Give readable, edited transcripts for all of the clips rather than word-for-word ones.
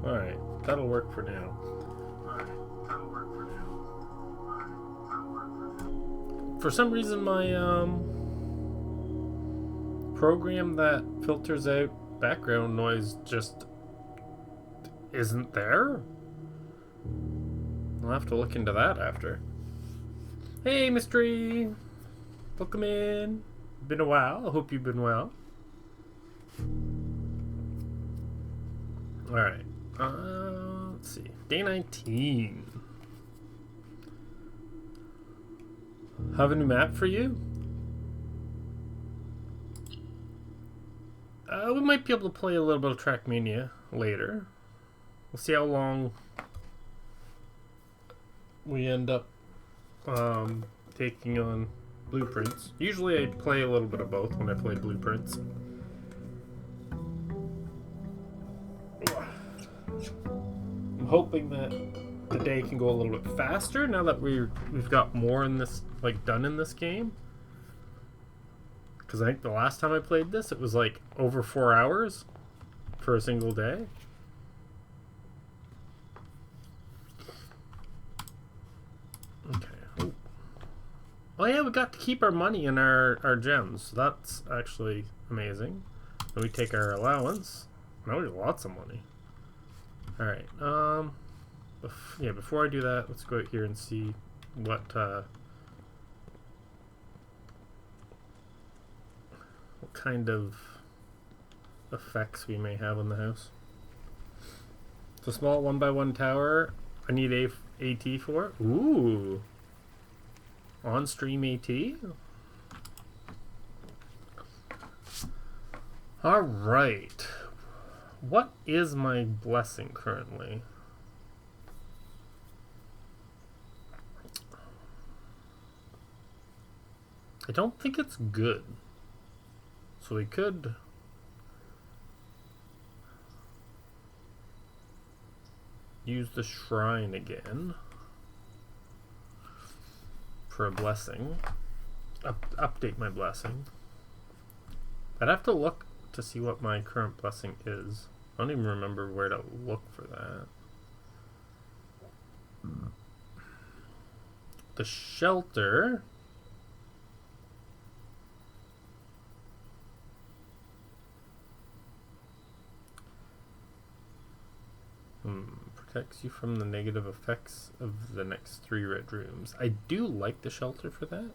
Alright, that'll work for now. For some reason, my program that filters out background noise just isn't there. I'll have to look into that after. Hey, Mystery! Welcome in. Been a while. I hope you've been well. Alright. Let's see. Day 19. Have a new map for you? We might be able to play a little bit of Trackmania later. We'll see how long we end up taking on Blueprints. Usually I play a little bit of both when I play Blueprints. I'm hoping that the day can go a little bit faster now that we've got more in this, like, done in this game. Because I think the last time I played this, it was like over 4 hours for a single day. Okay. Ooh. Oh yeah, we got to keep our money in our gems. So that's actually amazing. And we take our allowance. Now we have lots of money. Alright. Yeah, before I do that, let's go out here and see what kind of effects we may have on the house. It's a small 1x1 tower. I need AT for it. Ooh. On stream AT. Alright. What is my blessing currently? I don't think it's good. So we could use the shrine again for a blessing. Update my blessing. I'd have to look to see what my current blessing is. I don't even remember where to look for that. The shelter. Protects you from the negative effects of the next 3 red rooms. I do like the shelter for that.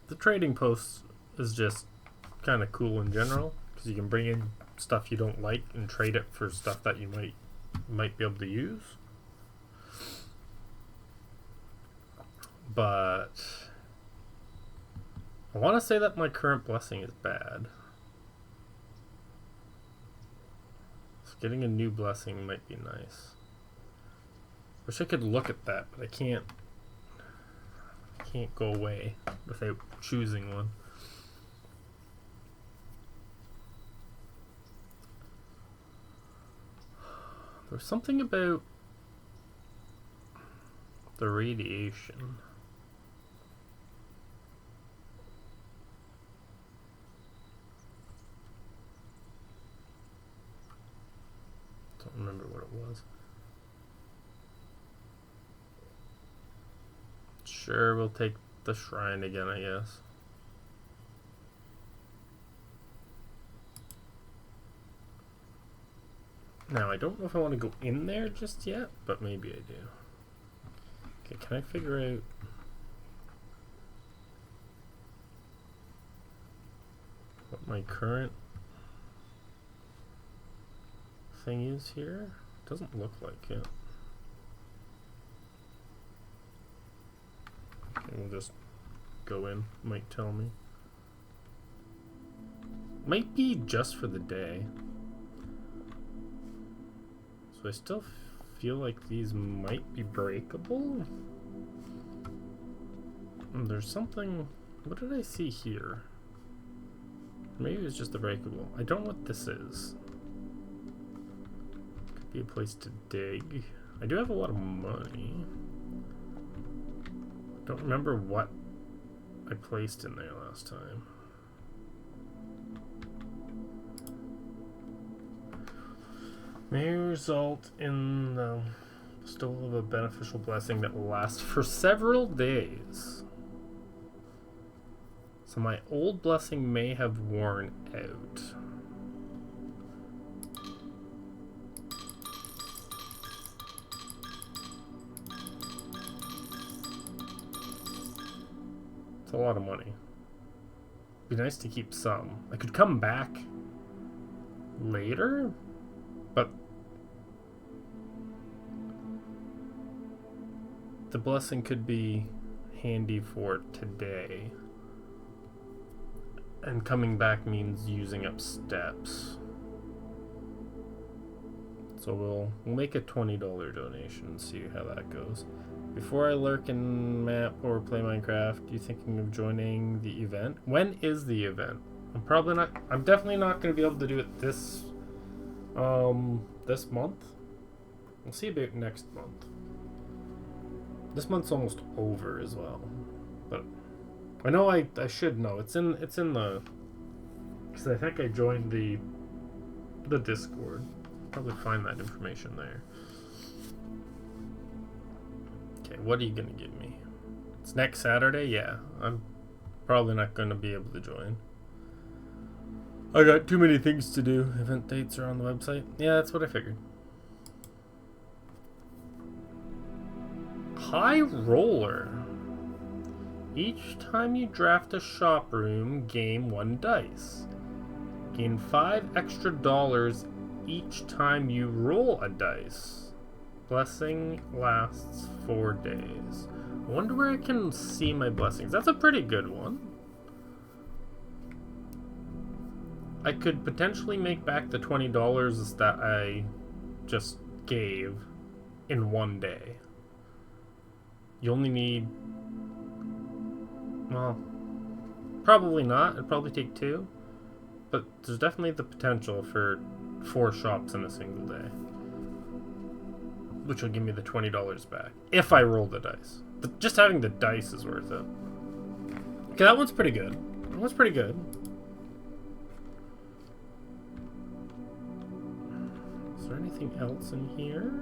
The trading post is just kind of cool in general because you can bring in stuff you don't like and trade it for stuff that you might be able to use. But I want to say that my current blessing is bad. So getting a new blessing might be nice. Wish I could look at that, but I can't go away without choosing one. There's something about the radiation. Don't remember what it was. Sure, we'll take the shrine again, I guess. Now, I don't know if I want to go in there just yet, but maybe I do. Okay, can I figure out... what my current thing is here? Doesn't look like it. Okay, we'll just go in. Might tell me. Might be just for the day. So I still feel like these might be breakable. And there's something... what did I see here? Maybe it's just the breakable. I don't know what this is. Could be a place to dig. I do have a lot of money. Don't remember what I placed in there last time. May result in the bestowal of a beneficial blessing that will last for several days. So my old blessing may have worn out. It's a lot of money. Be nice to keep some. I could come back later, but the blessing could be handy for today. And coming back means using up steps. So we'll make a $20 donation and see how that goes. Before I lurk in map or play Minecraft, you thinking of joining the event? When is the event? I'm definitely not going to be able to do it this month. We'll see about next month. This month's almost over as well. But I know I should know. It's in the, because I think I joined the Discord. Probably find that information there. Okay, what are you gonna give me? It's next Saturday? Yeah, I'm probably not gonna be able to join. I got too many things to do. Event dates are on the website. Yeah, that's what I figured. High Roller. Each time you draft a shop room, gain 1 dice. Gain 5 extra dollars each time you roll a dice. Blessing lasts 4 days. I wonder where I can see my blessings. That's a pretty good one. I could potentially make back the $20 that I just gave in 1 day. You only need... well, probably not. It'd probably take 2. But there's definitely the potential for 4 shops in a single day. Which will give me the $20 back. If I roll the dice. But just having the dice is worth it. Okay, that one's pretty good. That one's pretty good. Is there anything else in here?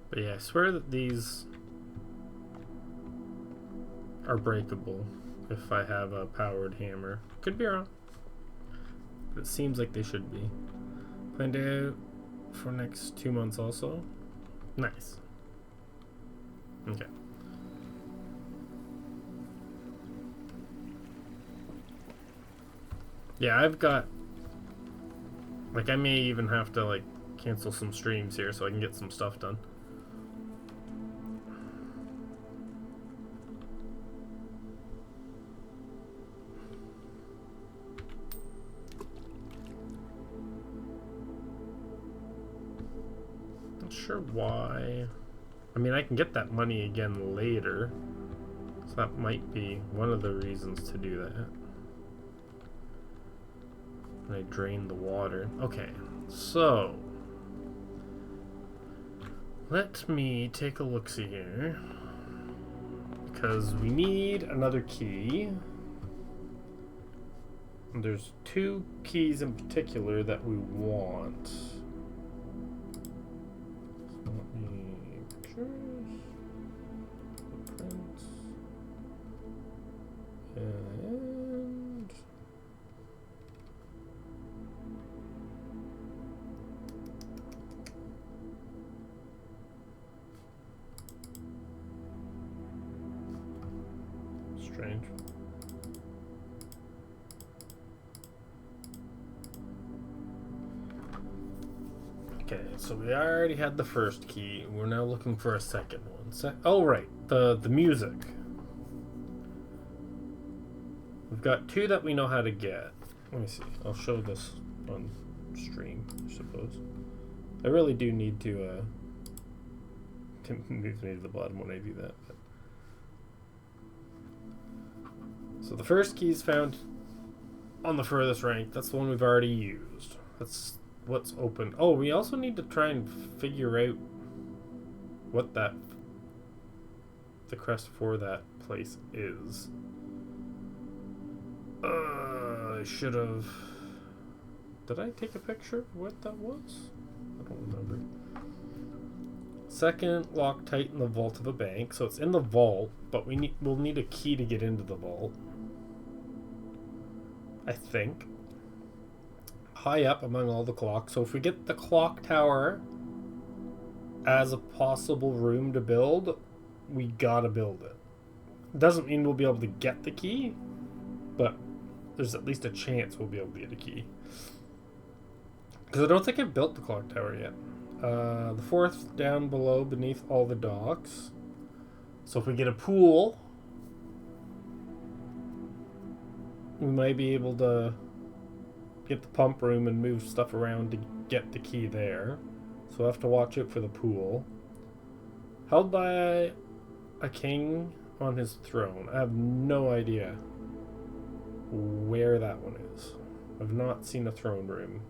But yeah, I swear that these are breakable if I have a powered hammer. Could be wrong. But it seems like they should be. Planned out for next 2 months also. Nice. Okay. Yeah, I've got... like, I may even have to, like, cancel some streams here so I can get some stuff done. Not sure why. I mean, I can get that money again later. So that might be one of the reasons to do that. I drain the water. Okay, so let me take a look-see here, because we need another key. And there's 2 keys in particular that we want. So let me pictures, footprints, and strange. Okay, so we already had the first key. We're now looking for a second one. Oh, right, the music. We've got 2 that we know how to get. Let me see. I'll show this on stream, I suppose. I really do need to move me to the bottom when I do that. But. So the first key is found on the furthest rank. That's the one we've already used. That's what's open. Oh, we also need to try and figure out what the crest for that place is. I should have. Did I take a picture of what that was? I don't remember. Second Loctite in the vault of a bank. So it's in the vault, but we'll need a key to get into the vault, I think. High up among all the clocks. So if we get the clock tower as a possible room to build, we gotta build it. Doesn't mean we'll be able to get the key, but there's at least a chance we'll be able to get a key. Because I don't think I've built the clock tower yet. The fourth down below beneath all the docks. So if we get a pool, we might be able to get the pump room and move stuff around to get the key there. So we'll have to watch out for the pool. Held by a king on his throne. I have no idea where that one is. I've not seen a throne room.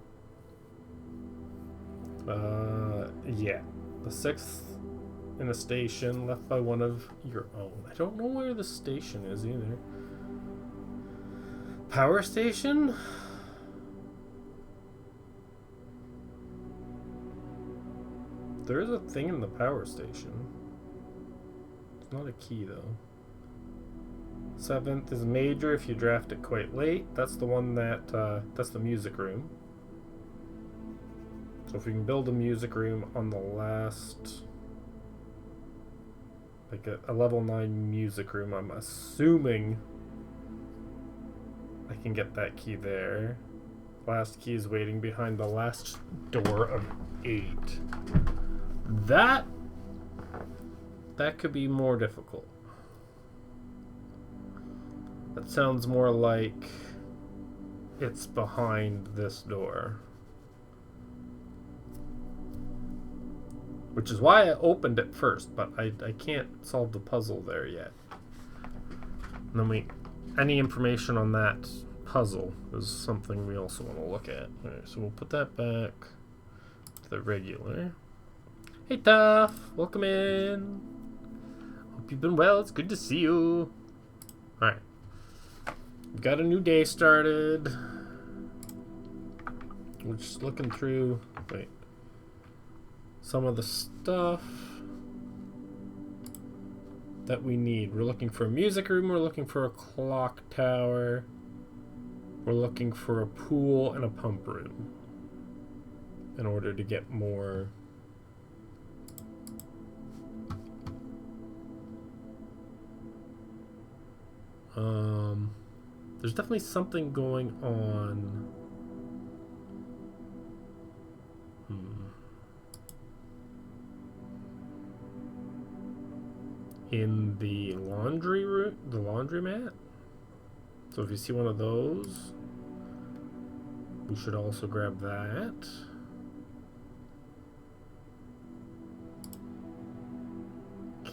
Yeah. The sixth in a station left by one of your own. I don't know where the station is either. Power station? There is a thing in the power station. It's not a key though. Seventh is major if you draft it quite late. That's the one that, that's the music room. So if we can build a music room on the last, like a level 9 music room, I'm assuming I can get that key there. Last key is waiting behind the last door of 8. That could be more difficult. That sounds more like it's behind this door. Which is why I opened it first, but I can't solve the puzzle there yet. And then any information on that puzzle is something we also want to look at. Alright, so we'll put that back to the regular. Hey Tuff, welcome in. Hope you've been well, it's good to see you. Alright. We've got a new day started. We're just looking through, some of the stuff that we need. We're looking for a music room, we're looking for a clock tower, we're looking for a pool and a pump room in order to get more there's definitely something going on. In the laundry room, the laundromat. So if you see one of those, we should also grab that.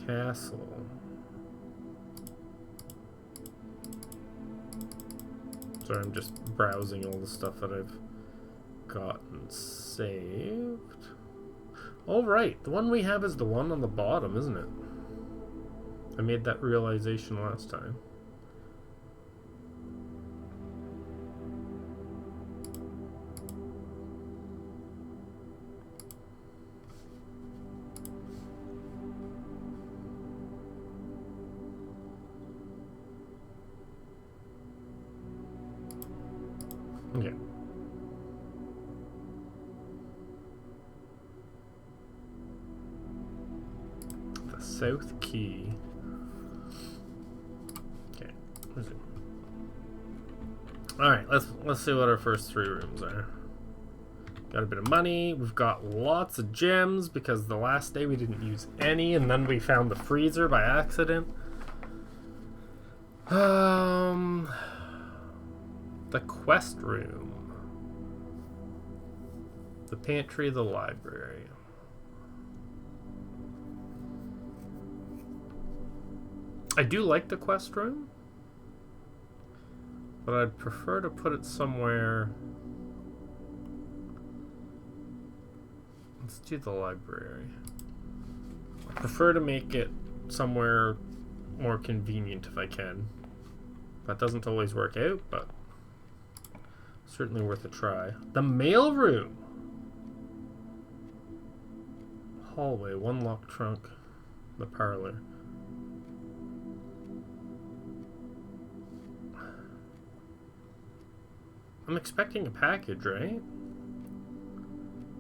Castle. Sorry, I'm just browsing all the stuff that I've gotten saved. All right, the one we have is the one on the bottom, isn't it? I made that realization last time. Yeah. The South Key. Alright, let's see what our first 3 rooms are. Got a bit of money. We've got lots of gems because the last day we didn't use any, and then we found the freezer by accident. The quest room. The pantry, the library. I do like the quest room, but I'd prefer to put it somewhere Let's do the library. I prefer to make it somewhere more convenient if I can. That doesn't always work out, but certainly worth a try. The mail room. Hallway, one locked trunk. The parlor. I'm expecting a package, right?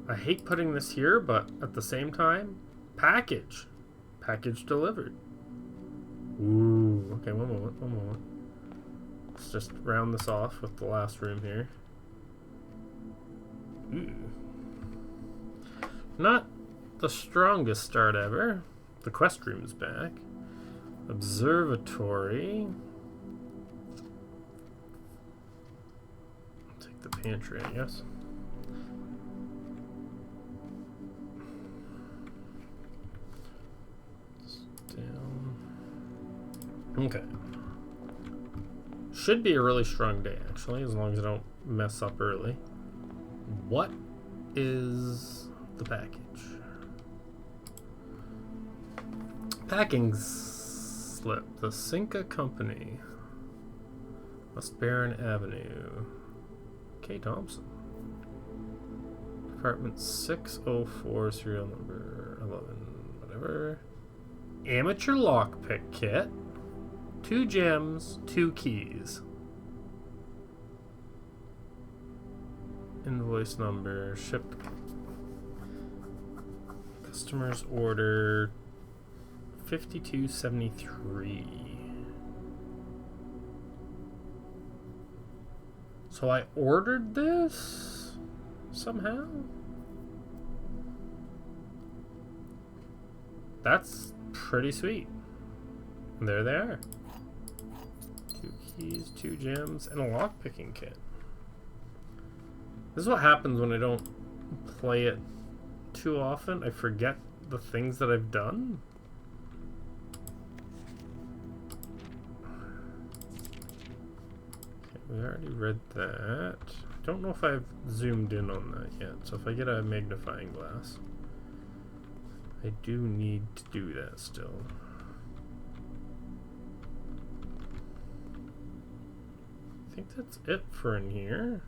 I hate putting this here, but at the same time, package. Package delivered. Ooh, okay, one moment. Let's just round this off with the last room here. Ooh. Not the strongest start ever. The quest room is back. Observatory. I'll take the pantry, I guess. Down. Okay. Should be a really strong day, actually, as long as I don't mess up early. What is the package? Packing slip. The Cinca Company. West Barron Avenue. K. Thompson. Apartment 604, serial number 11. Whatever. Amateur lockpick kit. 2 gems, 2 keys. Invoice number. Shipped. Customer's order 5273. So I ordered this somehow? That's pretty sweet. And there they are. 2 keys, 2 gems, and a lockpicking kit. This is what happens when I don't play it too often. I forget the things that I've done. Okay, we already read that. Don't know if I've zoomed in on that yet. So if I get a magnifying glass, I do need to do that still. I think that's it for in here.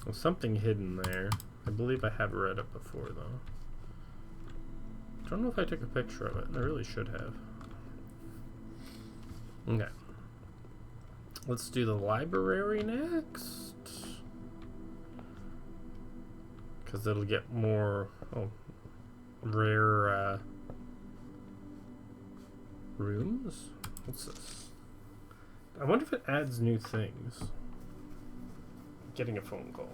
There's something hidden there. I believe I have read it before, though. Don't know if I took a picture of it. I really should have. Okay. Let's do the library next. Because it'll get more rare rooms. What's this? I wonder if it adds new things. Getting a phone call.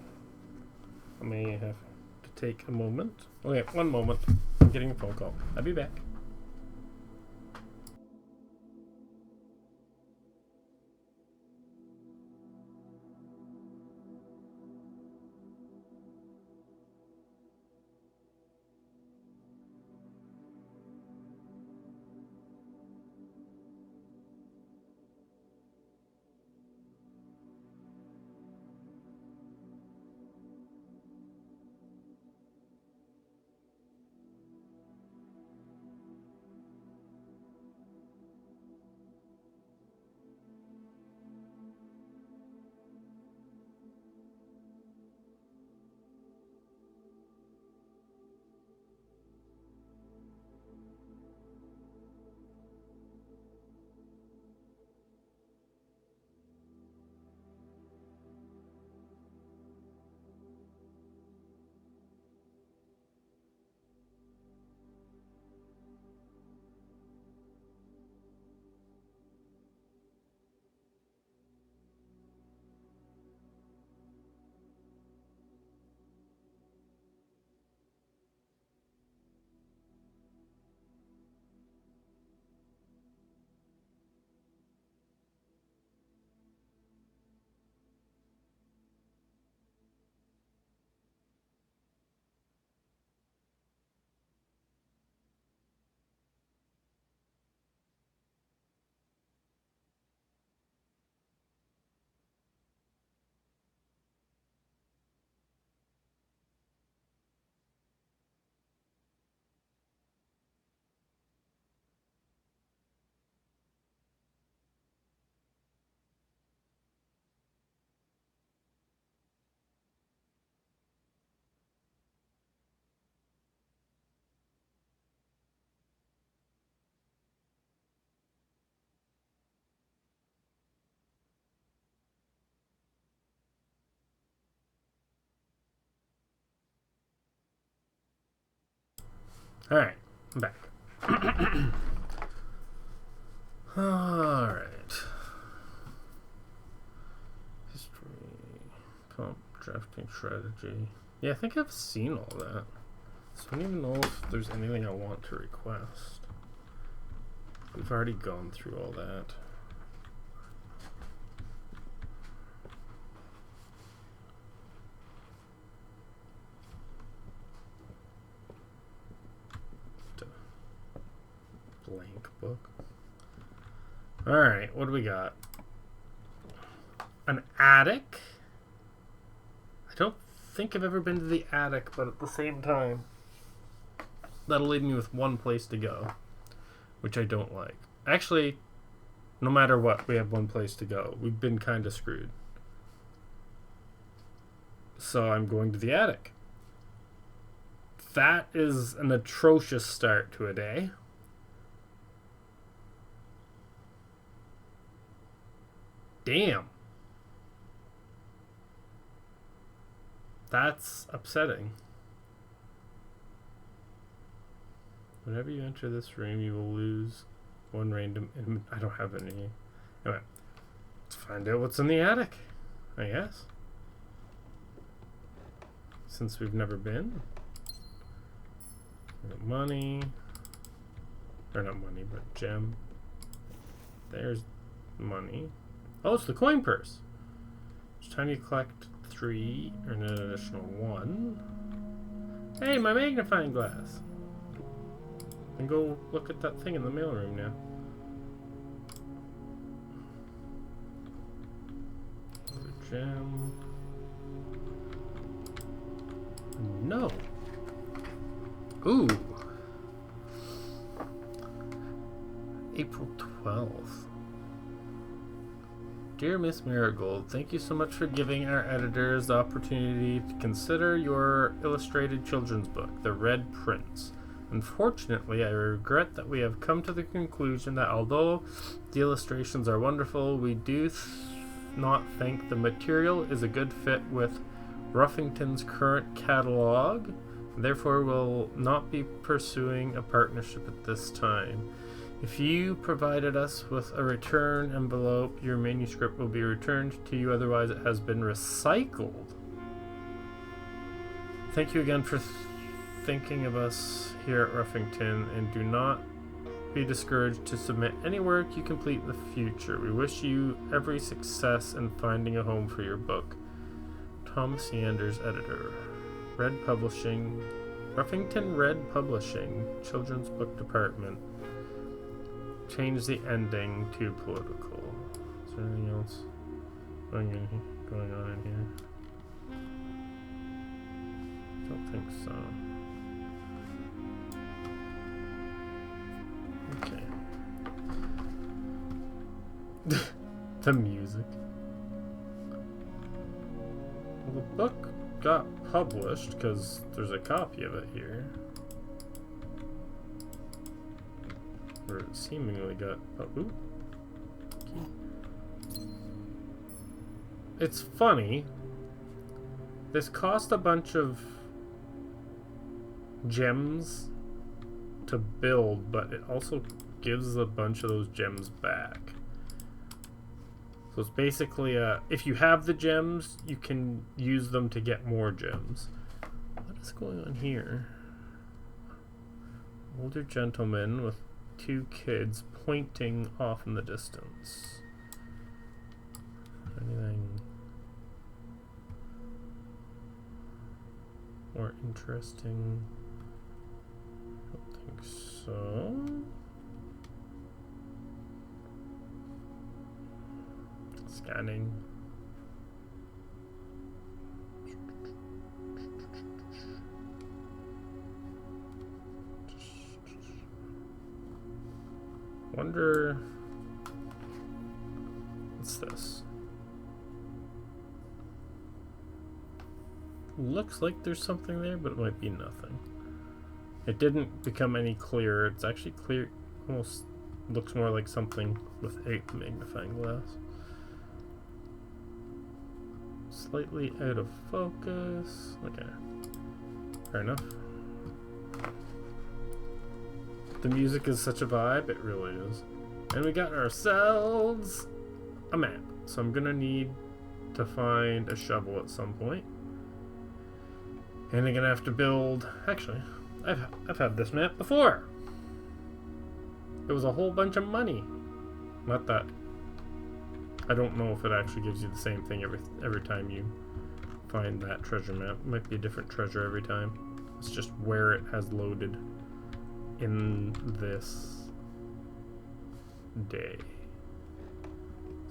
I may have to take a moment. Okay, one moment. I'm getting a phone call. I'll be back. Alright, I'm back. Alright. History. Pump. Drafting strategy. Yeah, I think I've seen all that. So I don't even know if there's anything I want to request. We've already gone through all that. Blank book. Alright, what do we got? An attic? I don't think I've ever been to the attic, but at the same time, that'll leave me with one place to go, which I don't like. Actually, no matter what, we have one place to go. We've been kind of screwed. So I'm going to the attic. That is an atrocious start to a day. Damn. That's upsetting. Whenever you enter this room, you will lose one random... I don't have any. Anyway, let's find out what's in the attic, I guess. Since we've never been. We got money. Or not money, but gem. There's money. Oh, it's the coin purse. Each time you collect 3, earn an additional 1. Hey, my magnifying glass. And go look at that thing in the mailroom now. Another gem. No. Ooh. April 12th. Dear Miss Marigold, thank you so much for giving our editors the opportunity to consider your illustrated children's book, The Red Prince. Unfortunately, I regret that we have come to the conclusion that although the illustrations are wonderful, we do not think the material is a good fit with Ruffington's current catalog. Therefore, will not be pursuing a partnership at this time. If you provided us with a return envelope, your manuscript will be returned to you, otherwise it has been recycled. Thank you again for thinking of us here at Ruffington, and do not be discouraged to submit any work you complete in the future. We wish you every success in finding a home for your book. Thomas Yanders, editor. Red Publishing, Ruffington Red Publishing, Children's Book Department. Change the ending to political. Is there anything else going on in here? Don't think so. Okay. The music. Well, the book got published because there's a copy of it here. Or it seemingly got... Oh, ooh. It's funny. This cost a bunch of gems to build, but it also gives a bunch of those gems back. So it's basically if you have the gems, you can use them to get more gems. What is going on here? Older gentleman with 2 kids pointing off in the distance. Anything more interesting? I don't think so. Scanning. Wonder what's this? Looks like there's something there, but it might be nothing. It didn't become any clearer. It's actually clear. Almost looks more like something with a magnifying glass. Slightly out of focus. Okay. Fair enough. The music is such a vibe, it really is. And we got ourselves a map. So I'm gonna need to find a shovel at some point. And I'm gonna have to build... Actually, I've had this map before. It was a whole bunch of money. Not that... I don't know if it actually gives you the same thing every time you find that treasure map. It might be a different treasure every time. It's just where it has loaded in this day.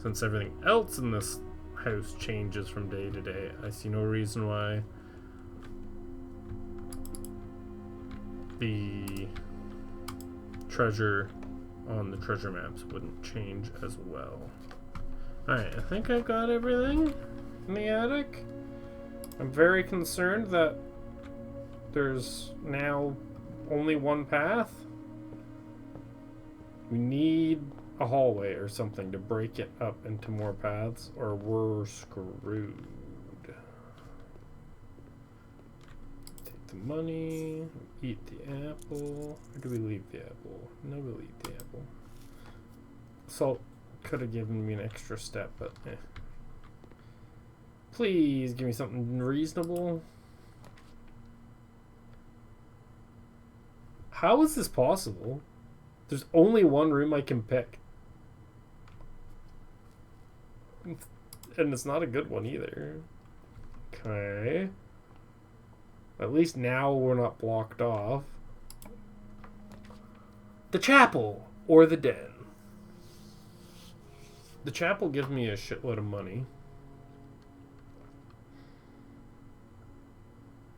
Since everything else in this house changes from day to day, I see no reason why the treasure on the treasure maps wouldn't change as well. Alright, I think I've got everything in the attic. I'm very concerned that there's now only one path. We need a hallway or something to break it up into more paths, or we're screwed. Take the money, eat the apple. Or do we leave the apple? No, we'll eat the apple. Salt could have given me an extra step, but eh. Please give me something reasonable. How is this possible? There's only one room I can pick. And it's not a good one either. Okay. At least now we're not blocked off. The chapel or the den. The chapel gives me a shitload of money.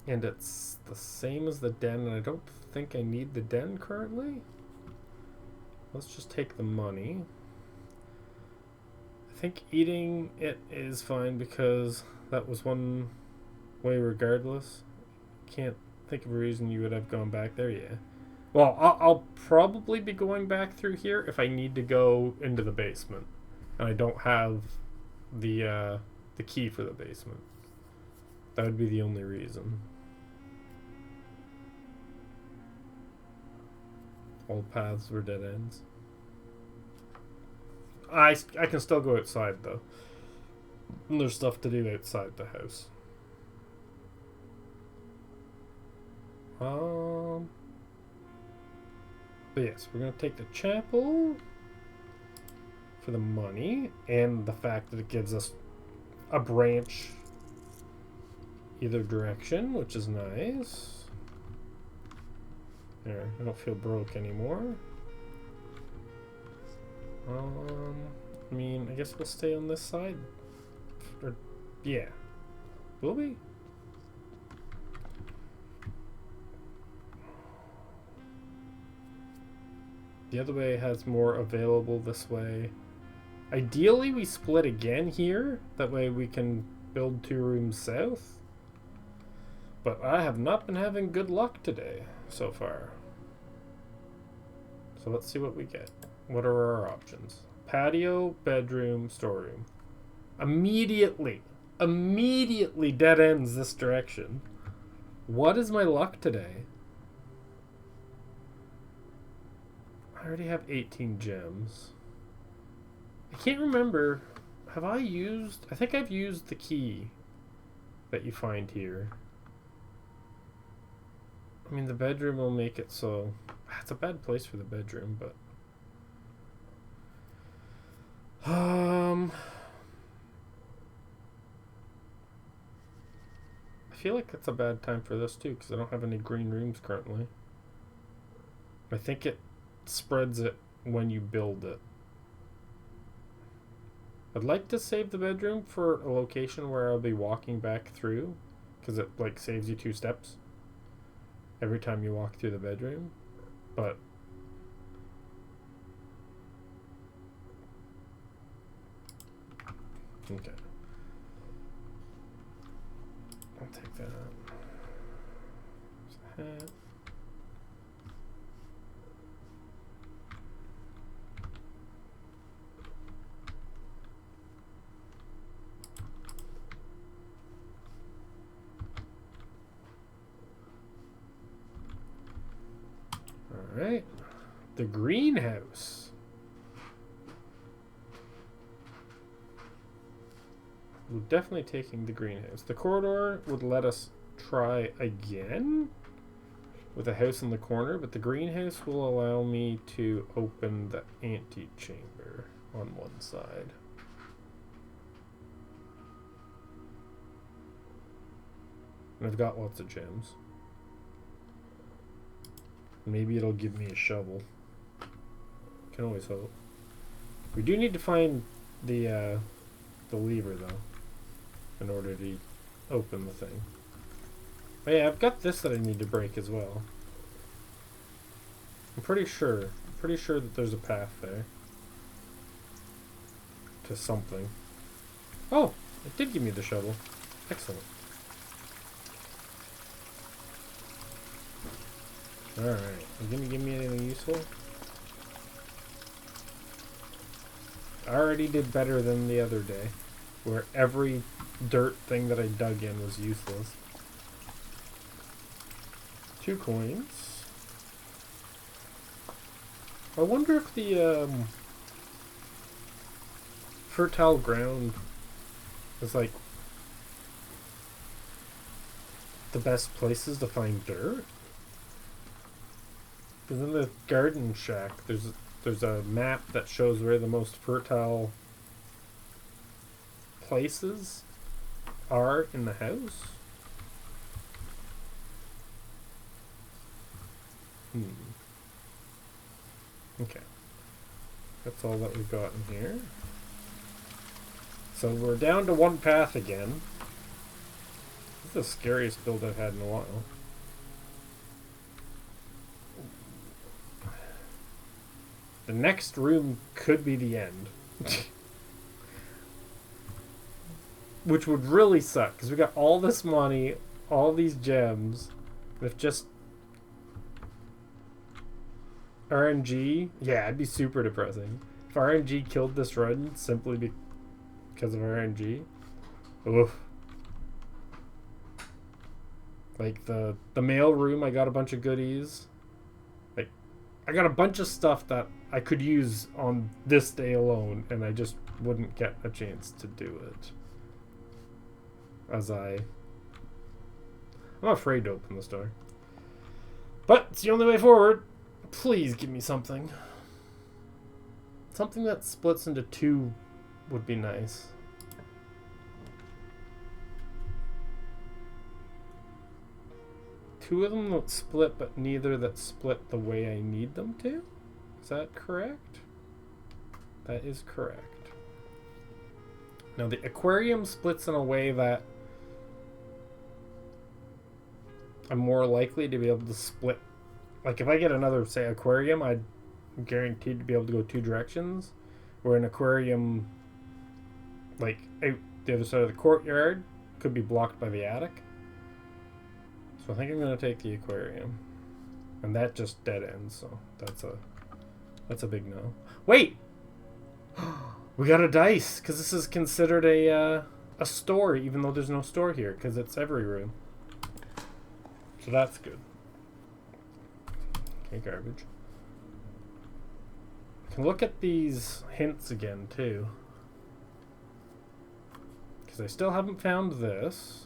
And it's the same as the den, and I don't think I need the den currently. Let's just take the money. I think eating it is fine because that was one way regardless. Can't think of a reason you would have gone back there, yeah. Well, I'll probably be going back through here if I need to go into the basement. And I don't have the key for the basement. That would be the only reason. All paths were dead ends. I can still go outside though. And there's stuff to do outside the house. But yes, we're gonna take the chapel for the money and the fact that it gives us a branch either direction, which is nice. There, I don't feel broke anymore. I mean, I guess we'll stay on this side. Or, yeah. Will we? The other way has more available this way. Ideally, we split again here. That way we can build 2 rooms south. But I have not been having good luck today so far. So let's see what we get. What are our options? Patio, bedroom, storeroom. Immediately dead ends this direction. What is my luck today? I already have 18 gems. I can't remember. Have I used... I think I've used the key that you find here. I mean, the bedroom will make it so... It's a bad place for the bedroom, but... I feel like it's a bad time for this too, because I don't have any green rooms currently. I think it spreads it when you build it. I'd like to save the bedroom for a location where I'll be walking back through, because it like saves you 2 steps every time you walk through the bedroom. But okay, I'll take that. Hat. All right. The greenhouse. We're definitely taking the greenhouse. The corridor would let us try again with a house in the corner, but the greenhouse will allow me to open the antechamber on one side. And I've got lots of gems. Maybe it'll give me a shovel. Can always hope. We do need to find the lever though, in order to open the thing. Oh yeah, I've got this that I need to break as well. I'm pretty sure that there's a path there to something. Oh, it did give me the shovel. Excellent. Alright, you gonna give me anything useful? I already did better than the other day, where every dirt thing that I dug in was useless. 2 coins. I wonder if the fertile ground is like the best places to find dirt. Because in the garden shack, there's a map that shows where the most fertile places are in the house. Okay. That's all that we've got in here. So we're down to 1 path again. This is the scariest build I've had in a while. The next room could be the end. Which would really suck, because we got all this money, all these gems, with just RNG. Yeah, it'd be super depressing. If RNG killed this run simply because of RNG. Oof. Like the mail room, I got a bunch of goodies. Like, I got a bunch of stuff that I could use on this day alone, and I just wouldn't get a chance to do it. I'm afraid to open this door. But it's the only way forward. Please give me something. Something that splits into 2 would be nice. Two of them that split, but neither that split the way I need them to? Is that correct? That is correct. Now the aquarium splits in a way that I'm more likely to be able to split. Like if I get another, say, aquarium, I'm guaranteed to be able to go 2 directions. Where an aquarium, like out the other side of the courtyard, could be blocked by the attic. So I think I'm going to take the aquarium. And that just dead ends, so that's a big no. Wait! We got a dice, because this is considered a store, even though there's no store here, because it's every room. So that's good. Okay, garbage. Can look at these hints again, too. Because I still haven't found this.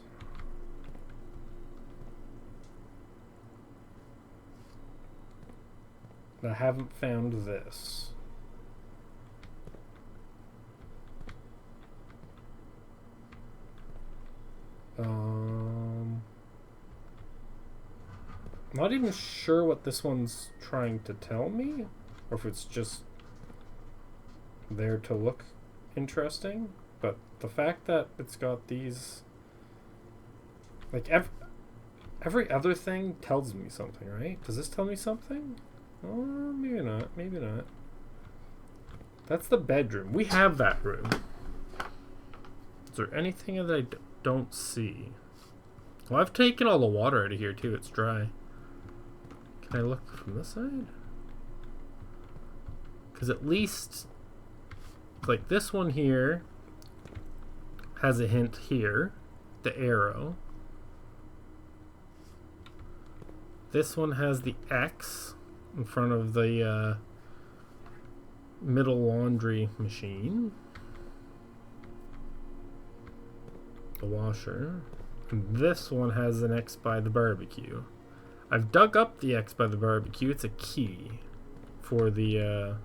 I haven't found this. Not even sure what this one's trying to tell me, or if it's just there to look interesting. But the fact that it's got these, like every other thing tells me something, right? Does this tell me something? Oh, maybe not. Maybe not. That's the bedroom. We have that room. Is there anything that I don't see? Well, I've taken all the water out of here too. It's dry. Can I look from this side? Because at least, like this one here has a hint here. The arrow. This one has the X in front of the middle laundry machine. The washer. And this one has an X by the barbecue. I've dug up the X by the barbecue. It's a key for the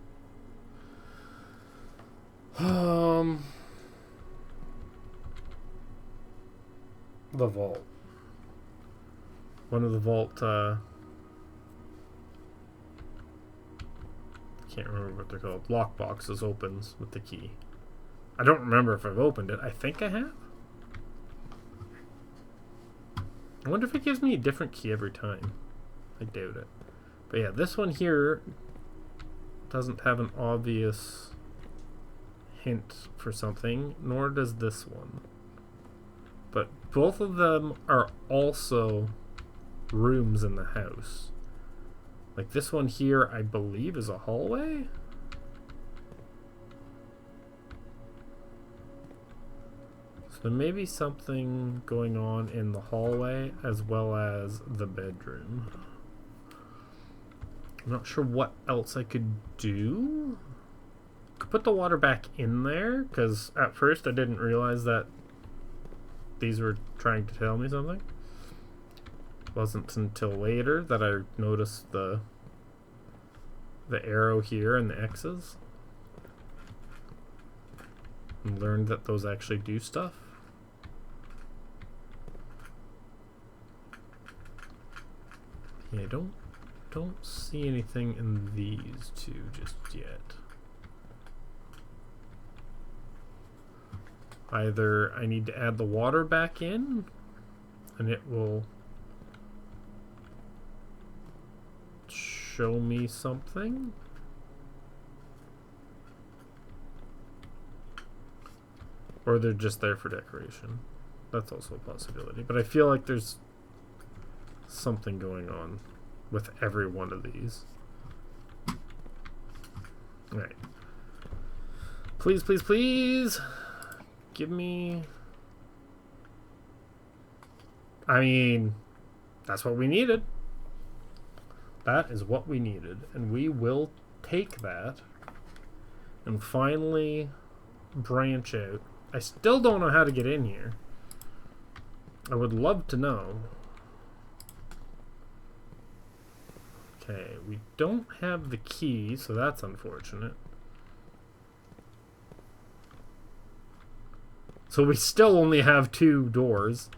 vault. One of the vault can't remember what they're called. Lock boxes opens with the key. I don't remember if I've opened it. I think I have. I wonder if it gives me a different key every time. I doubt it. But yeah, this one here doesn't have an obvious hint for something, nor does this one. But both of them are also rooms in the house. Like this one here, I believe, is a hallway? So there may be something going on in the hallway as well as the bedroom. I'm not sure what else I could do. Could put the water back in there, because at first I didn't realize that these were trying to tell me something. Wasn't until later that I noticed the arrow here and the X's. And learned that those actually do stuff. Yeah, don't see anything in these two just yet. Either I need to add the water back in and it will show me something, or they're just there for decoration. That's also a possibility, but I feel like there's something going on with every one of these. Alright. Please, please, please give me... I mean, that's what we needed. That is what we needed. And we will take that and finally branch out. I still don't know how to get in here. I would love to know. Okay, we don't have the key, so that's unfortunate. So we still only have 2 doors.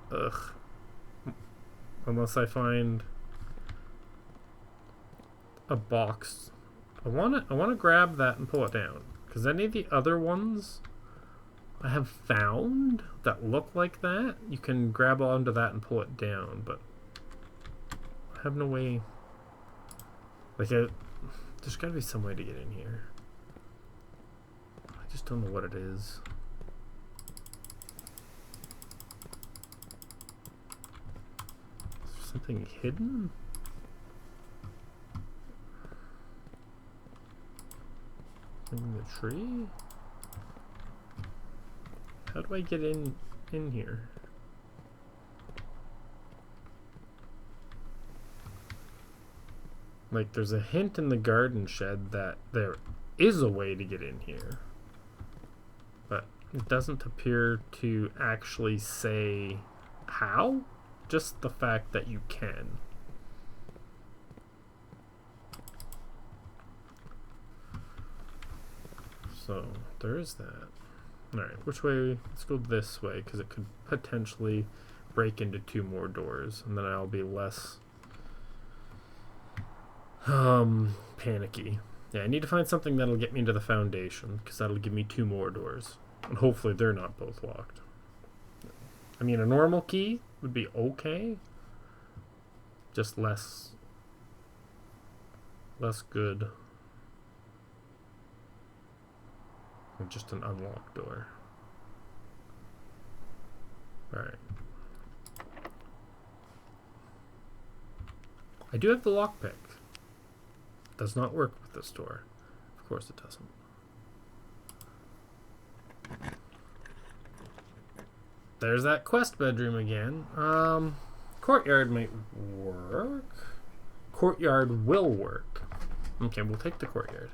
Ugh. Unless I find a box. I wanna grab that and pull it down. Because any of the other ones I have found that look like that, you can grab onto that and pull it down, but I have no way. Like, there's gotta be some way to get in here. I just don't know what it is. Is there something hidden? In the tree? How do I get in here? Like, there's a hint in the garden shed that there is a way to get in here, but it doesn't appear to actually say how, just the fact that you can. So there is that. Alright, which way? Let's go this way, because it could potentially break into 2 more doors, and then I'll be less panicky. Yeah, I need to find something that'll get me into the foundation, because that'll give me 2 more doors. And hopefully they're not both locked. I mean, a normal key would be okay. Just less good. Or just an unlocked door. Alright. I do have the lockpick. Does not work with this door. Of course it doesn't. There's that quest bedroom again. Courtyard might work. Courtyard will work. Okay, we'll take the courtyard.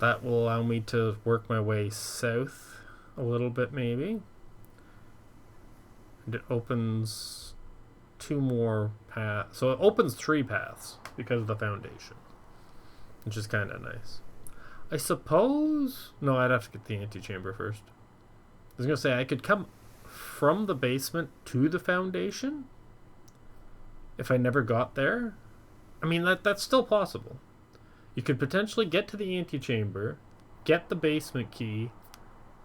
That will allow me to work my way south a little bit, maybe. And it opens 2 more paths. So it opens 3 paths because of the foundation, which is kind of nice. I suppose... No, I'd have to get the antechamber first. I was going to say, I could come from the basement to the foundation if I never got there. I mean, that's still possible. You could potentially get to the antechamber, get the basement key,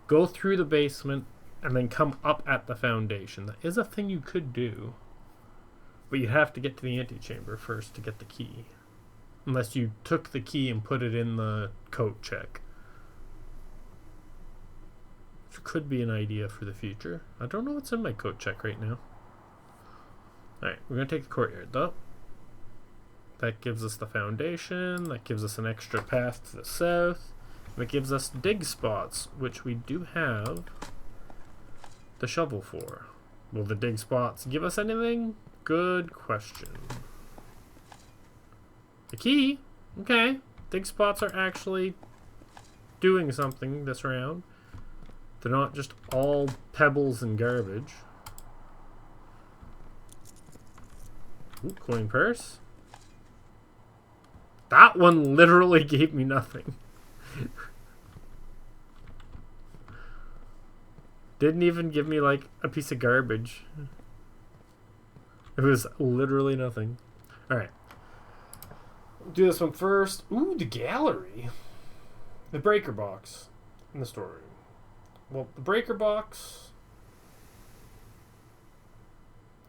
go through the basement, and then come up at the foundation. That is a thing you could do. But you'd have to get to the antechamber first to get the key. Unless you took the key and put it in the coat check. Which could be an idea for the future. I don't know what's in my coat check right now. Alright, we're going to take the courtyard though. That gives us the foundation. That gives us an extra path to the south. And it gives us dig spots, which we do have the shovel for. Will the dig spots give us anything? Good question. The key? Okay. Dig spots are actually doing something this round. They're not just all pebbles and garbage. Ooh, coin purse. That one literally gave me nothing. Didn't even give me like a piece of garbage. It was literally nothing. Alright. Do this one first. Ooh, the gallery. The breaker box in the storeroom. Well, the breaker box...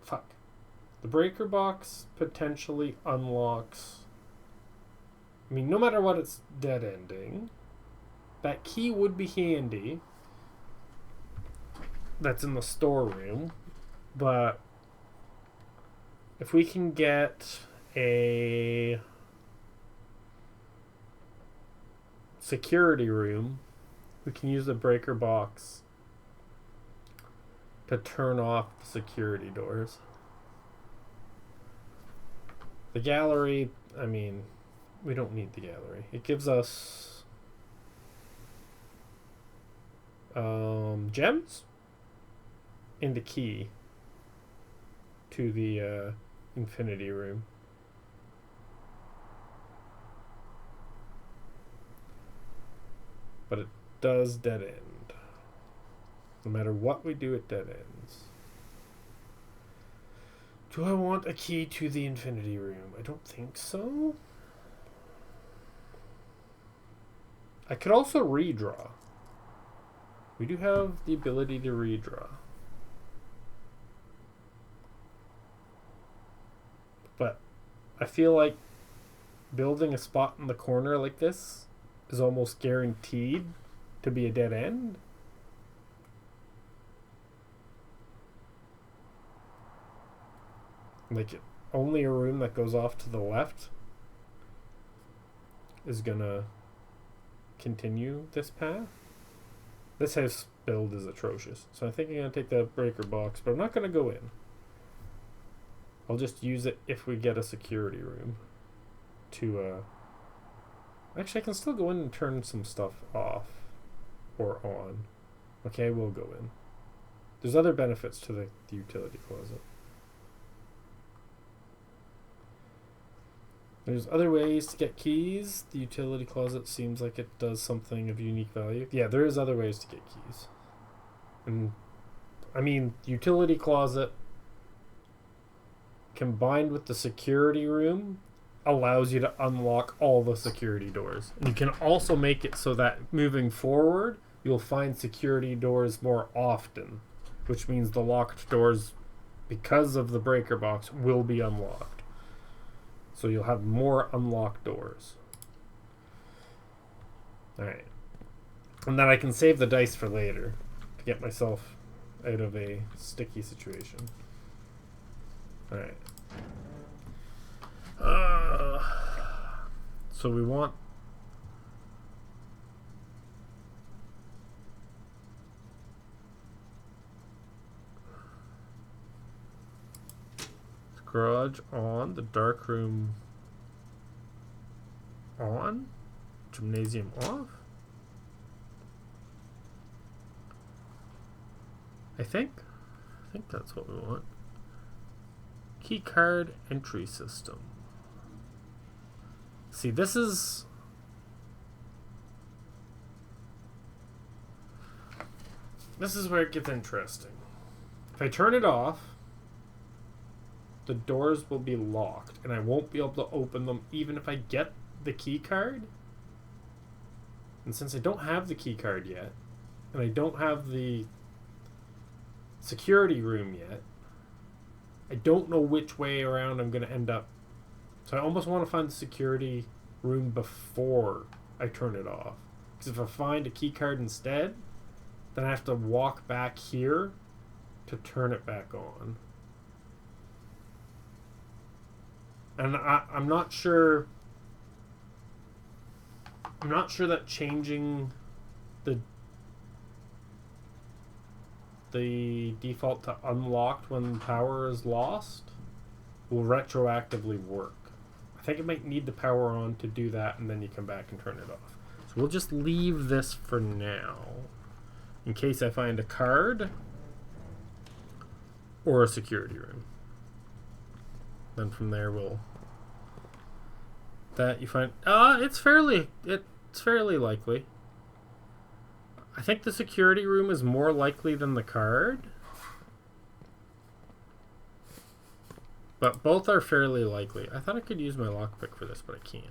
Fuck. The breaker box potentially unlocks... I mean, no matter what, it's dead-ending. That key would be handy. That's in the storeroom. But if we can get a security room, we can use the breaker box to turn off the security doors. The gallery, I mean, we don't need the gallery. It gives us gems and the key to the infinity room. But it does dead end. No matter what we do, it dead ends. Do I want a key to the infinity room? I don't think so. I could also redraw. We do have the ability to redraw. But I feel like building a spot in the corner like this is almost guaranteed to be a dead end. Like, only a room that goes off to the left is gonna continue this path. This house build is atrocious, so I think I'm gonna take the breaker box, but I'm not gonna go in. I'll just use it if we get a security room to actually, I can still go in and turn some stuff off or on. Okay, we'll go in. There's other benefits to the utility closet. There's other ways to get keys. The utility closet seems like it does something of unique value. Yeah, there is other ways to get keys. And I mean, utility closet combined with the security room allows you to unlock all the security doors. And you can also make it so that moving forward, you'll find security doors more often, which means the locked doors, because of the breaker box, will be unlocked. So you'll have more unlocked doors. Alright. And then I can save the dice for later to get myself out of a sticky situation. Alright. So we want... garage on, the dark room on. Gymnasium off. I think that's what we want. Key card entry system. See, this is where it gets interesting. If I turn it off, the doors will be locked and I won't be able to open them even if I get the key card. And since I don't have the key card yet, and I don't have the security room yet, I don't know which way around I'm going to end up. So I almost want to find the security room before I turn it off. Because if I find a key card instead, then I have to walk back here to turn it back on. And I'm not sure. I'm not sure that changing the default to unlocked when power is lost will retroactively work. I think it might need the power on to do that, and then you come back and turn it off. So we'll just leave this for now, in case I find a card or a security room. Then from there we'll... That you find... it's fairly likely. I think the security room is more likely than the card. But both are fairly likely. I thought I could use my lockpick for this, but I can't.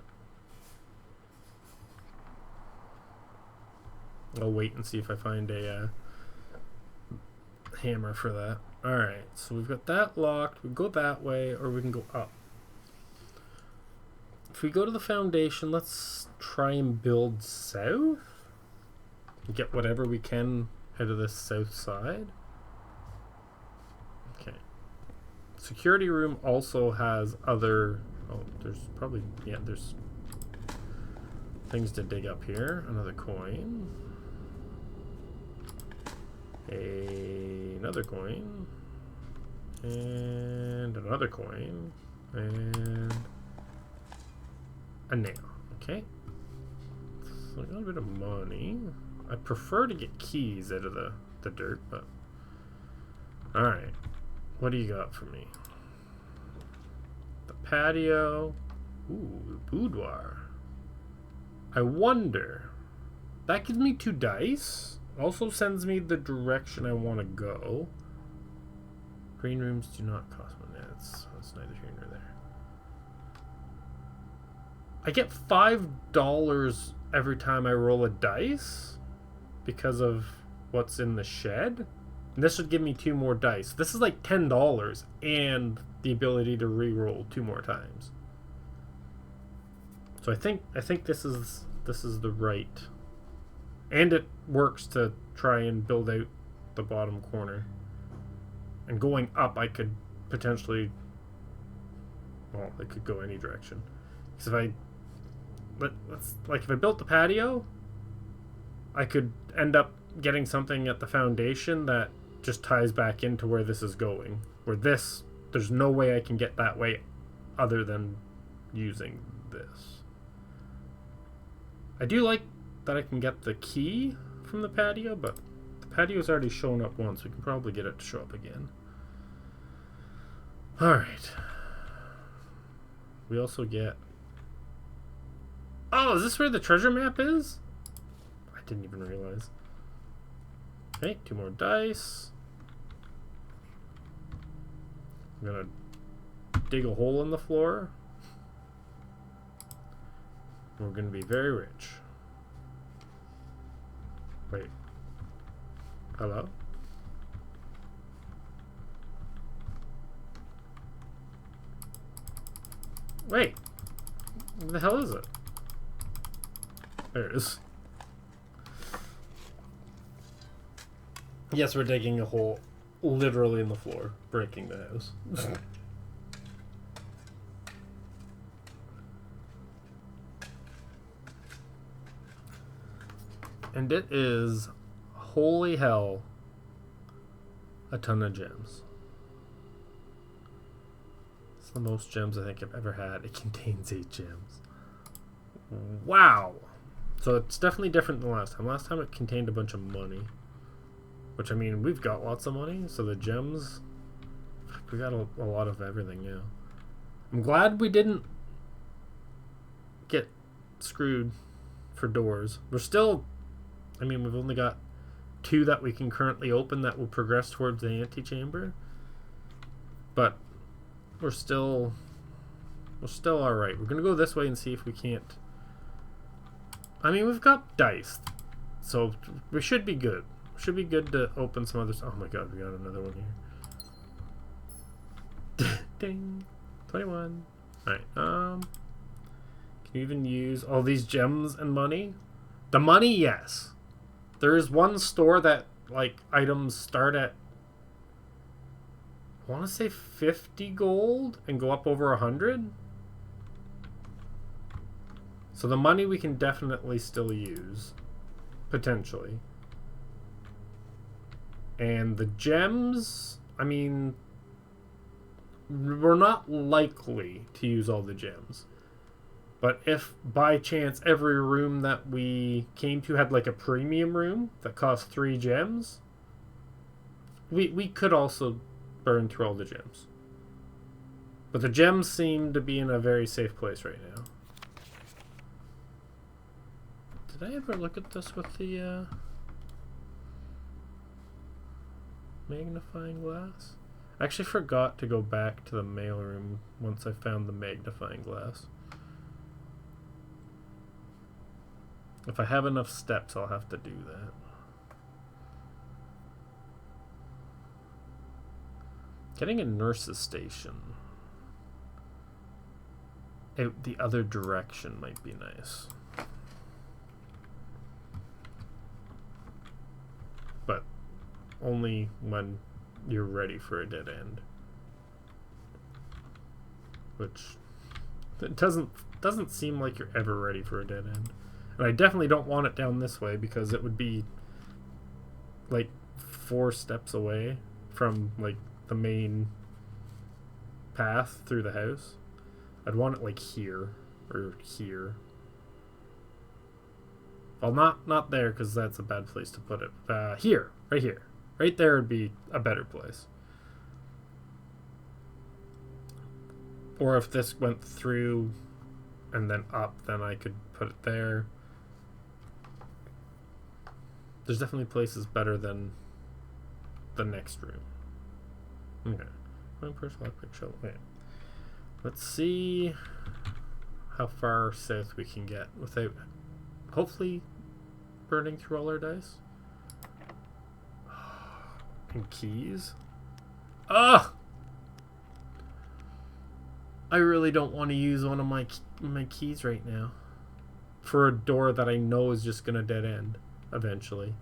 I'll wait and see if I find a hammer for that. Alright, so we've got that locked. We go that way, or we can go up. If we go to the foundation, let's try and build south. Get whatever we can out of this south side. Okay. Security room also has other... Oh, there's probably... Yeah, there's things to dig up here. Another coin. Another coin. And another coin. And a nail. Okay. So I got a bit of money. I prefer to get keys out of the dirt, but... Alright. What do you got for me? The patio. Ooh, the boudoir. I wonder... That gives me 2 dice. Also sends me the direction I want to go. Green rooms do not cost money. That's neither here nor there. I get $5 every time I roll a dice because of what's in the shed. And this would give me 2 more dice. This is like $10 and the ability to re-roll 2 more times. So I think this is the right. And it works to try and build out the bottom corner. And going up, I could potentially... Well, it could go any direction. Because if if I built the patio, I could end up getting something at the foundation that just ties back into where this is going. Where this, there's no way I can get that way other than using this. I do like that I can get the key from the patio, but the patio's already shown up once. We can probably get it to show up again. Alright. We also get... Oh, is this where the treasure map is? I didn't even realize. Okay, 2 more dice. I'm gonna dig a hole in the floor. We're gonna be very rich. Wait. Hello? Wait. What the hell is it? There it is. Yes, we're digging a hole literally in the floor, breaking the house. And it is, holy hell, a ton of gems. It's the most gems I think I've ever had. It contains 8 gems. Wow. So it's definitely different than last time. Last time it contained a bunch of money. Which, I mean, we've got lots of money. So the gems... We got a lot of everything now. I'm glad we didn't get screwed for doors. We're still... I mean, we've only got 2 that we can currently open that will progress towards the antechamber. But we're still alright. We're going to go this way and see if we can't... I mean, we've got dice. So we should be good. Should be good to open some others. Oh my god, we got another one here. Ding. 21. Alright, can you even use all these gems and money? The money, yes. There is one store that, like, items start at, I want to say 50 gold and go up over 100. So the money we can definitely still use. Potentially. And the gems, I mean, we're not likely to use all the gems. But if by chance every room that we came to had like a premium room that cost 3 gems, we could also burn through all the gems. But the gems seem to be in a very safe place right now. Did I ever look at this with the magnifying glass? I actually forgot to go back to the mailroom once I found the magnifying glass. If I have enough steps, I'll have to do that. Getting a nurse's station out the other direction might be nice. But only when you're ready for a dead end. Which it doesn't seem like you're ever ready for a dead end. And I definitely don't want it down this way because it would be like 4 steps away from like the main path through the house. I'd want it like here or here. Well, not there because that's a bad place to put it. Here, right here. Right there would be a better place. Or if this went through and then up, then I could put it there. There's definitely places better than the next room. Okay. Wait. Let's see how far south we can get without hopefully burning through all our dice. And keys. Ugh! I really don't want to use one of my keys right now for a door that I know is just gonna dead end eventually.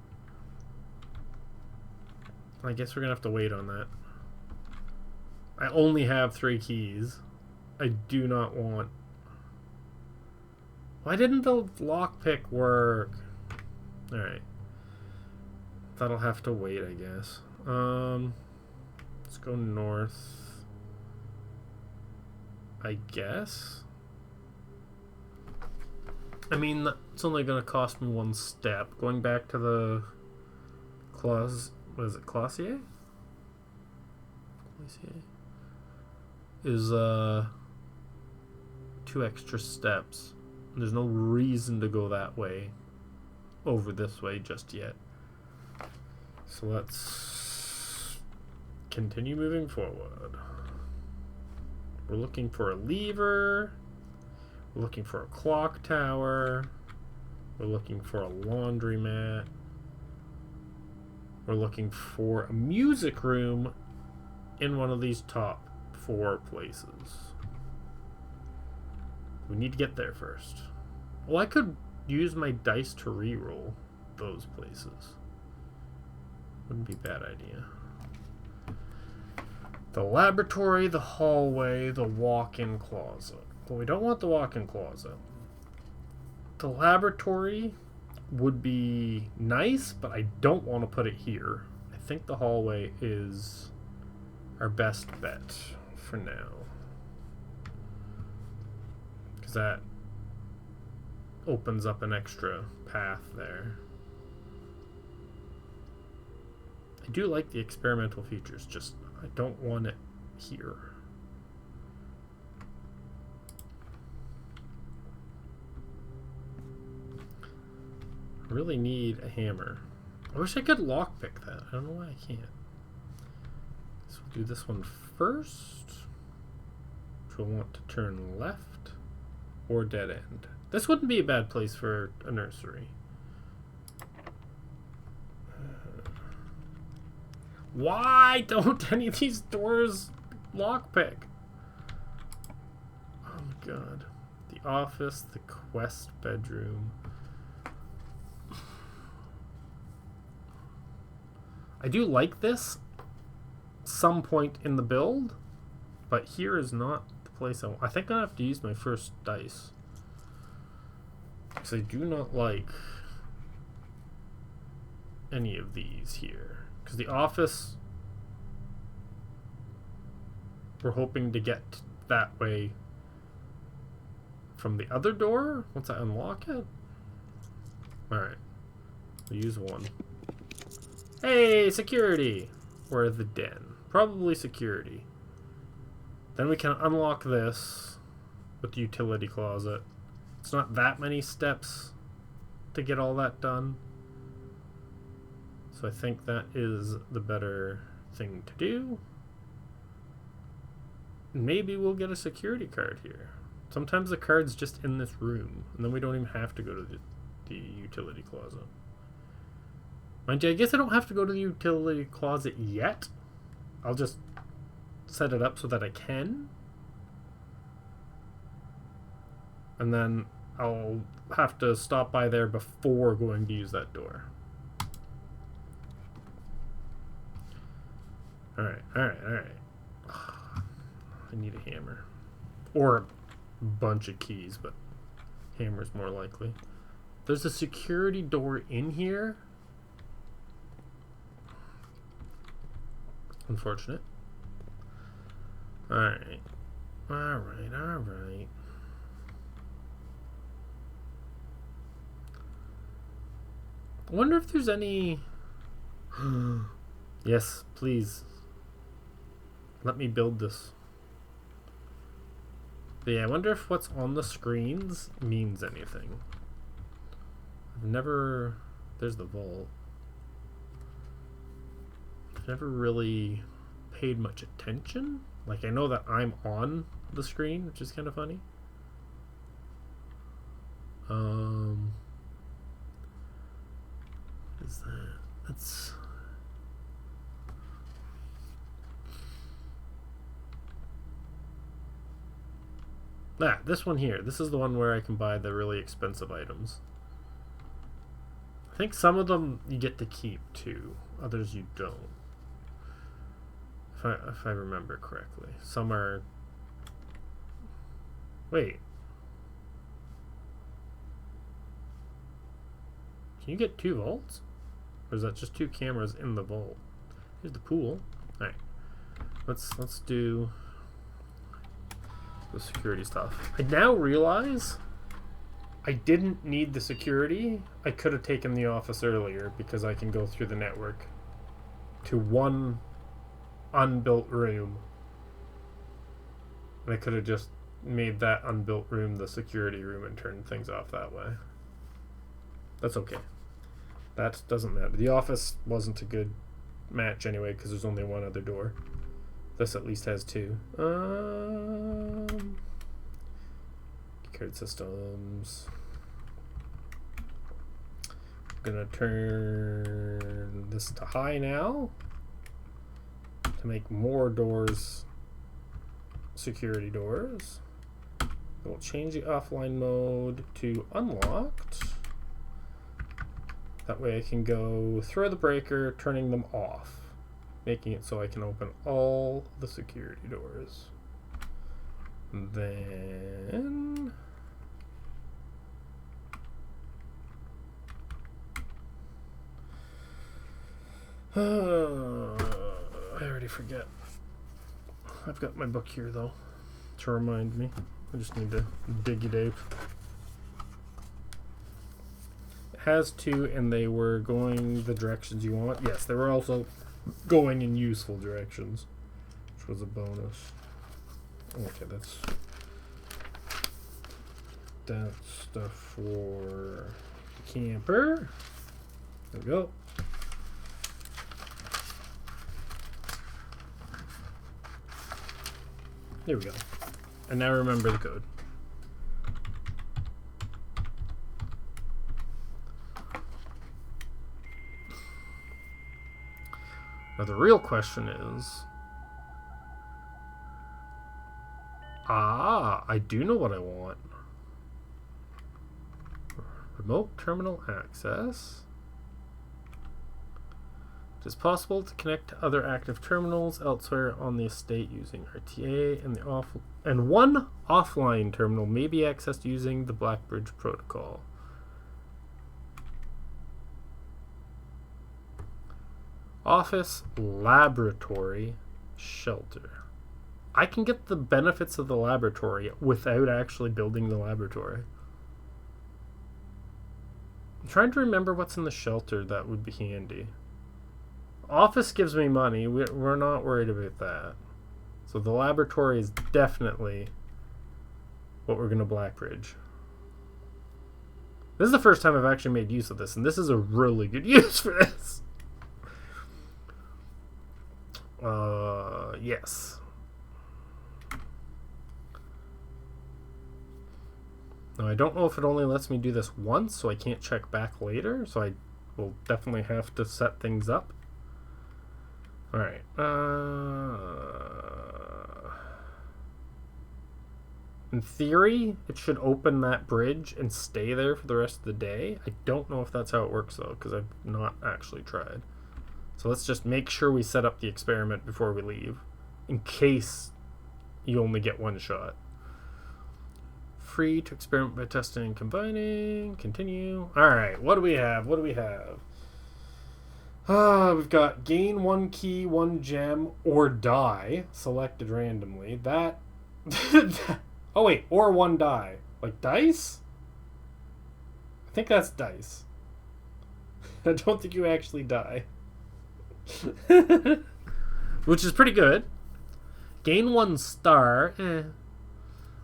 I guess we're gonna have to wait on that. I only have 3 keys. I do not want... Why didn't the lockpick work? Alright. That'll have to wait, I guess. Let's go north. I guess? I mean, it's only gonna cost me 1 step. Going back to the... what is it? Clossier? Is 2 extra steps. There's no reason to go that way over this way just yet. So let's continue moving forward. We're looking for a lever. We're looking for a clock tower. We're looking for a laundromat. We're looking for a music room in one of these top 4 places. We need to get there first. Well, I could use my dice to reroll those places. Wouldn't be a bad idea. The laboratory, the hallway, the walk-in closet. Well, we don't want the walk-in closet. The laboratory would be nice, but I don't want to put it here. I think the hallway is our best bet for now. Because that opens up an extra path there. I do like the experimental features, just I don't want it here. I really need a hammer. I wish I could lockpick that. I don't know why I can't. So we'll do this one first. Which we'll want to turn left or dead end. This wouldn't be a bad place for a nursery. Why don't any of these doors lockpick? Oh my god. The office, the quest bedroom. I do like this some point in the build, but here is not the place I want. I think I have to use my first dice. Because I do not like any of these here. Because the office, we're hoping to get that way from the other door once I unlock it. Alright. We'll use one. Hey, security! Or the den. Probably security. Then we can unlock this with the utility closet. It's not that many steps to get all that done. So I think that is the better thing to do. Maybe we'll get a security card here. Sometimes the card's just in this room, and then we don't even have to go to the utility closet. Mind you, I guess I don't have to go to the utility closet yet. I'll just set it up so that I can. And then I'll have to stop by there before going to use that door. Alright. I need a hammer. Or a bunch of keys, but hammer's more likely. There's a security door in here. Unfortunate. Alright. I wonder if there's any... Yes, please. Let me build this. But yeah, I wonder if what's on the screens means anything. I've never... There's the vault. I've never really paid much attention. Like, I know that I'm on the screen, which is kind of funny. What is that? That's... this one here. This is the one where I can buy the really expensive items. I think some of them you get to keep too. Others you don't. If I remember correctly. Some are... Wait. Can you get 2 vaults? Or is that just 2 cameras in the vault? Here's the pool. Alright. Let's do the security stuff. I now realize I didn't need the security. I could have taken the office earlier because I can go through the network to one unbuilt room. And I could have just made that unbuilt room the security room and turned things off that way. That's okay. That doesn't matter. The office wasn't a good match anyway because there's only one other door. This at least has 2. Card systems. I'm gonna turn this to high now to make more doors security doors. We'll change the offline mode to unlocked. That way I can go throw the breaker, turning them off, making it so I can open all the security doors. Then I already forget. I've got my book here though to remind me. I just need to dig it out. has two, and they were going the directions you want. Yes, they were also going in useful directions, which was a bonus. Okay, that's stuff for the camper. There we go. There we go. And now remember the code. Now the real question is... I do know what I want. Remote terminal access. It is possible to connect to other active terminals elsewhere on the estate using RTA, and one offline terminal may be accessed using the Blackbridge protocol. Office, laboratory, shelter. I can get the benefits of the laboratory without actually building the laboratory. I'm trying to remember what's in the shelter that would be handy. Office gives me money. We're not worried about that. So the laboratory is definitely what we're going to Blackbridge. This is the first time I've actually made use of this, and this is a really good use for this. Yes. Now, I don't know if it only lets me do this once, so I can't check back later, so I will definitely have to set things up. Alright. In theory, it should open that bridge and stay there for the rest of the day. I don't know if that's how it works, though, because I've not actually tried. So let's just make sure we set up the experiment before we leave, in case you only get one shot. Free to experiment by testing and combining. Continue. Alright, what do we have? What do we have? We've got gain 1 key, 1 gem, or die, selected randomly. That... oh wait, or 1 die. Like dice? I think that's dice. I don't think you actually die. Which is pretty good. Gain 1 star,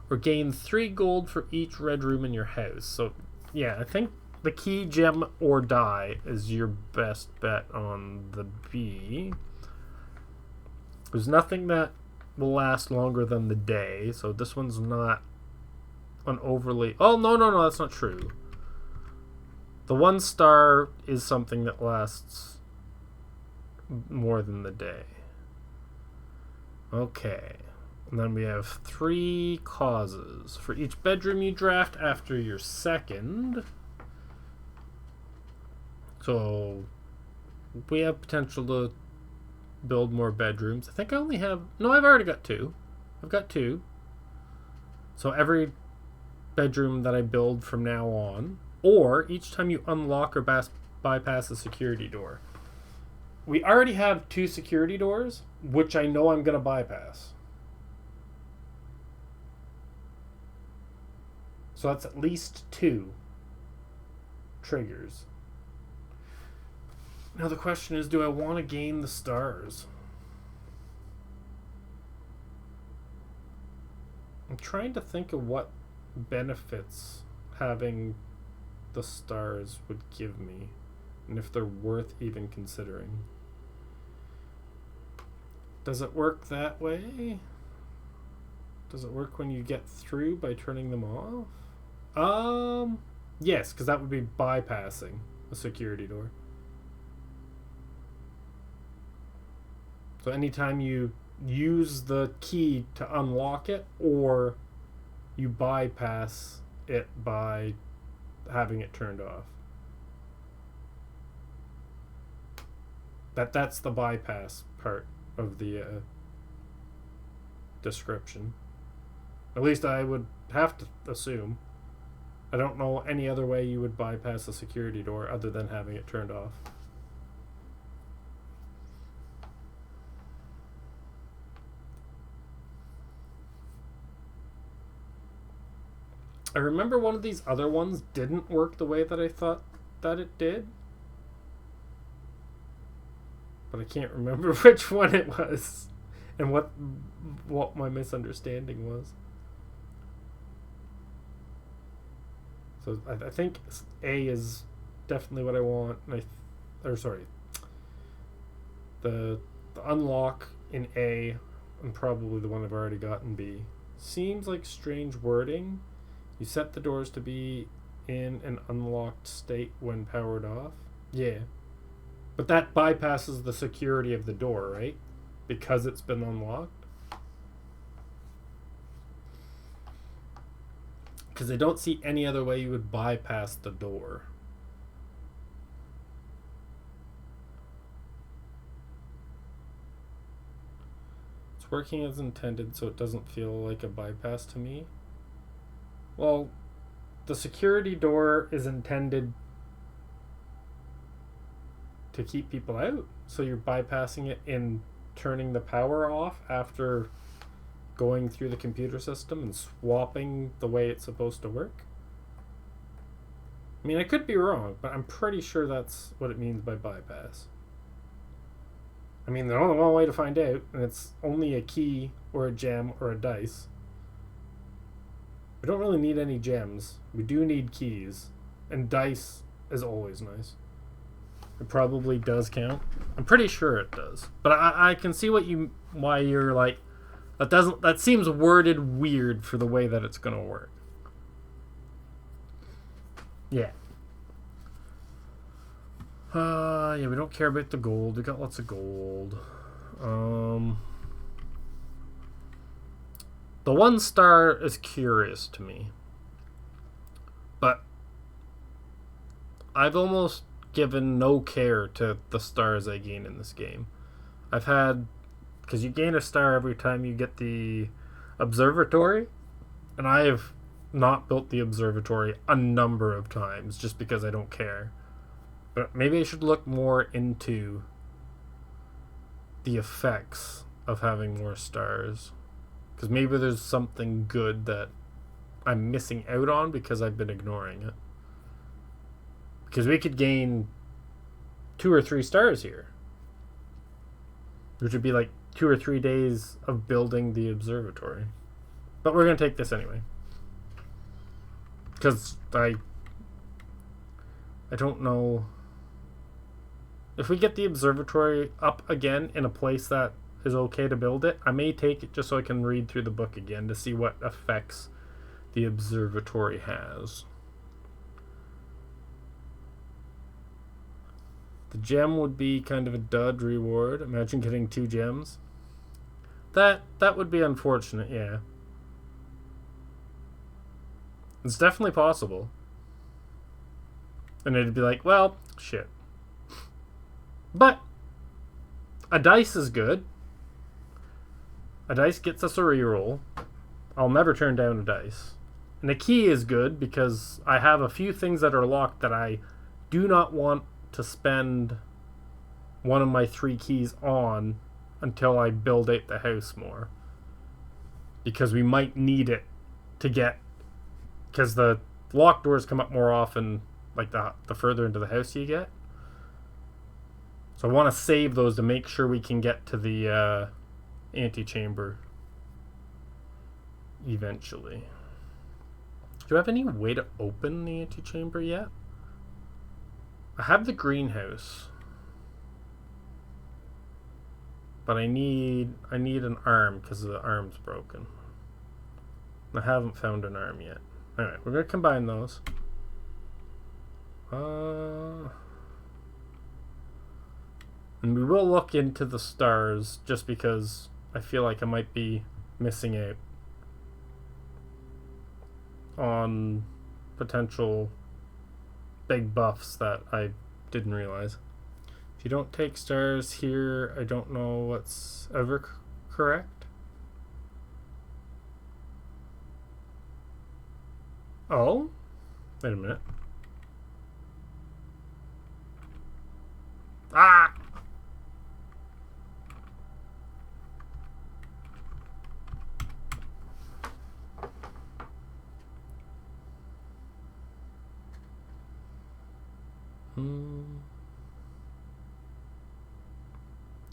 or gain 3 gold for each red room in your house. So, yeah, I think the key, gem, or die is your best bet on the B. There's nothing that will last longer than the day, so this one's not an overly... Oh, no, that's not true. The 1 star is something that lasts more than the day. Okay. And then we have 3 causes. For each bedroom you draft after your second. So we have potential to build more bedrooms. I think I only have... No, I've already got 2. I've got 2. So every bedroom that I build from now on, or each time you unlock or bypass a security door. We already have 2 security doors, which I know I'm going to bypass. So that's at least 2 triggers. Now the question is, do I want to gain the stars? I'm trying to think of what benefits having the stars would give me, and if they're worth even considering. Does it work that way? Does it work when you get through by turning them off? Yes, because that would be bypassing a security door. So anytime you use the key to unlock it, or you bypass it by having it turned off. That's the bypass part of the description. At least I would have to assume. I don't know any other way you would bypass a security door other than having it turned off. I remember one of these other ones didn't work the way that I thought that it did. But I can't remember which one it was and what my misunderstanding was. So I think A is definitely what I want. The unlock in A, and probably the one I've already got in B. Seems like strange wording. You set the doors to be in an unlocked state when powered off. Yeah. But that bypasses the security of the door, right? Because it's been unlocked. Because I don't see any other way you would bypass the door. It's working as intended, so it doesn't feel like a bypass to me. Well, the security door is intended to keep people out, so you're bypassing it in turning the power off after going through the computer system and swapping the way it's supposed to work. I mean, I could be wrong, but I'm pretty sure that's what it means by bypass. I mean, there's only one way to find out, and it's only a key or a gem or a dice. We don't really need any gems. We do need keys, and dice is always nice. It probably does count. I'm pretty sure it does, but I can see why you're like, that seems worded weird for the way that it's gonna work. Yeah. Yeah, we don't care about the gold. We got lots of gold. The 1 star is curious to me, but I've almost given no care to the stars I gain in this game. I've had, because you gain a star every time you get the observatory, and I have not built the observatory a number of times just because I don't care. But maybe I should look more into the effects of having more stars, because maybe there's something good that I'm missing out on because I've been ignoring it. Because we could gain 2 or 3 stars here, which would be like 2 or 3 days of building the observatory. But we're going to take this anyway, because I don't know if we get the observatory up again in a place that is okay to build it. I may take it just so I can read through the book again to see what effects the observatory has. The gem would be kind of a dud reward. Imagine getting 2 gems. That would be unfortunate, yeah. It's definitely possible. And it'd be like, well, shit. But a dice is good. A dice gets us a reroll. I'll never turn down a dice. And a key is good because I have a few things that are locked that I do not want to spend one of my 3 keys on until I build out the house more. Because we might need it to get... Because the locked doors come up more often, like the further into the house you get. So I want to save those to make sure we can get to the antechamber eventually. Do I have any way to open the antechamber yet? I have the greenhouse, but I need an arm because the arm's broken. I haven't found an arm yet. Alright, we're going to combine those. And we will look into the stars just because I feel like I might be missing out on potential big buffs that I didn't realize. If you don't take stars here, I don't know what's ever correct. Oh? Wait a minute. Ah!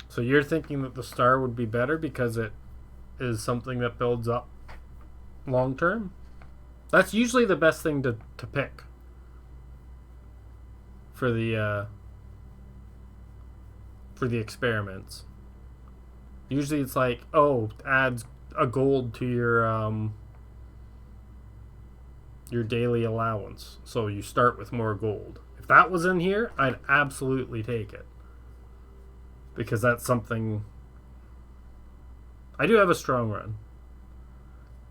So you're thinking that the star would be better because it is something that builds up long term? That's usually the best thing to pick for the experiments. Usually it's like, oh, adds a gold to your daily allowance, so you start with more gold. If that was in here, I'd absolutely take it, because that's something. I do have a strong run,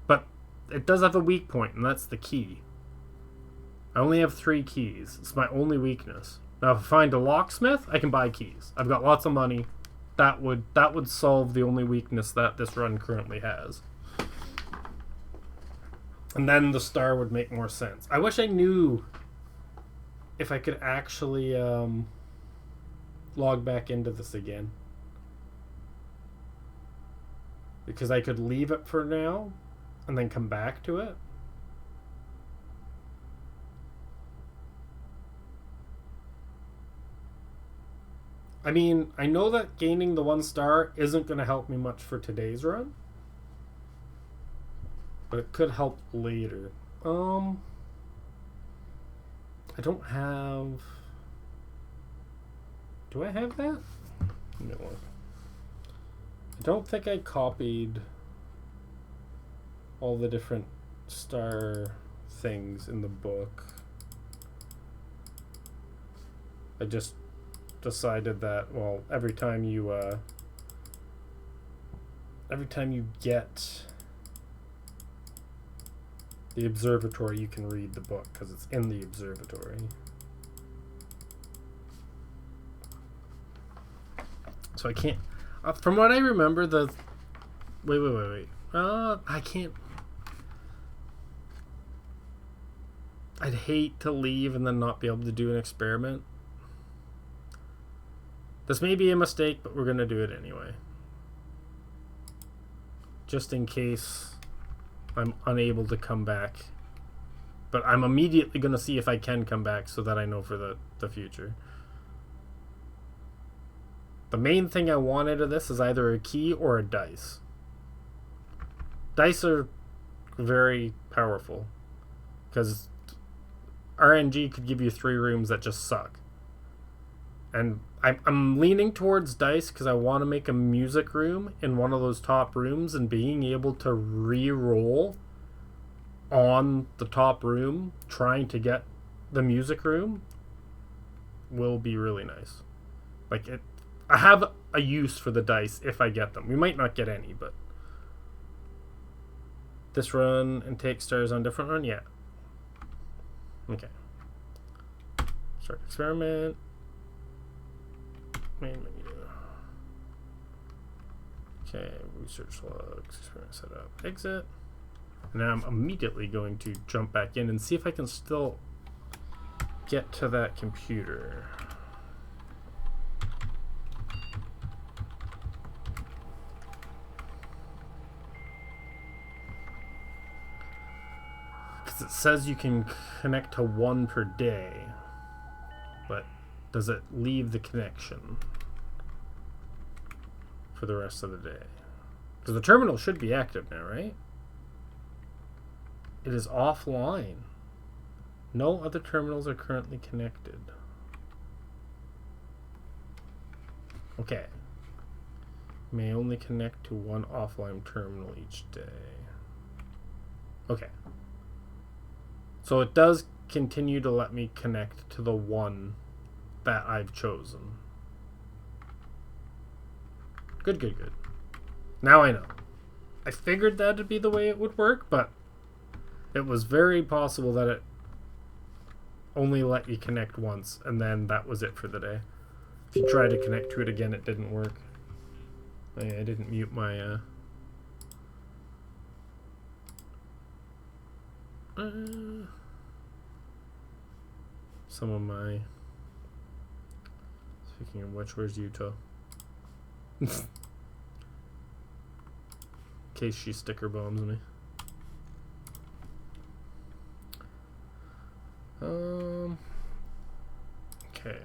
but it does have a weak point, and that's the key. I only have 3 keys. It's my only weakness. Now, if I find a locksmith, I can buy keys. I've got lots of money. That would solve the only weakness that this run currently has. And then the star would make more sense. I wish I knew if I could actually log back into this again. Because I could leave it for now and then come back to it. I mean, I know that gaining the 1 star isn't going to help me much for today's run. But it could help later. I don't have... Do I have that? No. I don't think I copied all the different star things in the book. I just decided that, well, every time you get the observatory, you can read the book because it's in the observatory. So I can't. From what I remember, the wait. I can't. I'd hate to leave and then not be able to do an experiment. This may be a mistake, but we're gonna do it anyway, just in case I'm unable to come back. But I'm immediately going to see if I can come back so that I know for the future. The main thing I want out of this is either a key or a dice. Dice are very powerful, because RNG could give you 3 rooms that just suck. And I'm leaning towards dice because I want to make a music room in one of those top rooms, and being able to re-roll on the top room trying to get the music room will be really nice. Like, I have a use for the dice if I get them. We might not get any, but this run and take stars on different run? Yeah. Okay. Start experiment. Main menu. Okay, research logs, experiment setup, exit. And now I'm immediately going to jump back in and see if I can still get to that computer. Because it says you can connect to 1 per day, but does it leave the connection for the rest of the day? Because the terminal should be active now, right? It is offline. No other terminals are currently connected. Okay. May only connect to 1 offline terminal each day. Okay. So it does continue to let me connect to the 1 that I've chosen. Good. Now I know. I figured that'd be the way it would work, but it was very possible that it only let you connect once, and then that was it for the day. If you try to connect to it again, it didn't work. I didn't mute my some of my... Speaking of which, where's Utah? In case she sticker bombs me. Okay. Okay,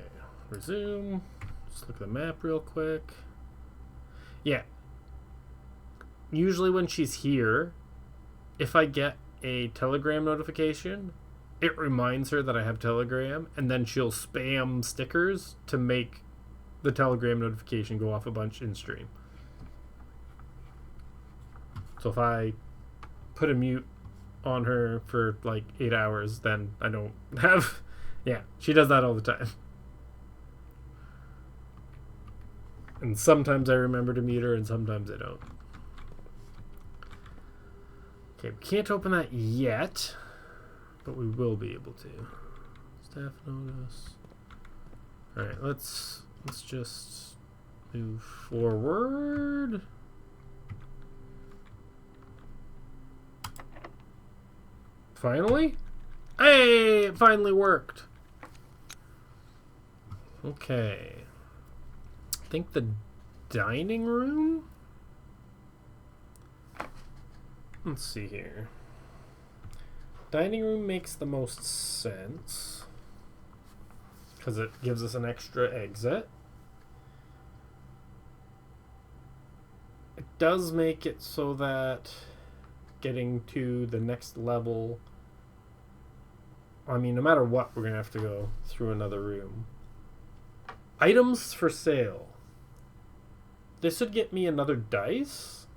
resume. Just look at the map real quick. Yeah. Usually when she's here, if I get a Telegram notification, it reminds her that I have Telegram, and then she'll spam stickers to make the Telegram notification go off a bunch in stream. So if I put a mute on her for like 8 hours, then I don't have... Yeah, she does that all the time. And sometimes I remember to mute her, and sometimes I don't. Okay, we can't open that yet, but we will be able to. Staff notice. Alright, let's just move forward. Finally? Hey, it finally worked. Okay. I think the dining room? Let's see here. Dining room makes the most sense because it gives us an extra exit. It does make it so that getting to the next level, I mean, no matter what, we're going to have to go through another room. Items for sale. This would get me another dice,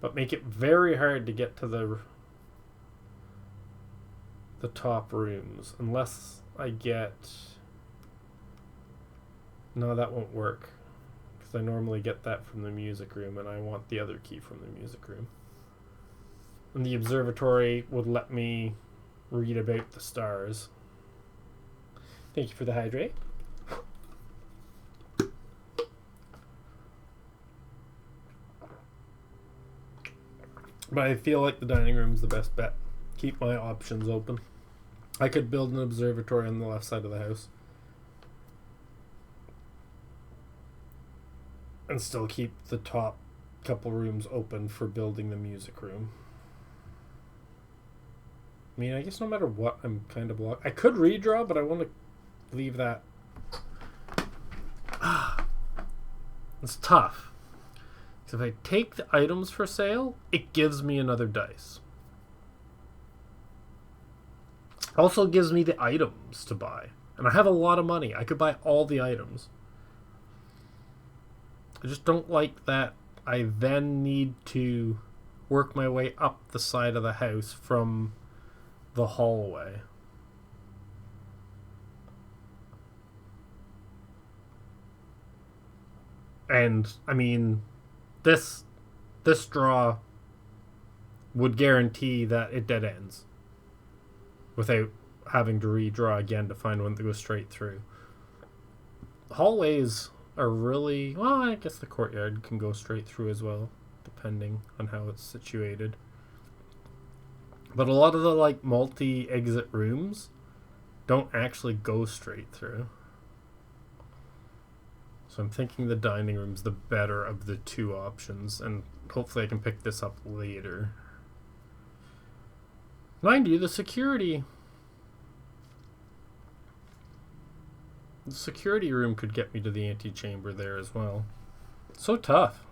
but make it very hard to get to the top rooms unless I get... No, that won't work because I normally get that from the music room, and I want the other key from the music room. And the observatory would let me read about the stars. Thank you for the hydrate. But I feel like the dining room's the best bet. Keep my options open. I could build an observatory on the left side of the house and still keep the top couple rooms open for building the music room. I mean, I guess no matter what, I'm kind of blocked. I could redraw, but I want to leave that. It's tough. So if I take the items for sale, it gives me another dice. Also gives me the items to buy. And I have a lot of money. I could buy all the items. I just don't like that I then need to work my way up the side of the house from the hallway. And, I mean, this draw would guarantee that it dead ends without having to redraw again to find one that goes straight through. Hallways are really... Well, I guess the courtyard can go straight through as well, depending on how it's situated. But a lot of the, like, multi-exit rooms don't actually go straight through. So I'm thinking the dining room's the better of the two options, and hopefully I can pick this up later. Mind you, the security room could get me to the antechamber there as well. So tough.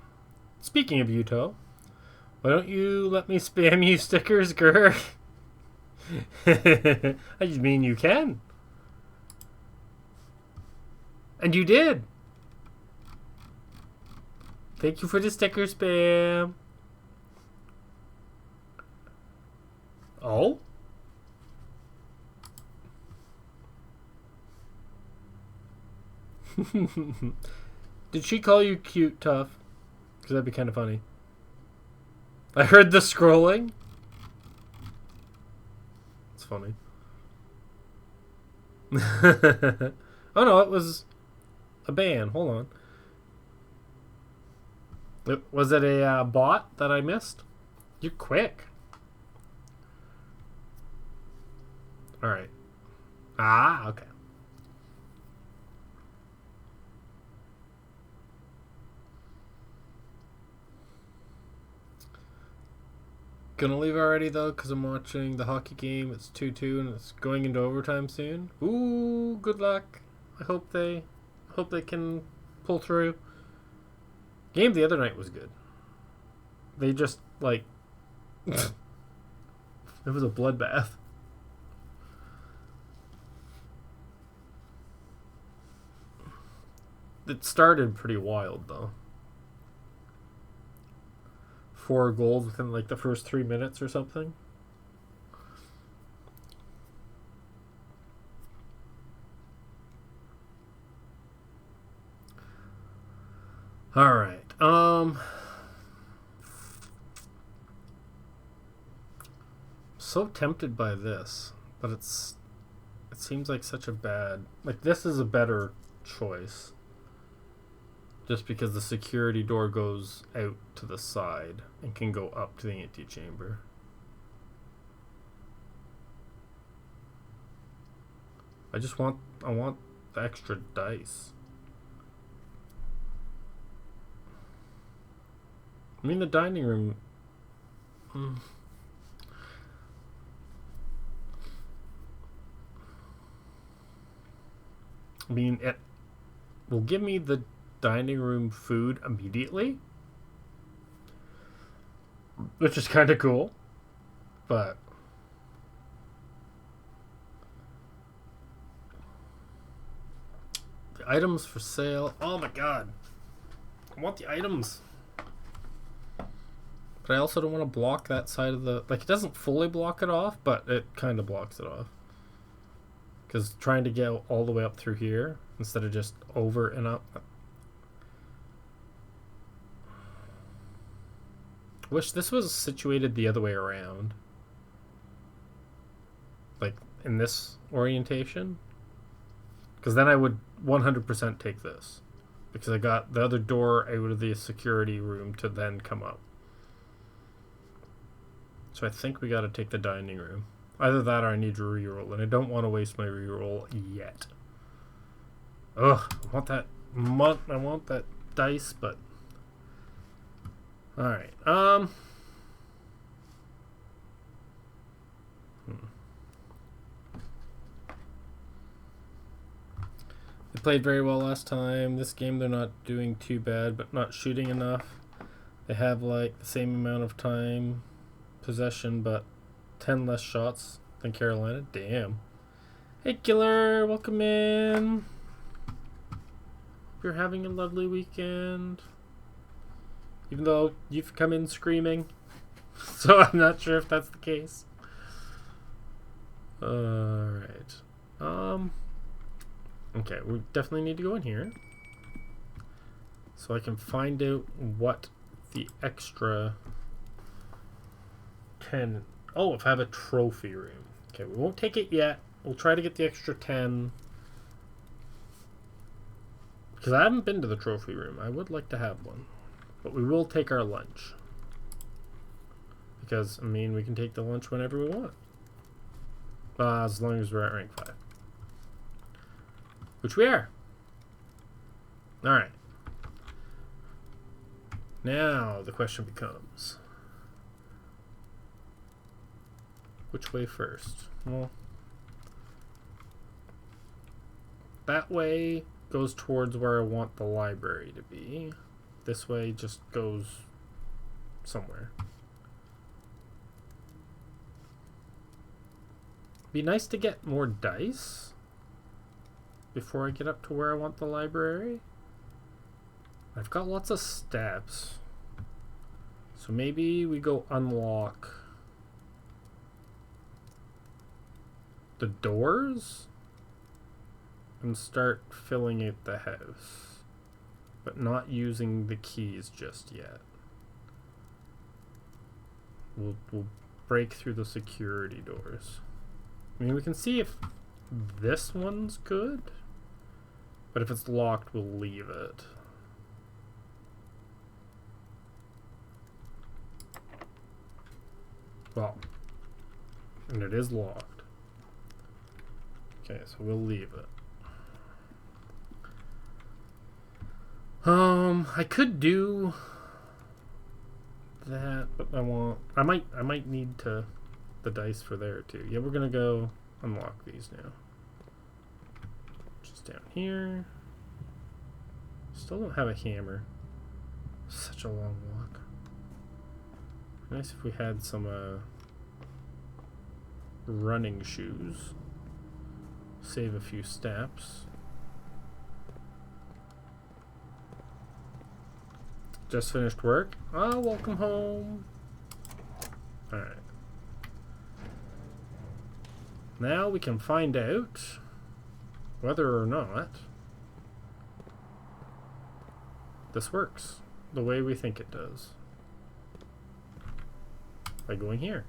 Speaking of Yuto, why don't you let me spam you stickers, Grr? I just mean you can. And you did. Thank you for the sticker spam. Oh? Did she call you cute, Tough? Because that'd be kind of funny. I heard the scrolling. It's funny. Oh no, it was a ban. Hold on. Was it a bot that I missed? You're quick. Alright. Ah, okay. Gonna leave already though, because I'm watching the hockey game. It's 2-2 and it's going into overtime soon. Ooh, good luck. I hope they can pull through. Game the other night was good. They just like it was a bloodbath. It started pretty wild though. 4 goals within like the first 3 minutes or something. All right. So tempted by this, but it seems like such a bad, like this is a better choice. Just because the security door goes out to the side and can go up to the antechamber. I want the extra dice. I mean, the dining room. I mean, it will give me the dining room food immediately, which is kind of cool, but the items for sale. Oh my god, I want the items, but I also don't want to block that side of the, like, it doesn't fully block it off, but it kind of blocks it off, because trying to get all the way up through here instead of just over and up. Wish this was situated the other way around. Like, in this orientation. Because then I would 100% take this. Because I got the other door out of the security room to then come up. So I think we gotta take the dining room. Either that or I need to reroll. And I don't want to waste my reroll yet. Ugh, I want that dice, but... Alright, They played very well last time. This game they're not doing too bad, but not shooting enough. They have like the same amount of time possession, but 10 less shots than Carolina. Damn. Hey Killer, welcome in. Hope you're having a lovely weekend. Even though you've come in screaming. So I'm not sure if that's the case. Alright. Okay, we definitely need to go in here. So I can find out what the extra 10... Oh, if I have a trophy room. Okay, we won't take it yet. We'll try to get the extra 10. Because I haven't been to the trophy room. I would like to have one. But we will take our lunch. Because, I mean, we can take the lunch whenever we want. As long as we're at rank 5. Which we are. Alright. Now, the question becomes... Which way first? Well... That way goes towards where I want the library to be. This way just goes somewhere. Be nice to get more dice before I get up to where I want the library. I've got lots of steps. So maybe we go unlock the doors and start filling out the house. But not using the keys just yet. We'll break through the security doors. I mean, we can see if this one's good. But if it's locked, we'll leave it. Well, and it is locked. Okay, so we'll leave it. I could do that, but I might need the dice for there too. Yeah, we're gonna go unlock these now. Just down here. Still don't have a hammer. Such a long walk. Nice if we had some running shoes. Save a few steps. Just finished work. Oh, welcome home. Alright. Now we can find out whether or not this works the way we think it does. By going here.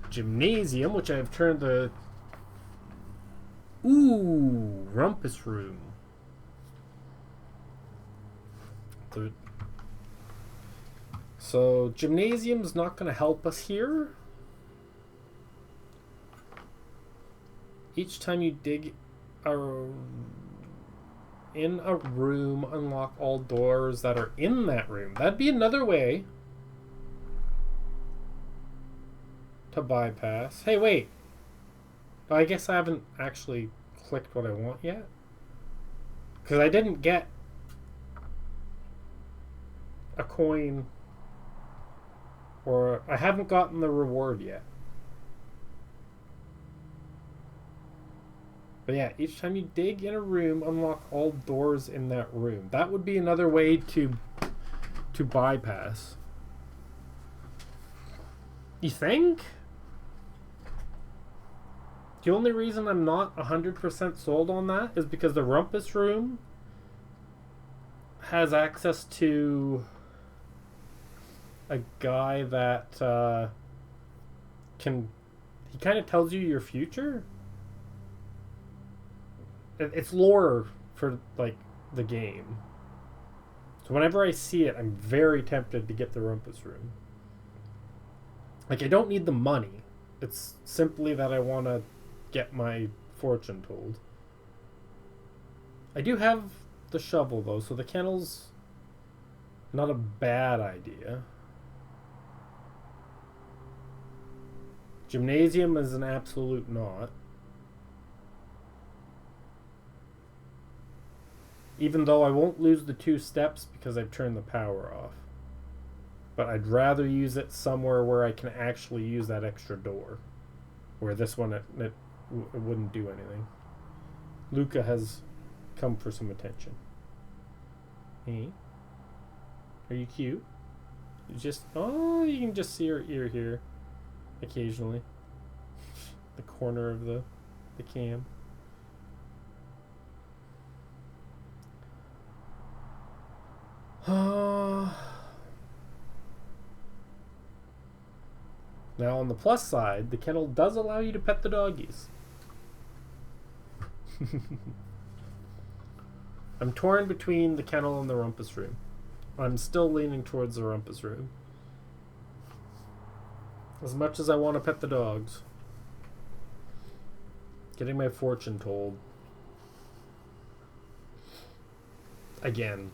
Gymnasium, which I've turned the... Ooh, rumpus room. So, gymnasium's not going to help us here. Each time you dig in a room, unlock all doors that are in that room. That'd be another way to bypass. Hey, wait. I guess I haven't actually clicked what I want yet. Because I didn't get a coin, or I haven't gotten the reward yet. But yeah, each time you dig in a room, unlock all doors in that room. That would be another way to bypass. You think? The only reason I'm not 100% sold on that is because the rumpus room has access to a guy that he kind of tells you your future. It's lore for like the game. So whenever I see it, I'm very tempted to get the rumpus room. Like, I don't need the money. It's simply that I want to get my fortune told. I do have the shovel though, so the kennel's not a bad idea. Gymnasium is an absolute not. Even though I won't lose the 2 steps because I've turned the power off. But I'd rather use it somewhere where I can actually use that extra door. Where this one, it wouldn't do anything. Luca has come for some attention. Hey? Are you cute? You just... Oh, you can just see her ear here. Occasionally. The corner of the cam. Now, on the plus side, the kennel does allow you to pet the doggies. I'm torn between the kennel and the rumpus room. I'm still leaning towards the rumpus room. As much as I want to pet the dogs. Getting my fortune told. Again.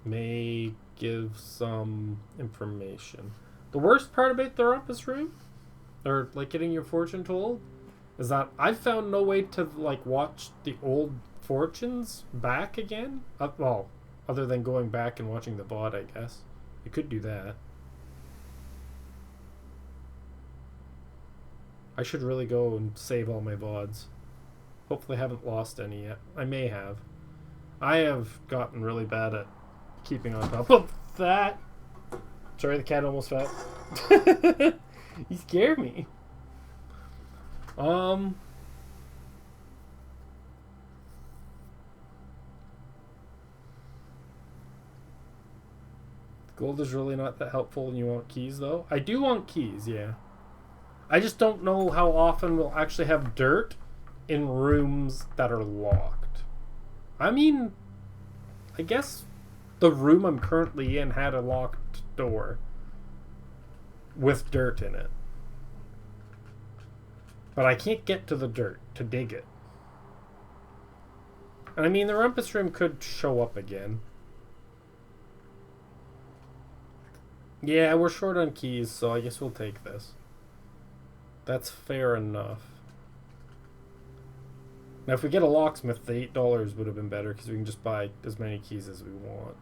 May give some information. The worst part about the rumpus room, or like getting your fortune told, is that I've found no way to like watch the old fortunes back again. Well, other than going back and watching the VOD, I guess. You could do that. I should really go and save all my VODs. Hopefully I haven't lost any yet. I may have. I have gotten really bad at keeping on top of that. Sorry, the cat almost fell. You scared me. Gold is really not that helpful and you want keys, though. I do want keys, yeah. I just don't know how often we'll actually have dirt in rooms that are locked. I mean, I guess the room I'm currently in had a locked door with dirt in it. But I can't get to the dirt to dig it. And I mean, the rumpus room could show up again. Yeah, we're short on keys, so I guess we'll take this. That's fair enough. Now, if we get a locksmith, the $8 would have been better because we can just buy as many keys as we want.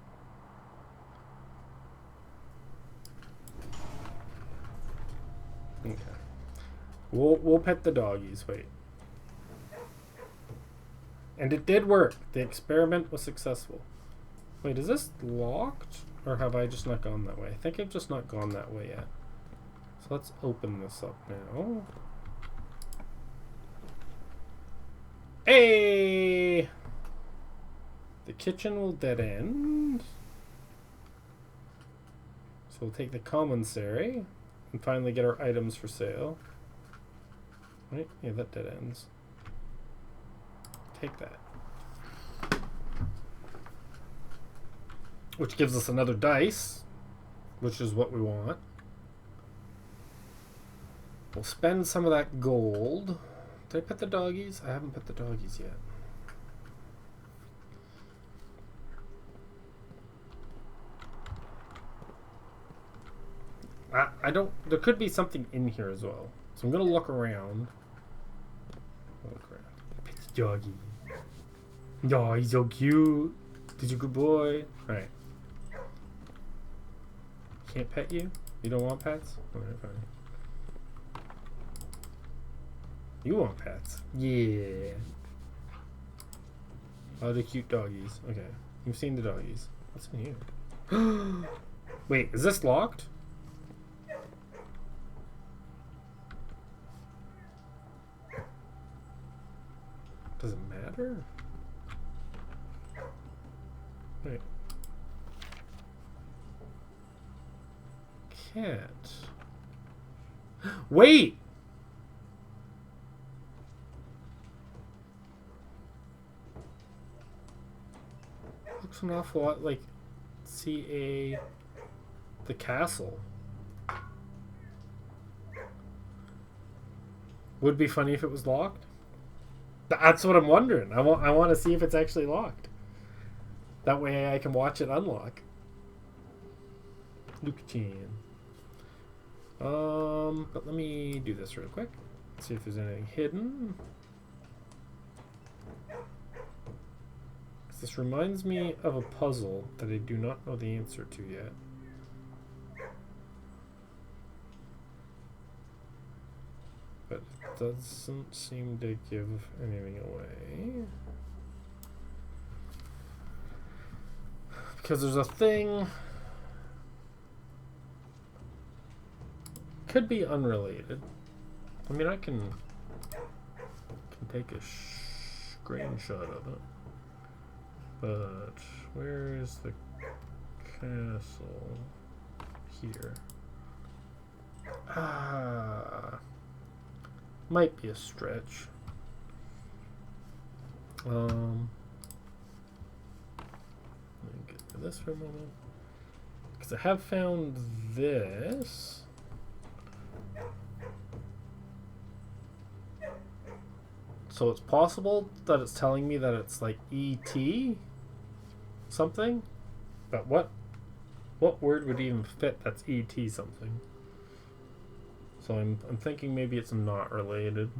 Okay. We'll pet the doggies. Wait. And it did work. The experiment was successful. Wait, is this locked? Or have I just not gone that way? I think I've just not gone that way yet. So let's open this up now. Hey! The kitchen will dead end. So we'll take the commissary and finally get our items for sale. Right? Yeah, that dead ends. Take that. Which gives us another dice, which is what we want. We'll spend some of that gold. Did I pet the doggies? I haven't pet the doggies yet. I don't... There could be something in here as well. So I'm going to look around. Oh, crap. Pet the doggy. Oh, he's so cute. He's a good boy. Alright. Can't pet you? You don't want pets? Alright, fine. You want pets? Yeah. Oh, the cute doggies. Okay. You've seen the doggies. What's in here? Wait, is this locked? Does it matter? Wait. Cat. Wait! Looks an awful lot like CA the castle. Would be funny if it was locked. That's what I'm wondering. I want to see if it's actually locked. That way I can watch it unlock. Luke Chan. But let me do this real quick. See if there's anything hidden. This reminds me of a puzzle that I do not know the answer to yet. But it doesn't seem to give anything away. Because there's a thing... Could be unrelated. I mean, I can take a screenshot of it. But where is the castle? Here. Ah, might be a stretch. Let me get to this for a moment, because I have found this. So it's possible that it's telling me that it's like ET something, but what word would even fit that's ET something? So I'm thinking maybe it's not related.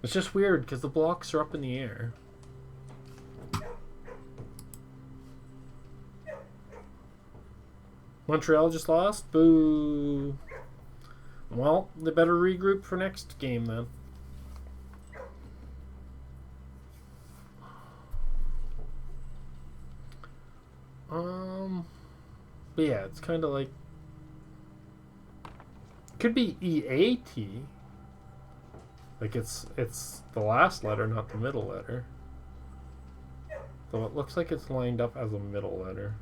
It's just weird because the blocks are up in the air. Montreal just lost? Boo. Well, they better regroup for next game then. But yeah, it's kind of like... Could be EAT. Like it's the last letter, not the middle letter. Though it looks like it's lined up as a middle letter.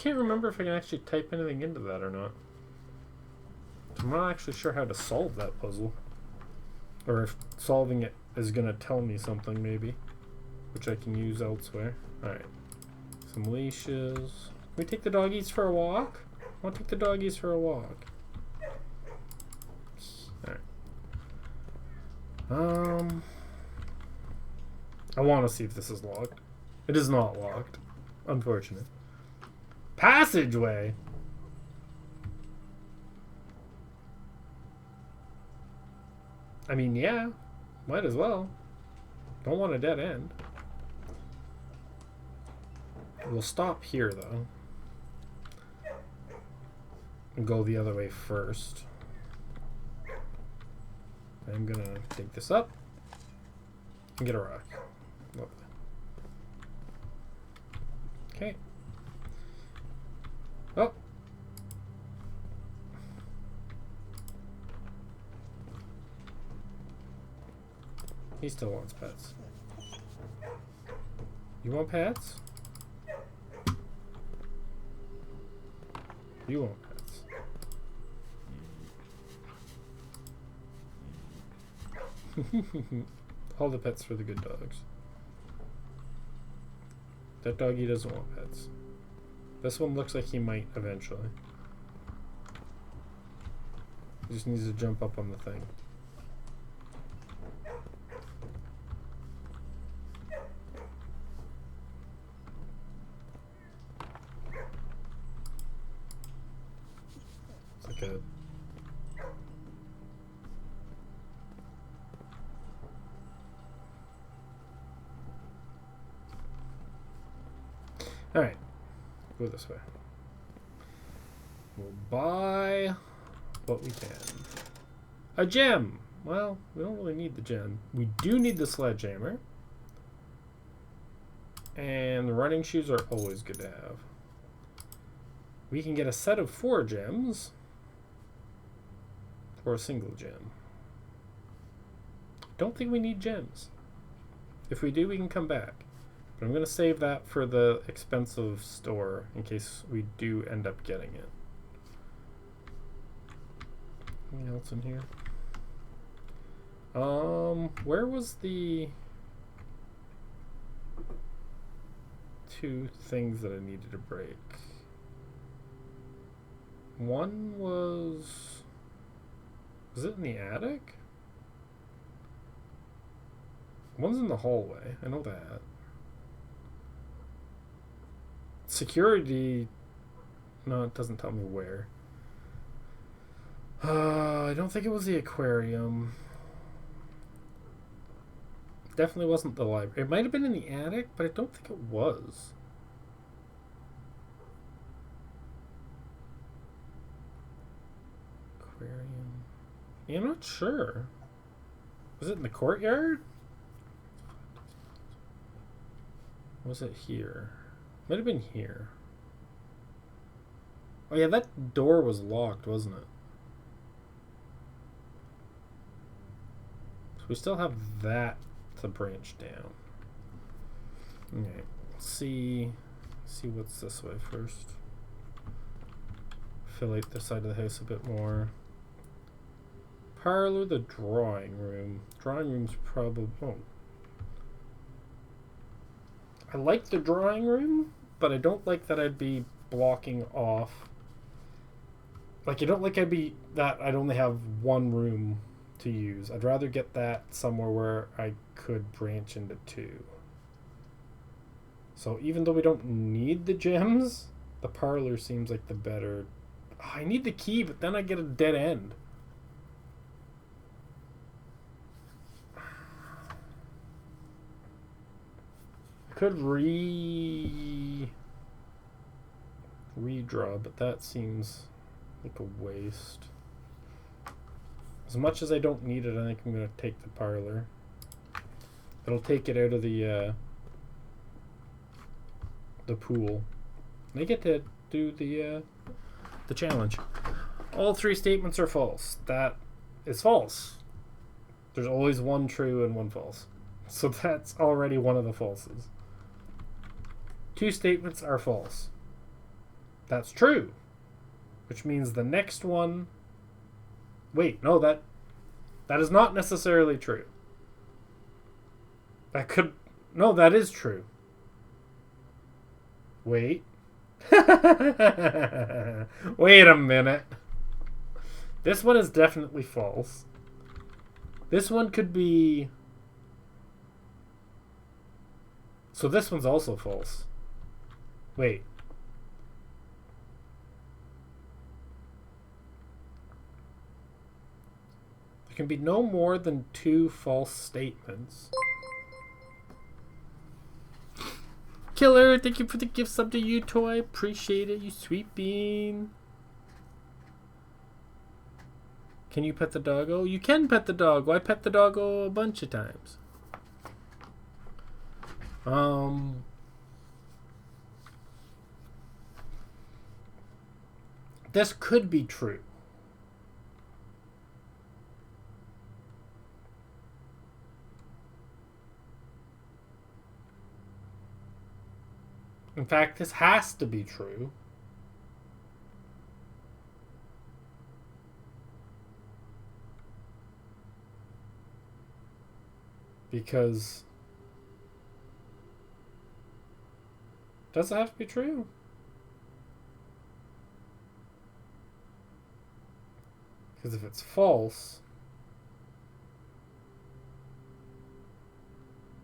can't remember if I can actually type anything into that or not. I'm not actually sure how to solve that puzzle. Or if solving it is going to tell me something, maybe. Which I can use elsewhere. Alright. Some leashes. Can we take the doggies for a walk? I want to take the doggies for a walk. Alright. I want to see if this is locked. It is not locked. Unfortunate. Passageway! I mean, yeah. Might as well. Don't want a dead end. We'll stop here, though. And go the other way first. I'm gonna take this up and get a rock. Lovely. Okay. Oh. He still wants pets. You want pets? You want pets. All the pets for the good dogs. That doggy doesn't want pets. This one looks like he might eventually. He just needs to jump up on the thing. It's like a... Alright. Go this way. We'll buy what we can. A gem! Well, we don't really need the gem. We do need the sledgehammer. And the running shoes are always good to have. We can get a set of 4 gems. Or a single gem. Don't think we need gems. If we do, we can come back. But I'm going to save that for the expensive store in case we do end up getting it. Anything else in here? Where was the 2 things that I needed to break? One was it in the attic? One's in the hallway. I know that. Security. No, it doesn't tell me where. I don't think it was the aquarium. Definitely wasn't the library. It might have been in the attic, but I don't think it was. Aquarium. Yeah, I'm not sure. Was it in the courtyard? Was it here? Might have been here. Oh yeah, that door was locked, wasn't it? So we still have that to branch down. Okay, let's see what's this way first. Fill out this side of the house a bit more. Parlor, the drawing room. Drawing room's probably... Oh. I like the drawing room, but I don't like that I'd be blocking off. Like, I don't like I'd only have one room to use. I'd rather get that somewhere where I could branch into 2. So even though we don't need the gems, the parlor seems like the better... Oh, I need the key, but then I get a dead end. Could redraw, but that seems like a waste. As much as I don't need it, I think I'm going to take the parlor. It'll take it out of the pool. And I get to do the challenge. All 3 statements are false. That is false. There's always one true and one false. So that's already one of the falses. 2 statements are false. That's true. Which means the next one... Wait, no, that is not necessarily true. That could... No, that is true. Wait. Wait a minute. This one is definitely false. This one could be... So this one's also false. Wait. There can be no more than 2 false statements. Killer, thank you for the gift sub to you, Toy. Appreciate it, you sweet bean. Can you pet the doggo? You can pet the doggo. I pet the doggo a bunch of times. This could be true. In fact, this has to be true. Because... Does it have to be true? Because if it's false,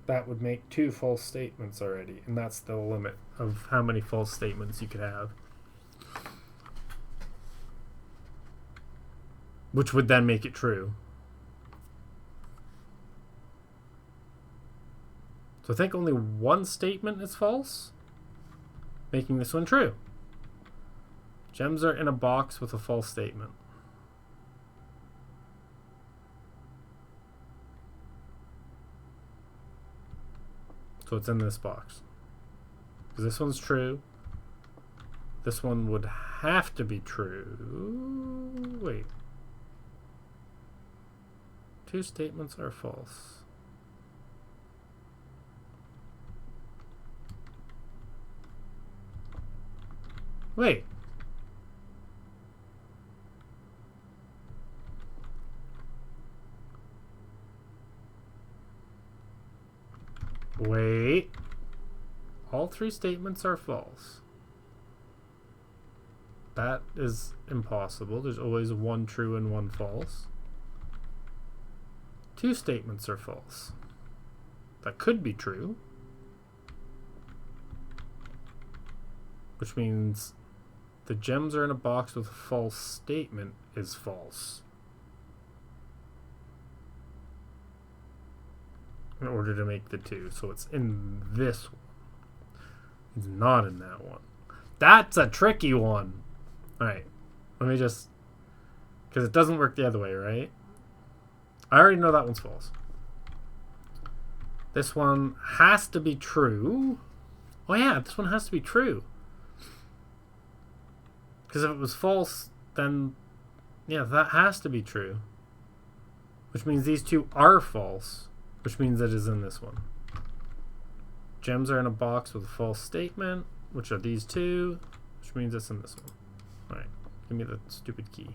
that would make 2 false statements already, and that's the limit of how many false statements you could have. Which would then make it true. So I think only 1 statement is false, making this one true. Gems are in a box with a false statement. So it's in this box. Because this one's true. This one would have to be true. Wait. 2 statements are false. Wait. Wait. All 3 statements are false. That is impossible. There's always 1 true and 1 false. 2 statements are false. That could be true. Which means the gems are in a box with a false statement is false. In order to make the 2. So it's in this one. It's not in that one. That's a tricky one. Alright. Let me just... Because it doesn't work the other way, right? I already know that one's false. This one has to be true. Oh yeah, this one has to be true. Because if it was false, then... Yeah, that has to be true. Which means these 2 are false. Which means it is in this one. Gems are in a box with a false statement, which are these 2, which means it's in this one. Alright, give me the stupid key.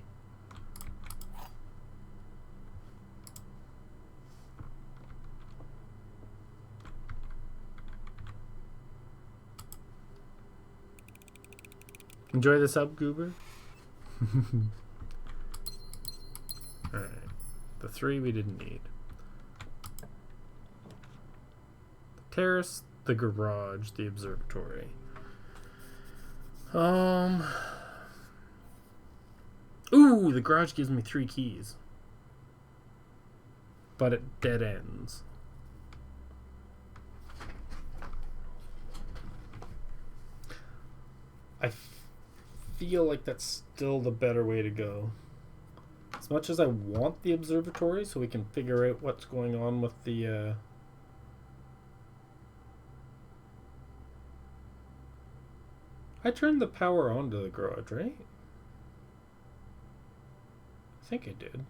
Enjoy the sub, Goober. Alright, the 3 we didn't need. Terrace, the garage, the observatory. Ooh, the garage gives me 3 keys. But it dead ends. I feel like that's still the better way to go. As much as I want the observatory so we can figure out what's going on with the I turned the power on to the garage, right? I think I did.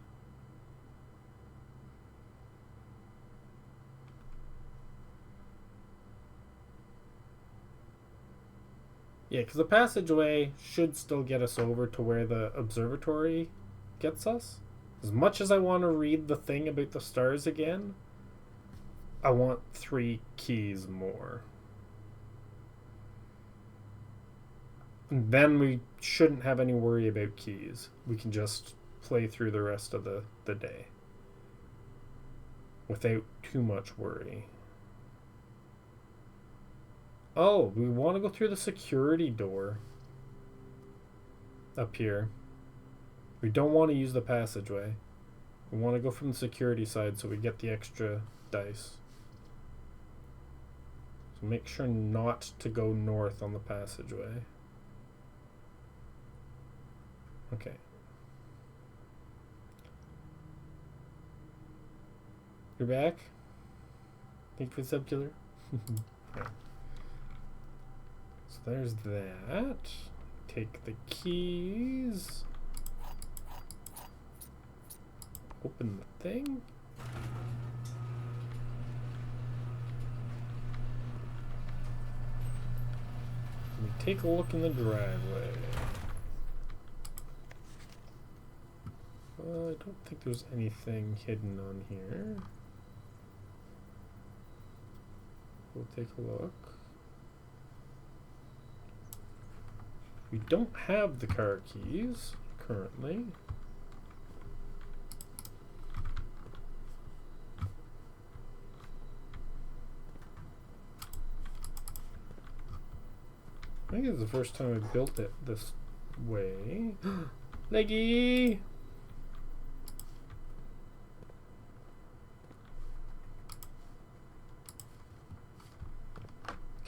Yeah, because the passageway should still get us over to where the observatory gets us. As much as I want to read the thing about the stars again, I want 3 keys more. And then we shouldn't have any worry about keys. We can just play through the rest of the day without too much worry. Oh, we want to go through the security door up here. We don't want to use the passageway. We want to go from the security side so we get the extra dice. So make sure not to go north on the passageway. Okay. You're back? Thank you for the subkiller. Okay. So there's that. Take the keys. Open the thing. Let me take a look in the driveway. I don't think there's anything hidden on here. We'll take a look. We don't have the car keys currently. I think it's the first time I built it this way. Leggy!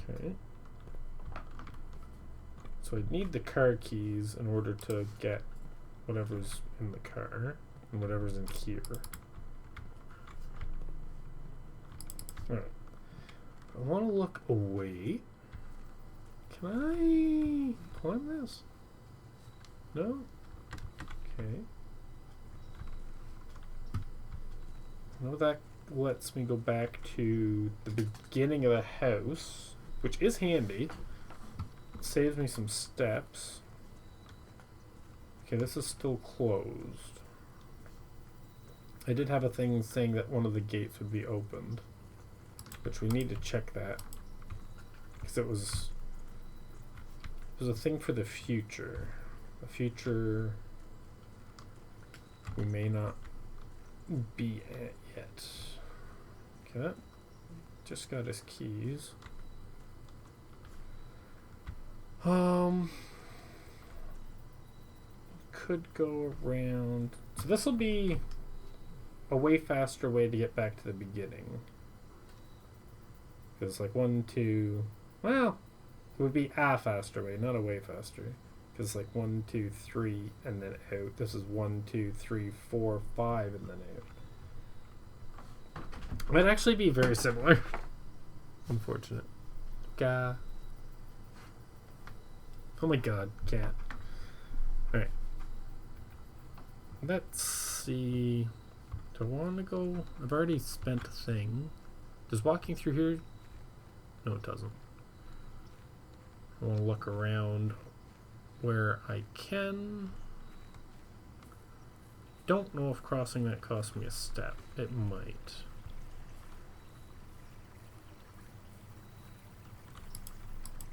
Okay. So I need the car keys in order to get whatever's in the car and whatever's in here. Alright. I want to look away. Can I climb this? No? Okay. No, that lets me go back to the beginning of the house, which is handy. It saves me some steps. Okay, this is still closed. I did have a thing saying that one of the gates would be opened, which we need to check that, because it was a thing for the future. A future we may not be at yet. Okay, that just got his keys. Could go around. So this will be a way faster way to get back to the beginning. Because like 1, 2, well, it would be a faster way, not a way faster. Because like 1, 2, 3, and then out. This is 1, 2, 3, 4, 5, and then out. It might actually be very similar. Unfortunate. Gah. Oh my god, cat. Alright. Let's see. Do I want to go? I've already spent a thing. Does walking through here? No, it doesn't. I want to look around where I can. Don't know if crossing that cost me a step. It might.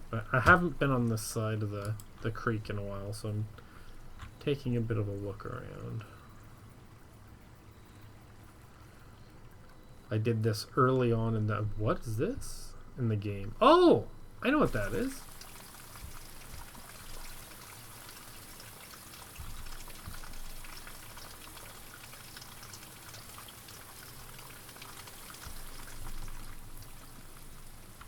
But I haven't been on this side of the creek in a while, so I'm taking a bit of a look around. I did this early on in the... What is this? In the game. Oh! I know what that is.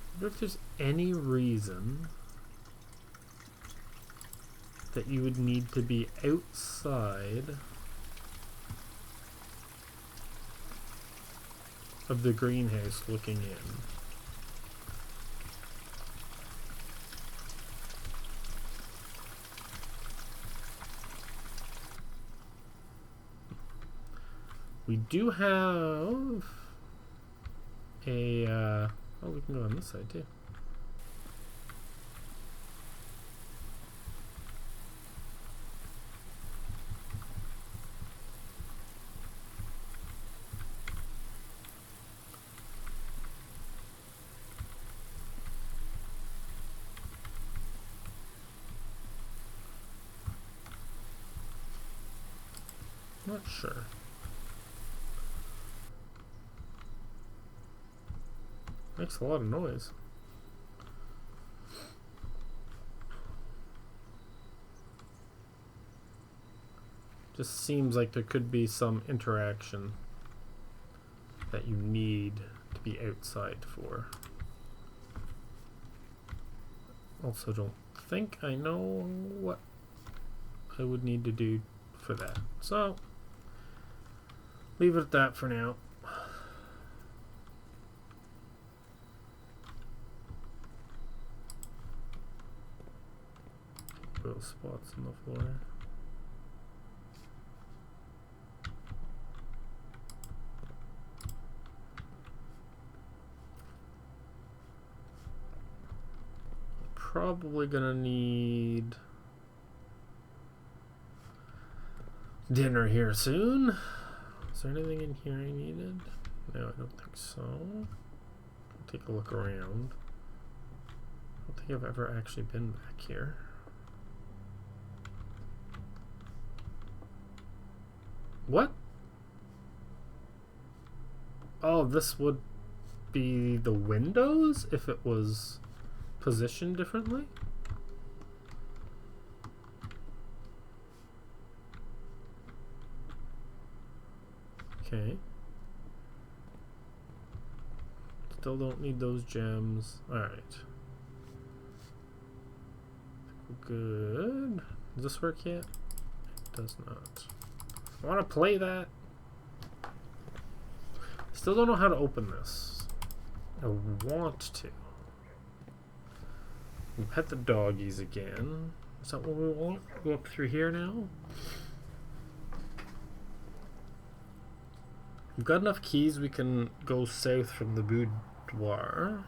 I wonder if there's any reason that you would need to be outside of the greenhouse looking in. We do have a oh, we can go on this side too. Not sure. Makes a lot of noise. Just seems like there could be some interaction that you need to be outside for. Also, don't think I know what I would need to do for that. So, leave it at that for now. Little spots on the floor. Probably gonna need dinner here soon. Is there anything in here I needed? No, I don't think so. I'll take a look around. I don't think I've ever actually been back here. What? Oh, this would be the windows if it was positioned differently? Okay. Still don't need those gems. Alright. Good. Does this work yet? It does not. I want to play that. Still don't know how to open this. I want to. We pet the doggies again. Is that what we want? Go up through here now? We've got enough keys we can go south from the boudoir.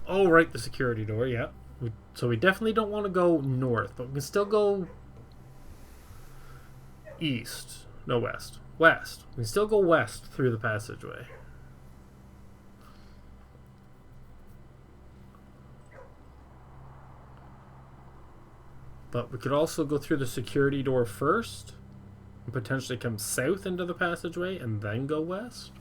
Oh, right, the security door, yeah. So we definitely don't want to go north, but we can still go east. No, west. West. We can still go west through the passageway. But we could also go through the security door first and potentially come south into the passageway and then go west.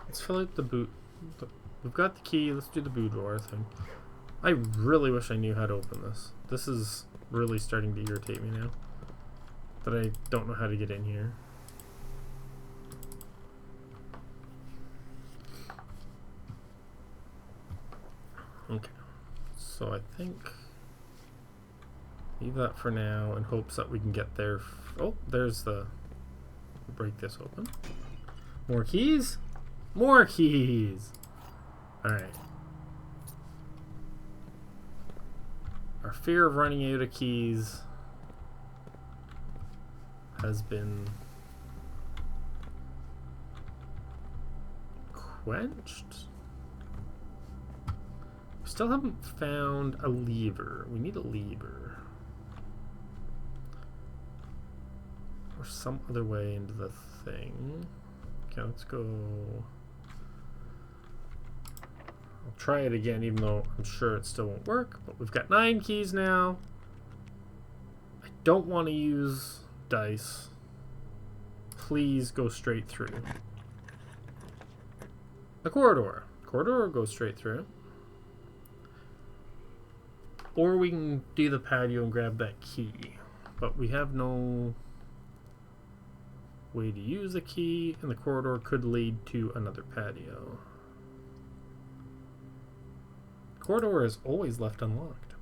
Let's fill out the boot. We've got the key. Let's do the boudoir thing. I really wish I knew how to open this. This is really starting to irritate me now that I don't know how to get in here. Okay, so I think leave that for now in hopes that we can get there. Oh, there's the... break this open. More keys? More keys! Alright. Our fear of running out of keys has been quenched. We still haven't found a lever. We need a lever. Or some other way into the thing. Okay, let's go. I'll try it again, even though I'm sure it still won't work. But we've got 9 keys now. I don't want to use dice. Please go straight through. A corridor. Corridor goes straight through. Or we can do the patio and grab that key. But we have no way to use a key, and the corridor could lead to another patio. The corridor is always left unlocked.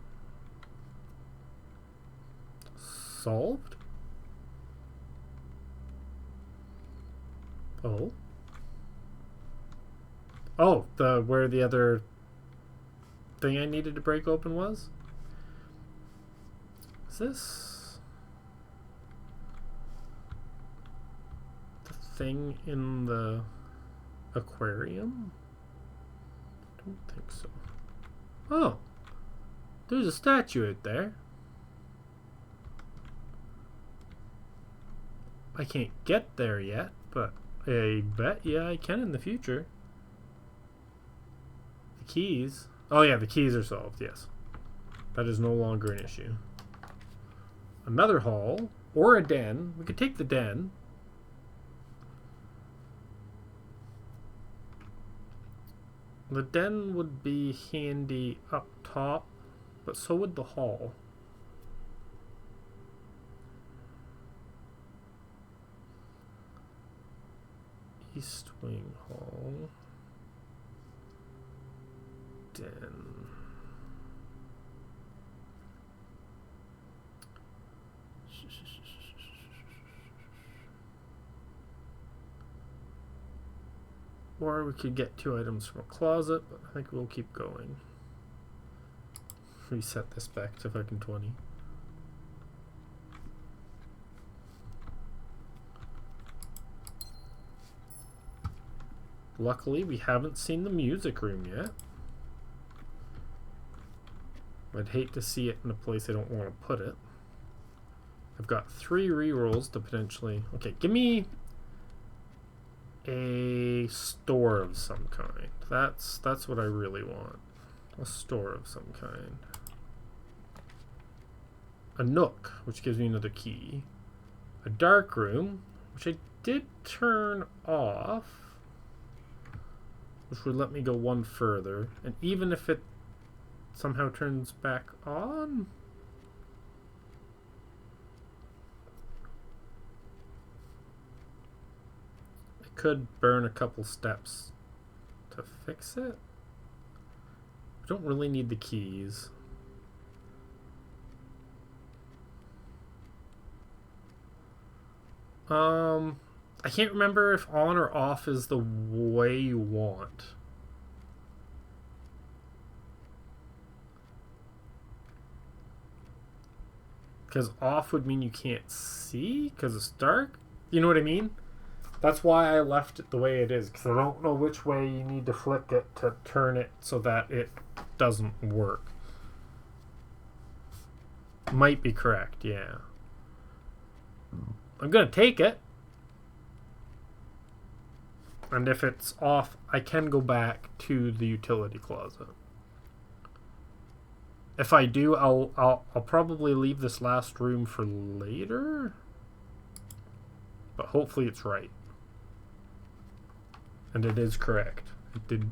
Solved? Oh. Oh, where the other thing I needed to break open was? Is this the thing in the aquarium? I don't think so. Oh, there's a statue out there. I can't get there yet, but I bet I can in the future. The keys. Oh yeah, the keys are solved, yes. That is no longer an issue. Another hall, or a den. We could take the den. The den would be handy up top, but so would the hall. East Wing Hall. Den. Or we could get 2 items from a closet, but I think we'll keep going. Reset this back to fucking 20. Luckily, we haven't seen the music room yet. I'd hate to see it in a place I don't want to put it. I've got 3 rerolls to potentially... Okay, give me a store of some kind. That's what I really want. A store of some kind. A nook, which gives me another key. A dark room, which I did turn off, which would let me go 1 further. And even if it somehow turns back on... could burn a couple steps to fix it. I don't really need the keys. I can't remember if on or off is the way you want. Because off would mean you can't see because it's dark. You know what I mean? That's why I left it the way it is, because I don't know which way you need to flick it to turn it so that it doesn't work. Might be correct, yeah. I'm going to take it. And if it's off, I can go back to the utility closet. If I do, I'll probably leave this last room for later. But hopefully it's right. And it is correct. It did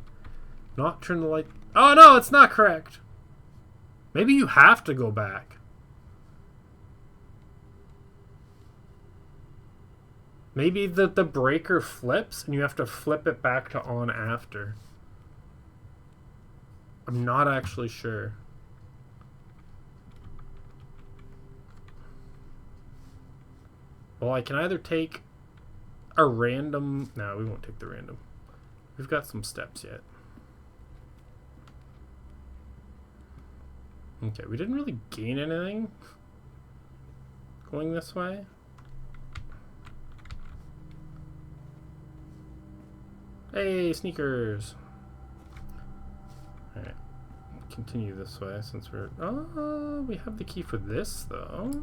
not turn the light... Oh no, it's not correct! Maybe you have to go back. Maybe the breaker flips and you have to flip it back to on after. I'm not actually sure. Well, I can either take a random... No, we won't take the random. We've got some steps yet. Okay, we didn't really gain anything going this way. Hey, sneakers! Alright, continue this way since we're... Oh, we have the key for this, though.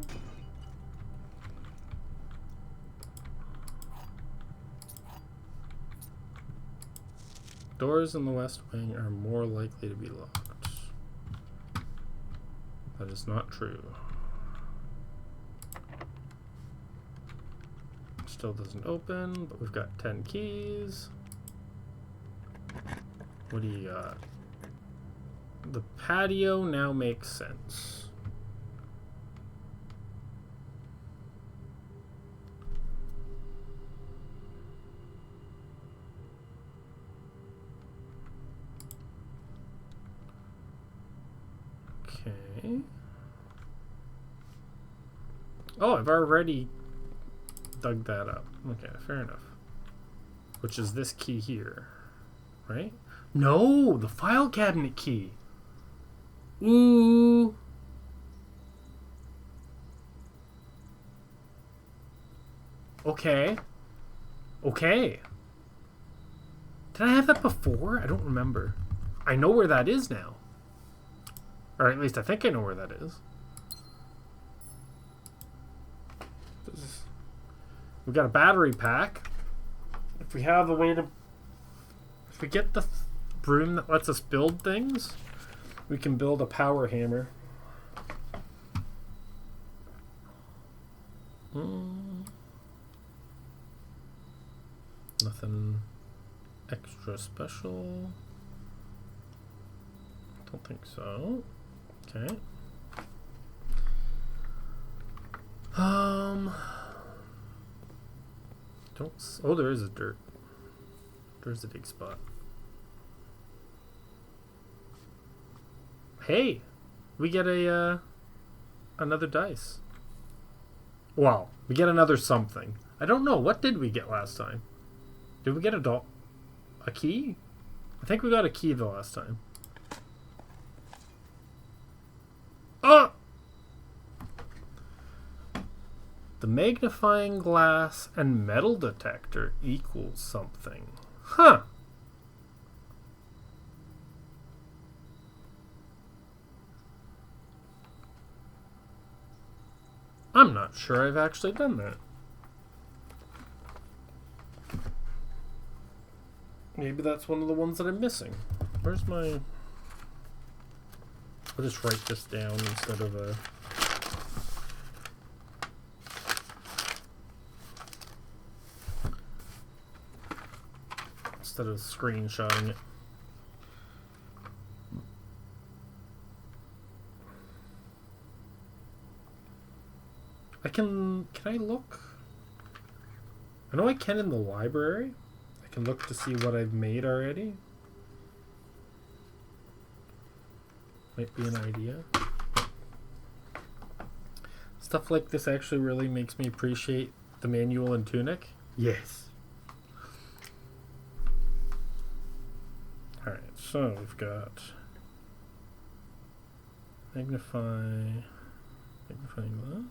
Doors in the west wing are more likely to be locked. That is not true. Still doesn't open, but we've got 10 keys. What do you got? The patio now makes sense. Okay. Oh, I've already dug that up. Okay, fair enough. Which is this key here, right? No, the file cabinet key. Ooh. Okay. Okay. Did I have that before? I don't remember. I know where that is now. Or at least I think I know where that is. We've got a battery pack. If we have a way to... If we get the broom that lets us build things, we can build a power hammer. Nothing extra special. Don't think so. Okay. Oh, there is a dirt. There's a dig spot. Hey, we get a another dice. Wow, we get another something. I don't know. What did we get last time? Did we get a key? I think we got a key the last time. Oh! The magnifying glass and metal detector equals something. Huh. I'm not sure I've actually done that. Maybe that's one of the ones that I'm missing. Where's my... I'll just write this down instead of a... Instead of screenshotting it. Can I look? I know I can in the library. I can look to see what I've made already. Might be an idea. Stuff like this actually really makes me appreciate the manual and Tunic. Yes. Alright, so we've got magnifying glass.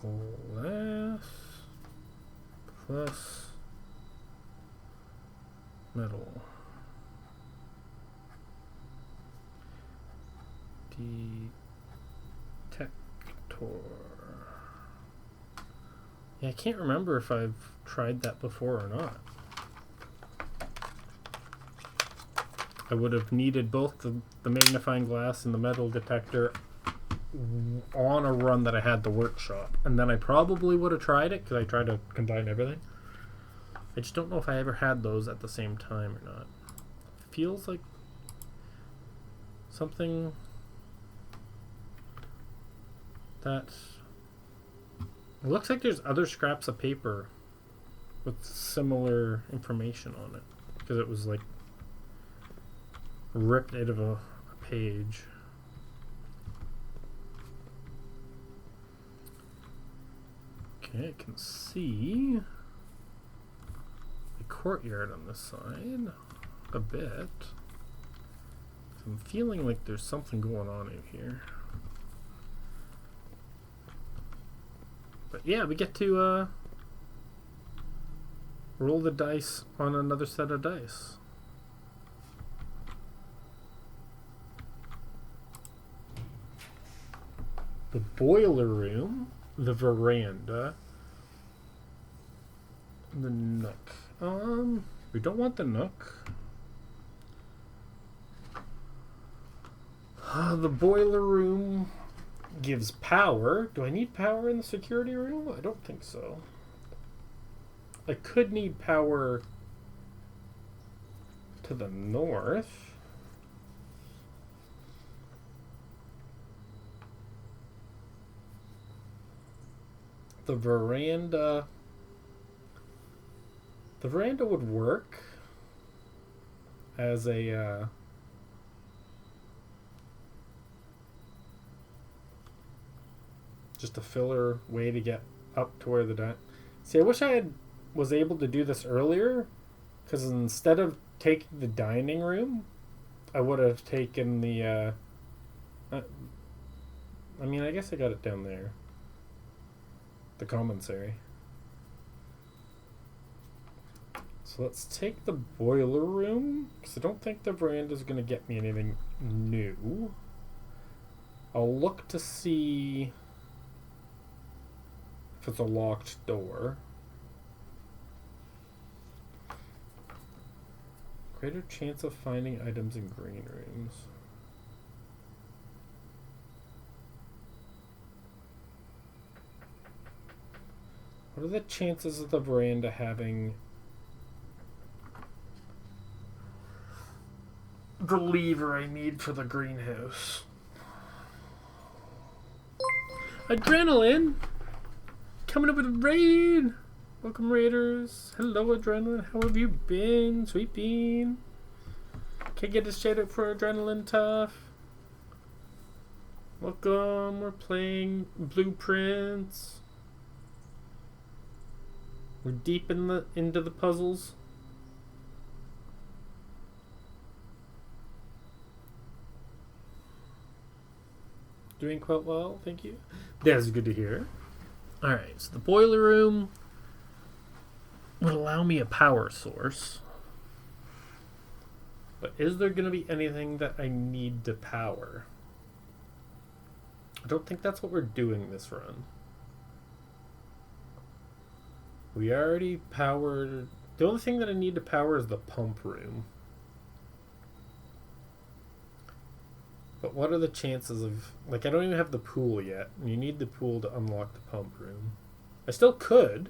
Glass plus metal. Detector. Yeah, I can't remember if I've tried that before or not. I would have needed both the magnifying glass and the metal detector on a run that I had the workshop. And then I probably would have tried it, because I tried to combine everything. I just don't know if I ever had those at the same time or not. Feels like something that... It looks like there's other scraps of paper with similar information on it. Because it was like ripped out of a page. Okay, I can see the courtyard on this side a bit. So I'm feeling like there's something going on in here. But yeah, we get to roll the dice on another set of dice. The boiler room, the veranda, the nook. We don't want the nook. The boiler room gives power. Do I need power in the security room? I don't think so. I could need power to the north. The veranda would work as a just a filler way to get up to where the see, I wish I was able to do this earlier, because instead of taking the dining room, I would have taken the I mean, I guess I got it down there. The commissary. So let's take the boiler room, because I don't think the veranda is going to get me anything new. I'll look to see if it's a locked door. Greater chance of finding items in green rooms. What are the chances of the veranda having the lever I need for the greenhouse? Adrenaline! Coming up with a raid! Welcome, Raiders. Hello, Adrenaline. How have you been? Sweet Bean. Can't get a shout out for Adrenaline Tough. Welcome. We're playing Blueprints. We're deep into the puzzles. Doing quite well, thank you. That's good to hear. Alright, so the boiler room would allow me a power source. But is there going to be anything that I need to power? I don't think that's what we're doing this run. We already powered... The only thing that I need to power is the pump room. But what are the chances of... Like, I don't even have the pool yet. You need the pool to unlock the pump room. I still could.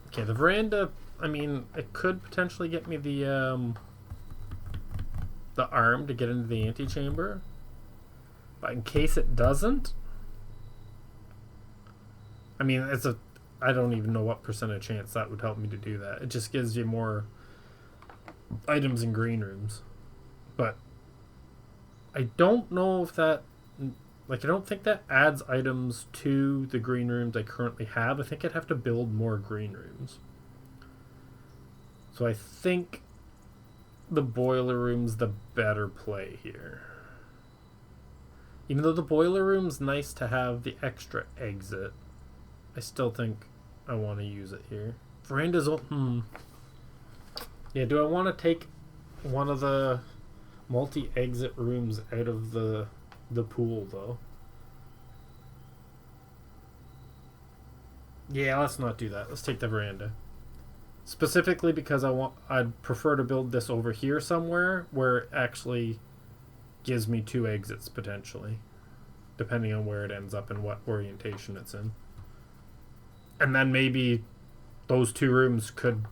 Okay, the veranda... I mean, it could potentially get me the arm to get into the antechamber. But in case it doesn't... I mean, it's a... I don't even know what percentage chance that would help me to do that. It just gives you more items in green rooms. But I don't know if that... Like, I don't think that adds items to the green rooms I currently have. I think I'd have to build more green rooms. So I think the boiler room's the better play here. Even though the boiler room's nice to have the extra exit, I still think I want to use it here. Veranda's... Yeah, do I want to take one of the multi-exit rooms out of the pool, though? Yeah, let's not do that. Let's take the veranda. Specifically because I'd prefer to build this over here somewhere where it actually gives me 2 exits, potentially. Depending on where it ends up and what orientation it's in. And then maybe those 2 rooms could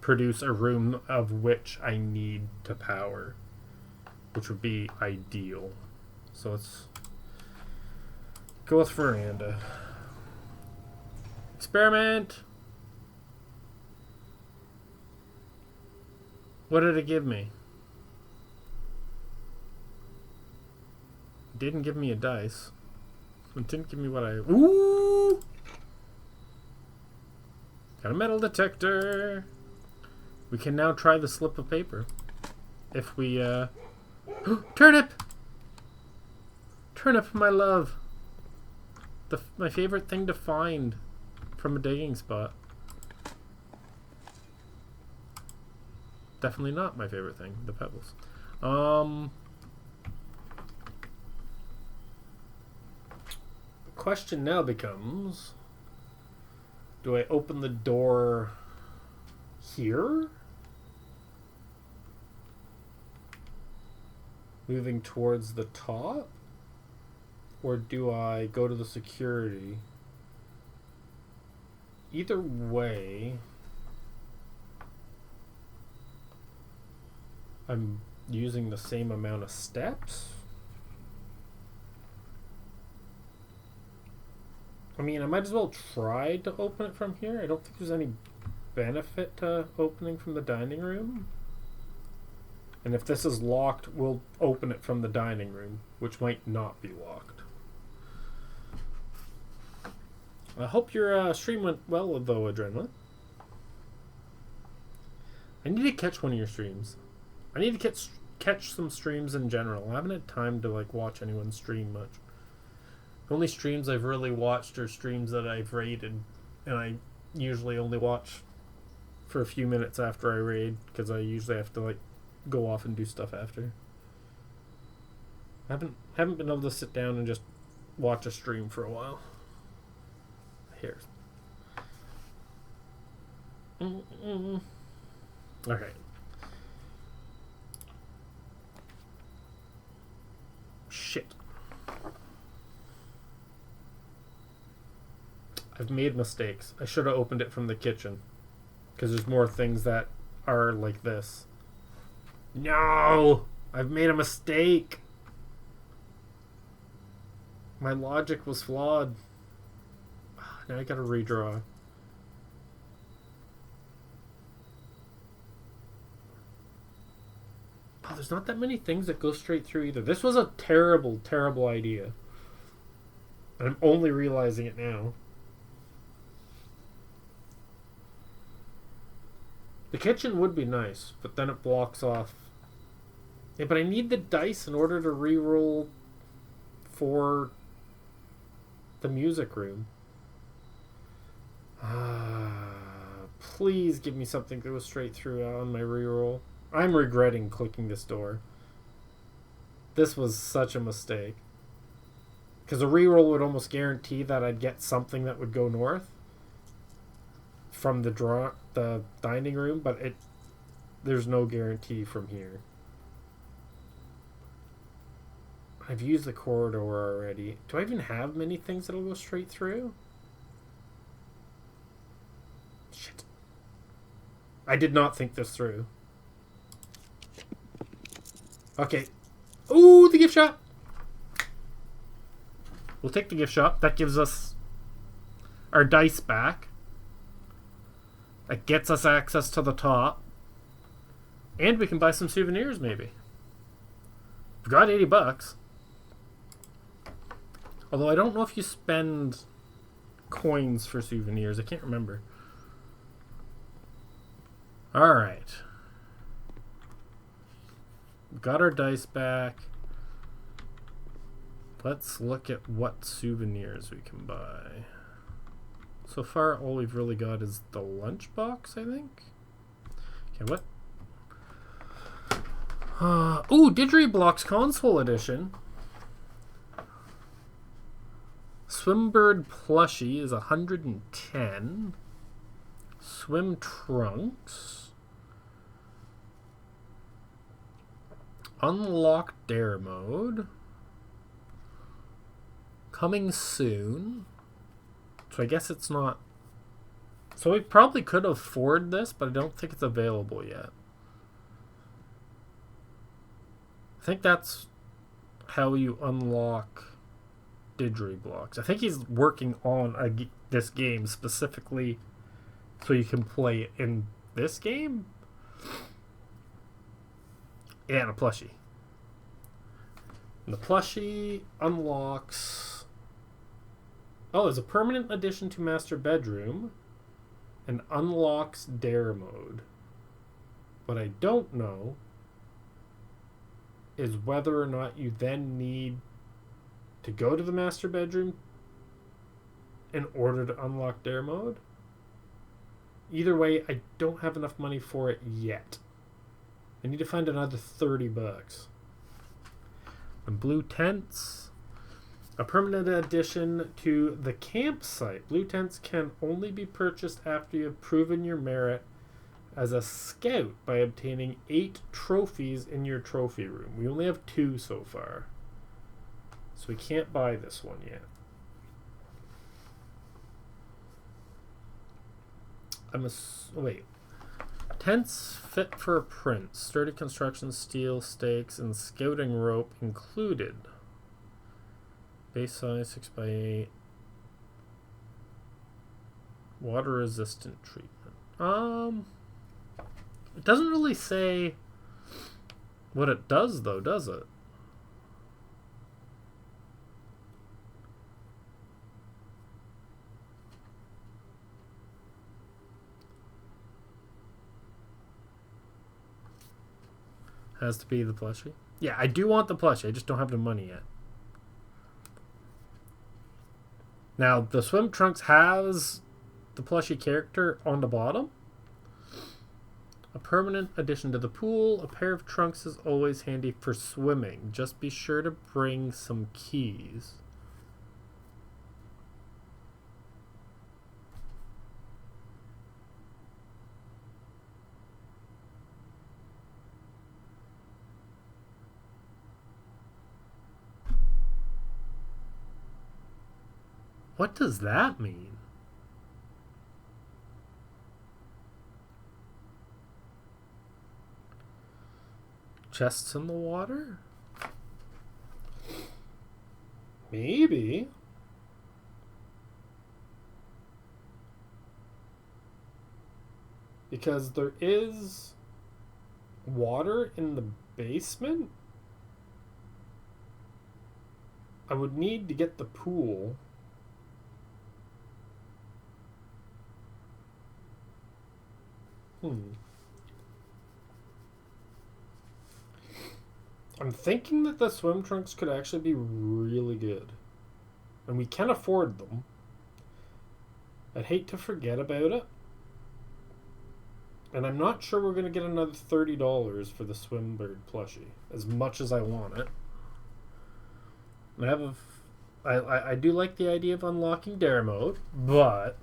produce a room of which I need to power, which would be ideal. So let's go with veranda. Experiment! What did it give me? It didn't give me a dice. It didn't give me what I... Ooh! Got a metal detector! We can now try the slip of paper. If we, Turnip! Turnip, my love! My favorite thing to find from a digging spot. Definitely not my favorite thing, the pebbles. The question now becomes... Do I open the door here? Moving towards the top? Or do I go to the security? Either way, I'm using the same amount of steps. I mean, I might as well try to open it from here. I don't think there's any benefit to opening from the dining room. And if this is locked, we'll open it from the dining room, which might not be locked. I hope your stream went well, though, Adrenaline. I need to catch one of your streams. I need to catch some streams in general. I haven't had time to watch anyone stream much. The only streams I've really watched are streams that I've raided, and I usually only watch for a few minutes after I raid, because I usually have to go off and do stuff after. I haven't been able to sit down and just watch a stream for a while. Here. Okay. Shit. I've made mistakes. I should have opened it from the kitchen. Because there's more things that are like this. No! I've made a mistake! My logic was flawed. Now I gotta redraw. Oh, there's not that many things that go straight through either. This was a terrible, terrible idea. And I'm only realizing it now. The kitchen would be nice, but then it blocks off. Yeah, but I need the dice in order to reroll for the music room. Please give me something that goes straight through on my reroll. I'm regretting clicking this door. This was such a mistake. Because a reroll would almost guarantee that I'd get something that would go north from the dining room, but there's no guarantee from here. I've used the corridor already. Do I even have many things that'll go straight through? Shit. I did not think this through. Okay. Ooh, the gift shop! We'll take the gift shop. That gives us our dice back. That gets us access to the top. And we can buy some souvenirs, maybe. We've got $80. Although I don't know if you spend coins for souvenirs. I can't remember. Alright. Got our dice back. Let's look at what souvenirs we can buy. So far, all we've really got is the lunchbox, I think. Okay, what? Ooh, Digiblocks Console Edition. Swimbird plushie is 110. Swim trunks. Unlock dare mode. Coming soon. So I guess it's not... So we probably could afford this, but I don't think it's available yet. I think that's how you unlock Digiblocks. I think he's working on this game specifically so you can play it in this game. And a plushie. And the plushie unlocks... Oh, there's a permanent addition to Master Bedroom and unlocks Dare Mode. What I don't know is whether or not you then need to go to the Master Bedroom in order to unlock Dare Mode. Either way, I don't have enough money for it yet. I need to find another $30. And blue tents. A permanent addition to the campsite. Blue tents can only be purchased after you have proven your merit as a scout by obtaining 8 trophies in your trophy room. We only have 2 so far. So we can't buy this one yet. Wait. Tents fit for a prince. Sturdy construction, steel stakes, and scouting rope included. Base size 6x8. Water resistant treatment. It doesn't really say what it does though, does it? Has to be the plushie. Yeah, I do want the plushie. I just don't have the money yet. Now, the swim trunks has the plushie character on the bottom. A permanent addition to the pool. A pair of trunks is always handy for swimming. Just be sure to bring some keys. What does that mean? Chests in the water? Maybe. Because there is water in the basement? I would need to get the pool. I'm thinking that the swim trunks could actually be really good. And we can afford them. I'd hate to forget about it. And I'm not sure we're going to get another $30 for the Swimbird plushie. As much as I want it. I do like the idea of unlocking Dare mode, but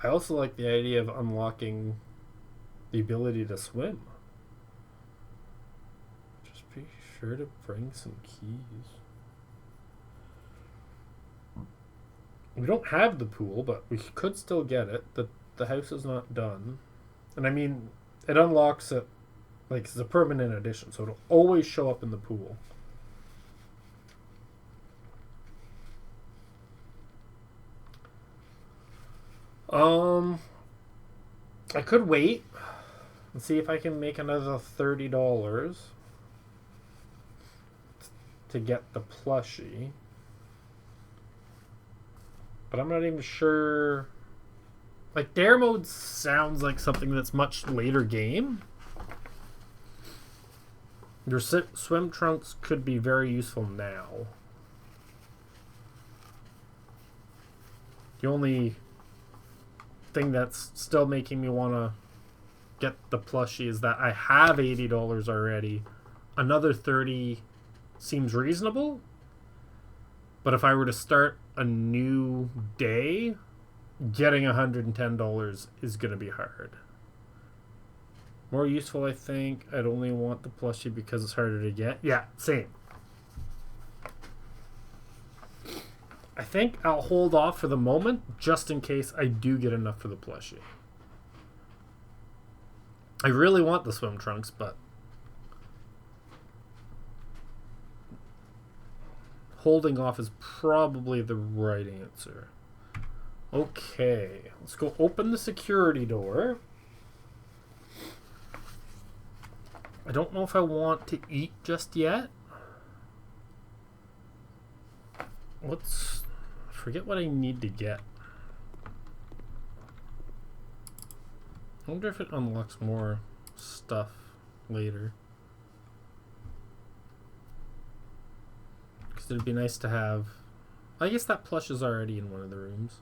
I also like the idea of unlocking the ability to swim. Just be sure to bring some keys. We don't have the pool, but we could still get it. The house is not done. And I mean, it unlocks it like it's a permanent addition, so it'll always show up in the pool. I could wait and see if I can make another $30 to get the plushie. But I'm not even sure. Like, Dare mode sounds like something that's much later game. Your swim trunks could be very useful now. The only thing that's still making me want to get the plushie is that I have $80 already. Another $30 seems reasonable. But if I were to start a new day, getting $110 is going to be hard. More useful, I think. I'd only want the plushie because it's harder to get. Yeah, same. I think I'll hold off for the moment just in case I do get enough for the plushie. I really want the swim trunks, but holding off is probably the right answer. Okay, let's go open the security door. I don't know if I want to eat just yet. I forget what I need to get. I wonder if it unlocks more stuff later. Because it'd be nice to have. I guess that plush is already in one of the rooms.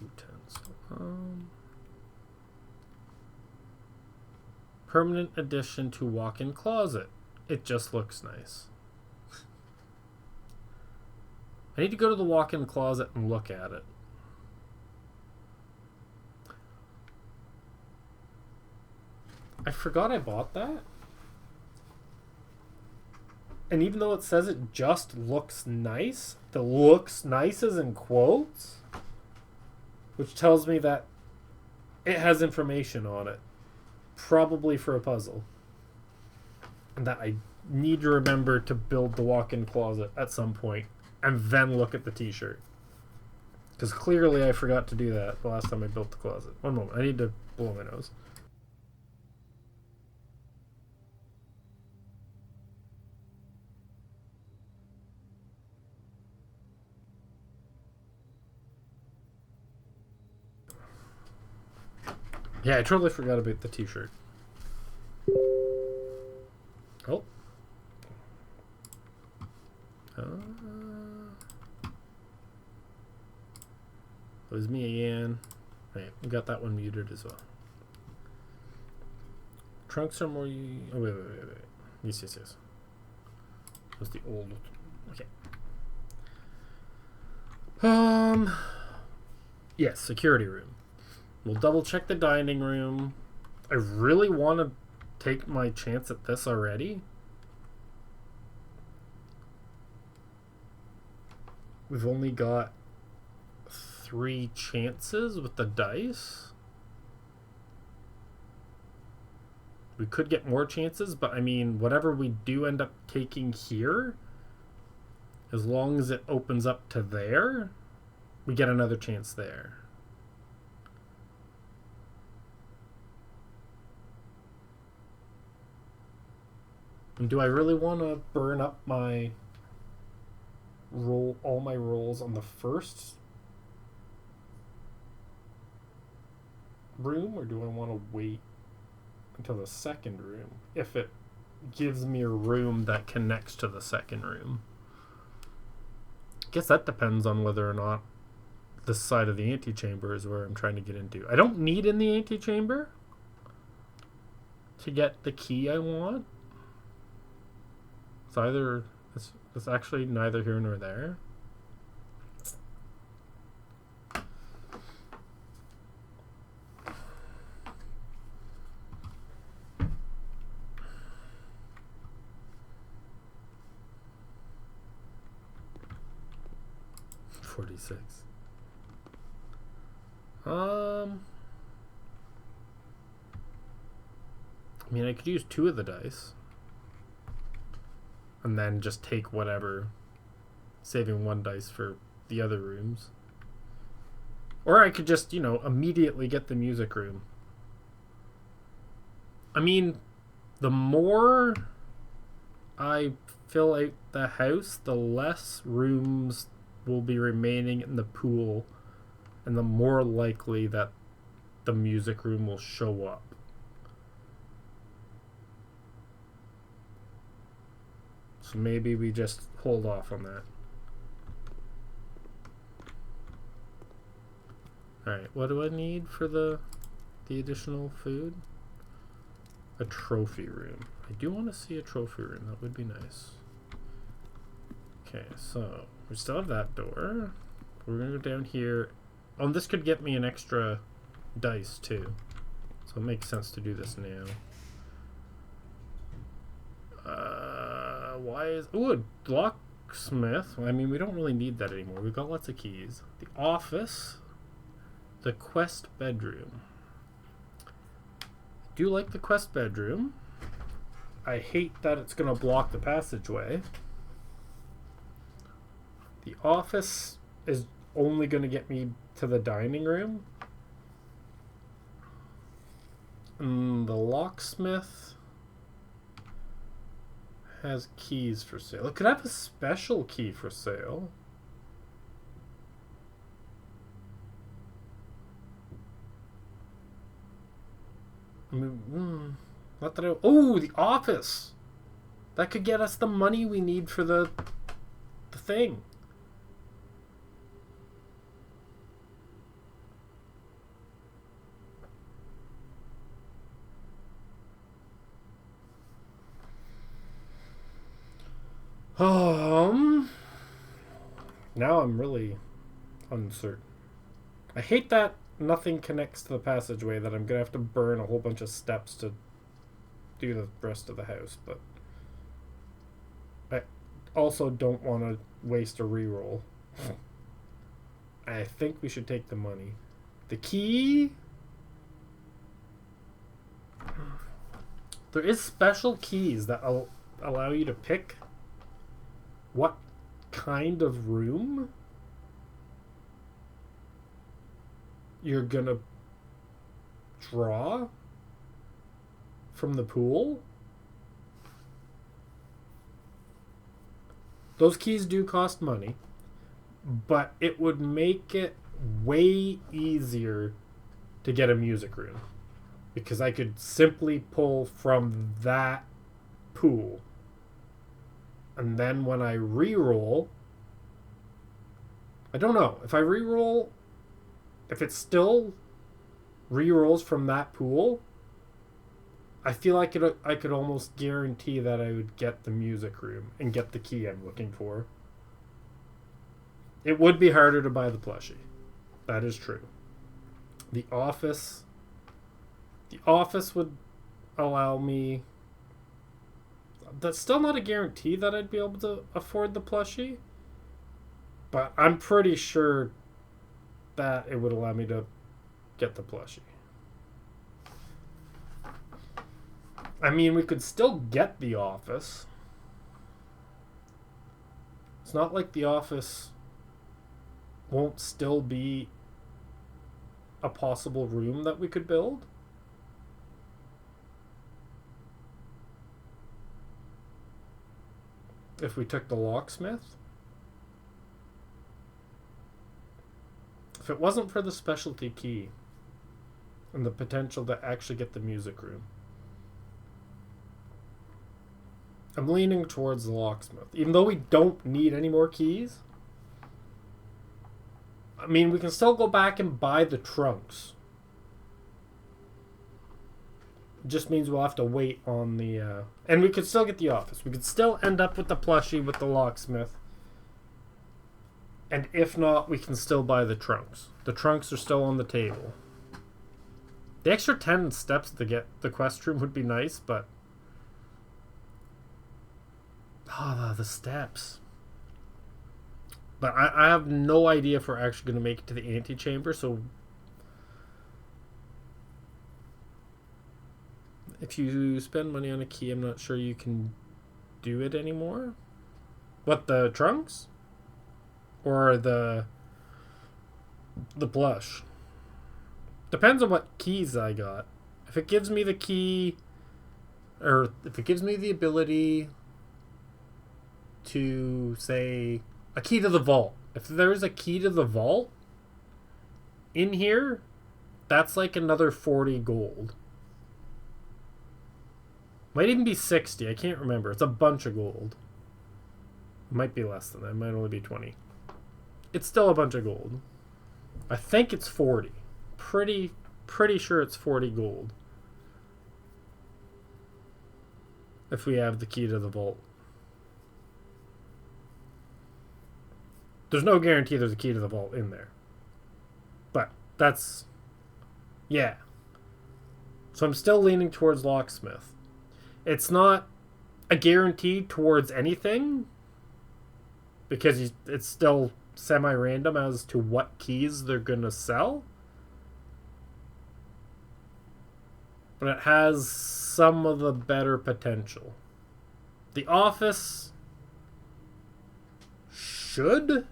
Utensil. Permanent addition to walk-in closet. It just looks nice. I need to go to the walk-in closet and look at it. I forgot I bought that. And even though it says it just looks nice, the looks nice is in quotes, which tells me that it has information on it. Probably for a puzzle. And that I need to remember to build the walk-in closet at some point and then look at the t-shirt. Because clearly I forgot to do that the last time I built the closet. One moment, I need to blow my nose. Yeah, I totally forgot about the t-shirt. Oh. it was me again. Right, we got that one muted as well. Trunks are more... Oh, wait. Yes. That's the old... Okay. Yes, security room. We'll double check the dining room. I really want to take my chance at this already. We've only got 3 chances with the dice. We could get more chances, but I mean, whatever we do end up taking here, as long as it opens up to there, we get another chance there. And do I really want to burn up my all my rolls on the first room, or do I want to wait until the second room if it gives me a room that connects to the second room? I guess that depends on whether or not this side of the antechamber is where I'm trying to get into. I don't need in the antechamber to get the key I want. It's actually neither here nor there. $46. I mean, I could use 2 of the dice and then just take whatever, saving 1 dice for the other rooms. Or I could just, immediately get the music room. I mean, the more I fill out the house, the less rooms will be remaining in the pool, and the more likely that the music room will show up. So maybe we just hold off on that. Alright, what do I need for the additional food? A trophy room. I do want to see a trophy room. That would be nice. Okay, so we still have that door. We're going to go down here. Oh, and this could get me an extra dice too. So it makes sense to do this now. Why is... Ooh, a locksmith. I mean, we don't really need that anymore. We've got lots of keys. The office. The quest bedroom. I do like the quest bedroom. I hate that it's going to block the passageway. The office is only going to get me to the dining room. And the locksmith has keys for sale. It could have a special key for sale. I mean, not that oh, the office! That could get us the money we need for the thing. Now I'm really uncertain. I hate that nothing connects to the passageway, that I'm gonna have to burn a whole bunch of steps to do the rest of the house, but I also don't want to waste a reroll. I think we should take the money. The key... There is special keys that allow you to pick what kind of room you're gonna draw from the pool. Those keys do cost money, but it would make it way easier to get a music room, because I could simply pull from that pool. And then when I re-roll, I don't know. If I re-roll, if it still re-rolls from that pool, I feel like I could almost guarantee that I would get the music room and get the key I'm looking for. It would be harder to buy the plushie. That is true. The office would allow me. That's still not a guarantee that I'd be able to afford the plushie, but I'm pretty sure that it would allow me to get the plushie. I mean, we could still get the office. It's not like the office won't still be a possible room that we could build. If we took the locksmith. If it wasn't for the specialty key and the potential to actually get the music room, I'm leaning towards the locksmith. Even though we don't need any more keys. I mean, we can still go back and buy the trunks. It just means we'll have to wait on the... and we could still get the office. We could still end up with the plushie with the locksmith. And if not, we can still buy the trunks. The trunks are still on the table. The extra 10 steps to get the quest room would be nice, but... oh, the steps. But I have no idea if we're actually going to make it to the antechamber, so... if you spend money on a key, I'm not sure you can do it anymore. What, the trunks? Or the plush? Depends on what keys I got. If it gives me the key, or if it gives me the ability to, say, a key to the vault. If there's a key to the vault in here, that's like another 40 gold. Might even be 60. I can't remember. It's a bunch of gold. Might be less than that. It might only be 20. It's still a bunch of gold. I think it's 40. Pretty sure it's 40 gold. If we have the key to the vault. There's no guarantee there's a key to the vault in there. But that's... yeah. So I'm still leaning towards locksmith. It's not a guarantee towards anything, because it's still semi-random as to what keys they're going to sell. But it has some of the better potential. The office should...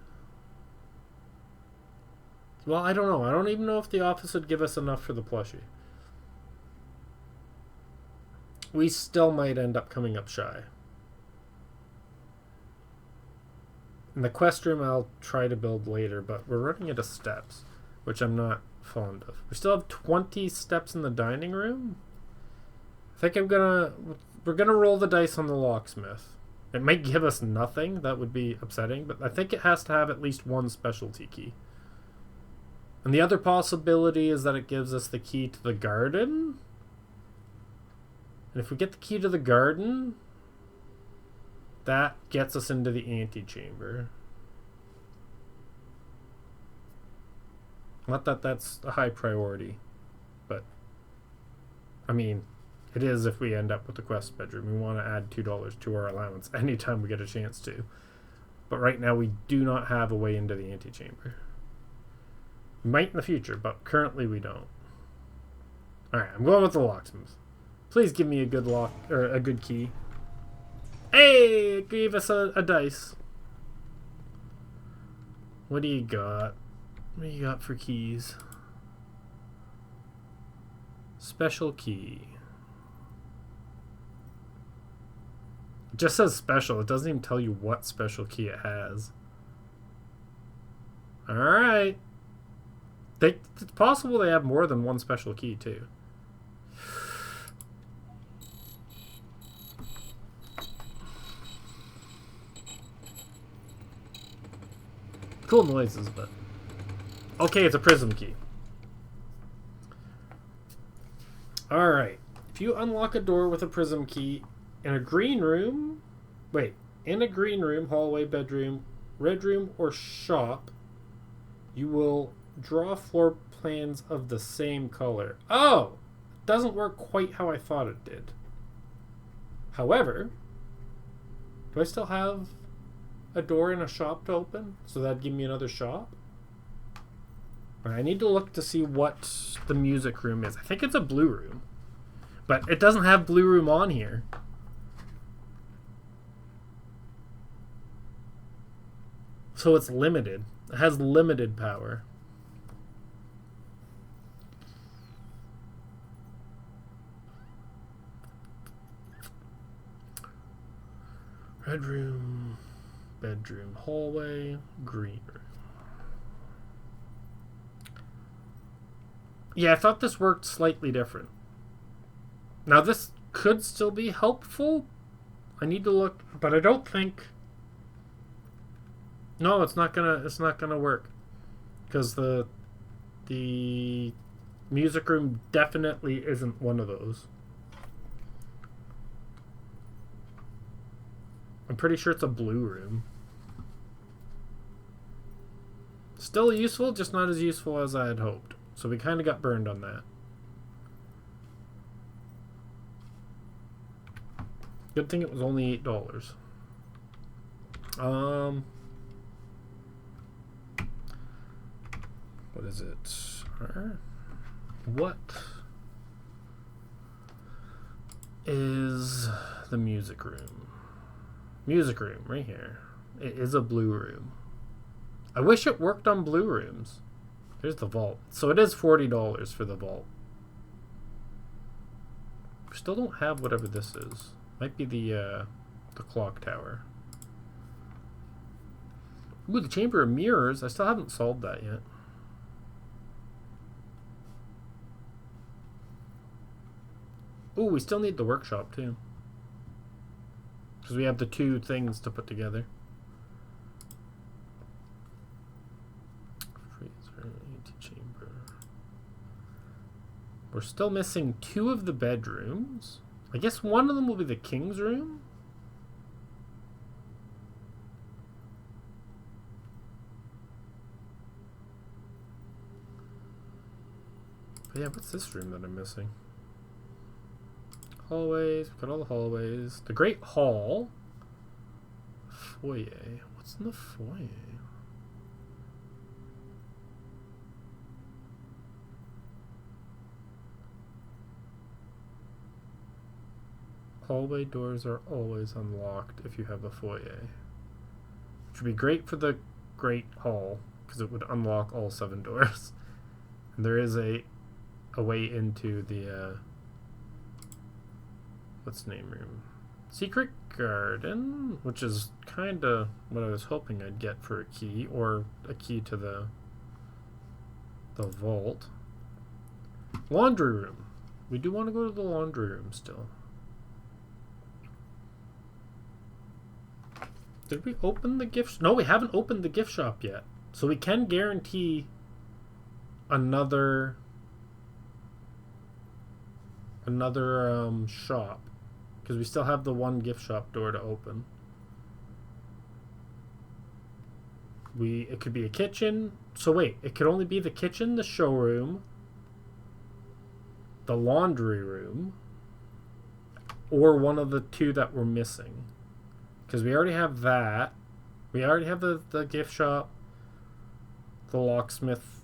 well, I don't know. I don't even know if the office would give us enough for the plushie. We still might end up coming up shy. And the quest room I'll try to build later, but we're running out of steps, which I'm not fond of. We still have 20 steps in the dining room. I think we're gonna roll the dice on the locksmith. It might give us nothing. That would be upsetting, but I think it has to have at least one specialty key. And the other possibility is that it gives us the key to the garden. And if we get the key to the garden, that gets us into the antechamber. Not that that's a high priority, but I mean, it is if we end up with the quest bedroom. We want to add $2 to our allowance anytime we get a chance to. But right now we do not have a way into the antechamber. We might in the future, but currently we don't. Alright, I'm going with the locksmith. Please give me a good lock, or a good key. Hey, it gave us a dice. What do you got? What do you got for keys? Special key. It just says special. It doesn't even tell you what special key it has. Alright. It's possible they have more than one special key, too. Cool noises, but... okay, it's a prism key. Alright. If you unlock a door with a prism key in a green room... Wait. In a green room, hallway, bedroom, red room, or shop, you will draw floor plans of the same color. Oh! It doesn't work quite how I thought it did. However, do I still have a door in a shop to open? So that'd give me another shop? I need to look to see what the music room is. I think it's a blue room. But it doesn't have blue room on here. So it's limited. It has limited power. Red room, bedroom, hallway, green room. Yeah, I thought this worked slightly different. Now this could still be helpful. I need to look, but I don't think. No, it's not gonna work, because the music room definitely isn't one of those. I'm pretty sure it's a blue room. Still useful, just not as useful as I had hoped. So we kind of got burned on that. Good thing it was only $8. What is it? What is the music room? Music room, right here. It is a blue room. I wish it worked on blue rooms. There's the vault. So it is $40 for the vault. We still don't have whatever this is. Might be the clock tower. Ooh, the Chamber of Mirrors. I still haven't solved that yet. Ooh, we still need the workshop too. Because we have the two things to put together. Freezer, antechamber. We're still missing 2 of the bedrooms. I guess one of them will be the king's room. But yeah, what's this room that I'm missing? Hallways, we've got all the hallways. The Great Hall. Foyer. What's in the foyer? Hallway doors are always unlocked if you have a foyer. Which would be great for the Great Hall, because it would unlock all 7 doors. And there is a way into the what's the name room? Secret Garden, which is kind of what I was hoping I'd get for a key, or a key to the vault. Laundry room. We do want to go to the laundry room still. Did we open the gift? No, we haven't opened the gift shop yet. So we can guarantee another shop, because we still have the one gift shop door to open. It could be a kitchen. So wait, it could only be the kitchen, the showroom, the laundry room, or one of the 2 that we're missing. Because we already have that. We already have the gift shop, the locksmith,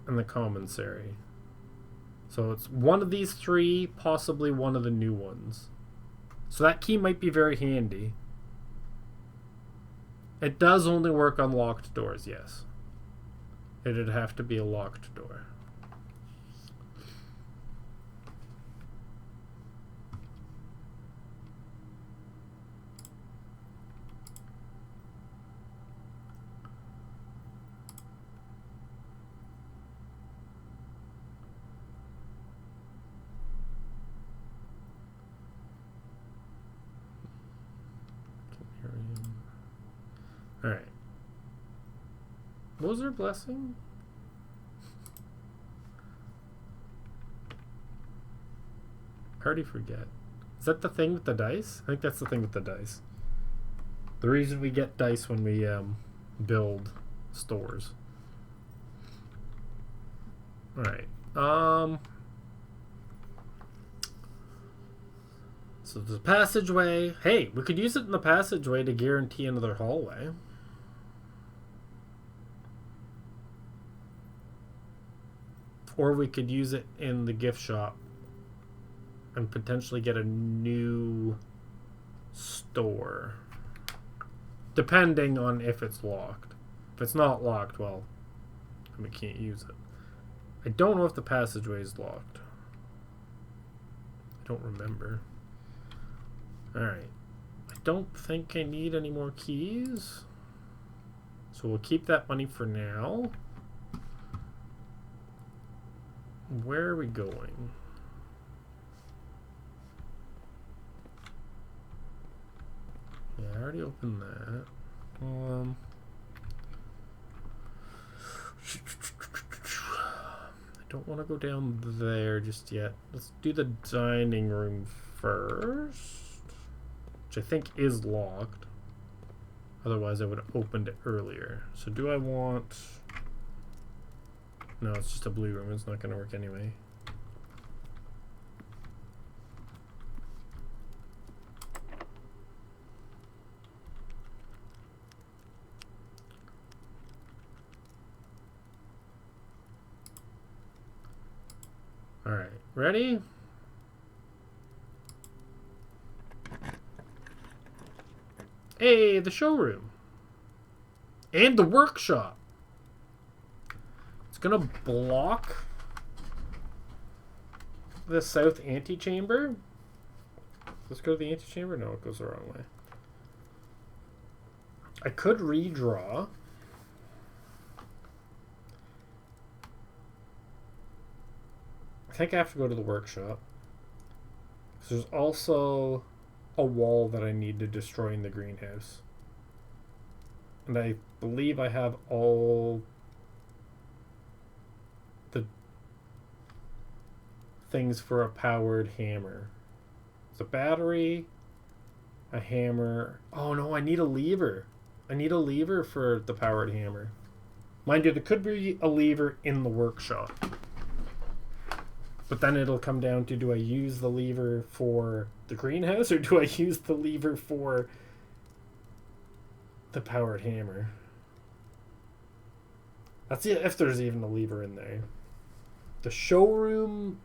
and the commissary. So it's one of these 3, possibly one of the new ones. So that key might be very handy. It does only work on locked doors, yes. It'd have to be a locked door. Alright. What was her blessing? I already forget. Is that the thing with the dice? I think that's the thing with the dice. The reason we get dice when we build stores. Alright. So there's a passageway. Hey, we could use it in the passageway to guarantee another hallway. Or we could use it in the gift shop and potentially get a new store. Depending on if it's locked. If it's not locked, well, we can't use it. I don't know if the passageway is locked. I don't remember. Alright. I don't think I need any more keys. So we'll keep that money for now. Where are we going? Yeah, I already opened that. I don't want to go down there just yet. Let's do the dining room first, which I think is locked. Otherwise, I would have opened it earlier. So do I want... No, it's just a blue room. It's not going to work anyway. Alright, ready? Hey, the showroom. And the workshop. It's gonna block the south antechamber. Let's go to the antechamber. No, it goes the wrong way. I could redraw. I think I have to go to the workshop. There's also a wall that I need to destroy in the greenhouse. And I believe I have all the things for a powered hammer. It's a battery, a hammer. Oh no, I need a lever. I need a lever for the powered hammer. Mind you, there could be a lever in the workshop. But then it'll come down to, do I use the lever for the greenhouse or do I use the lever for the powered hammer? Let's see if there's even a lever in there. The showroom.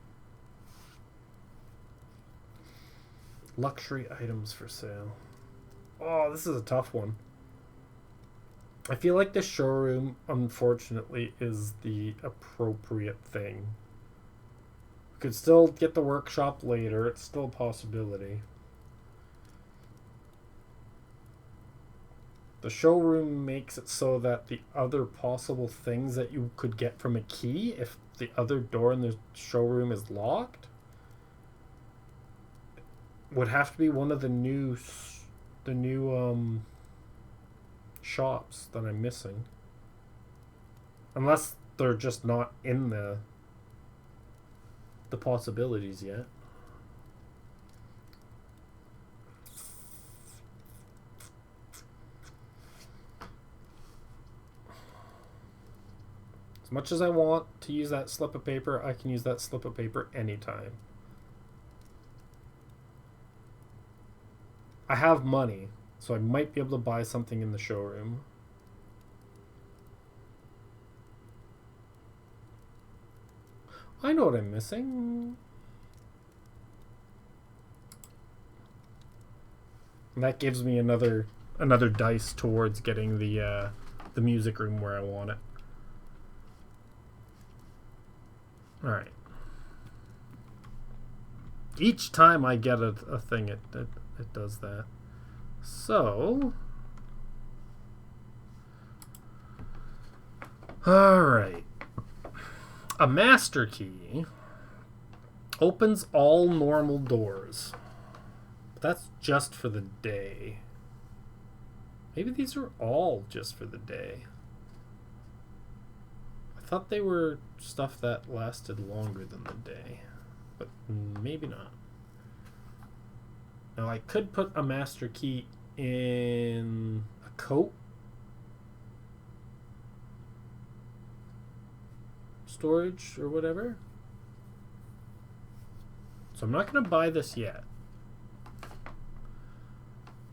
Luxury items for sale. Oh, this is a tough one. I feel like the showroom, unfortunately, is the appropriate thing. Could still get the workshop later. It's still a possibility. The showroom makes it so that the other possible things that you could get from a key, if the other door in the showroom is locked, would have to be one of the new shops that I'm missing. Unless they're just not in the possibilities yet. As much as I want to use that slip of paper, I can use that slip of paper anytime. I have money, so I might be able to buy something in the showroom. I know what I'm missing. And that gives me another dice towards getting the music room where I want it. All right. Each time I get a thing, it does that. So, all right. A master key opens all normal doors. But that's just for the day. Maybe these are all just for the day. I thought they were stuff that lasted longer than the day. But maybe not. Now I could put a master key in a coat storage or whatever. So I'm not going to buy this yet.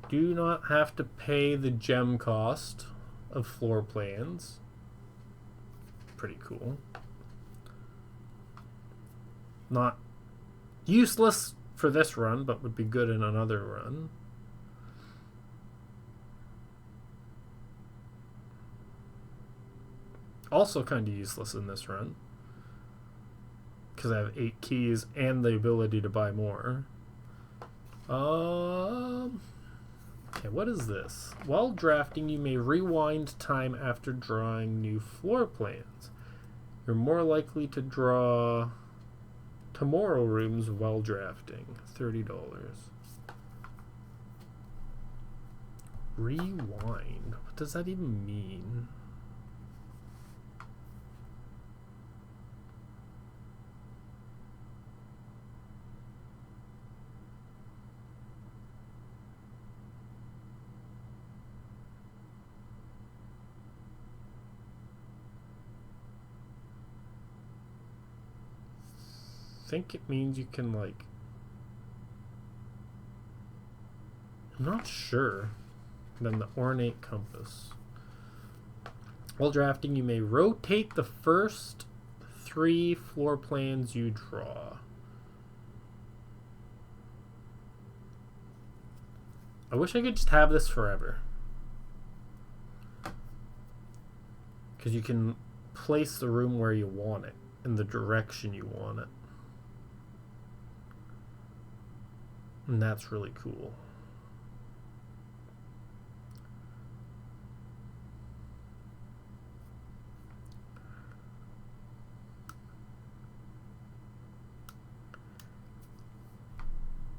Do not have to pay the gem cost of floor plans. Pretty cool. Not useless for this run, but would be good in another run. Also kind of useless in this run, because I have 8 keys and the ability to buy more. Okay, what is this? While drafting, you may rewind time after drawing new floor plans. You're more likely to draw tomorrow rooms while drafting. $30. Rewind. What does that even mean? I think it means you can, like, I'm not sure. Then the ornate compass. While drafting, you may rotate the first 3 floor plans you draw. I wish I could just have this forever, because you can place the room where you want it, in the direction you want it. And that's really cool.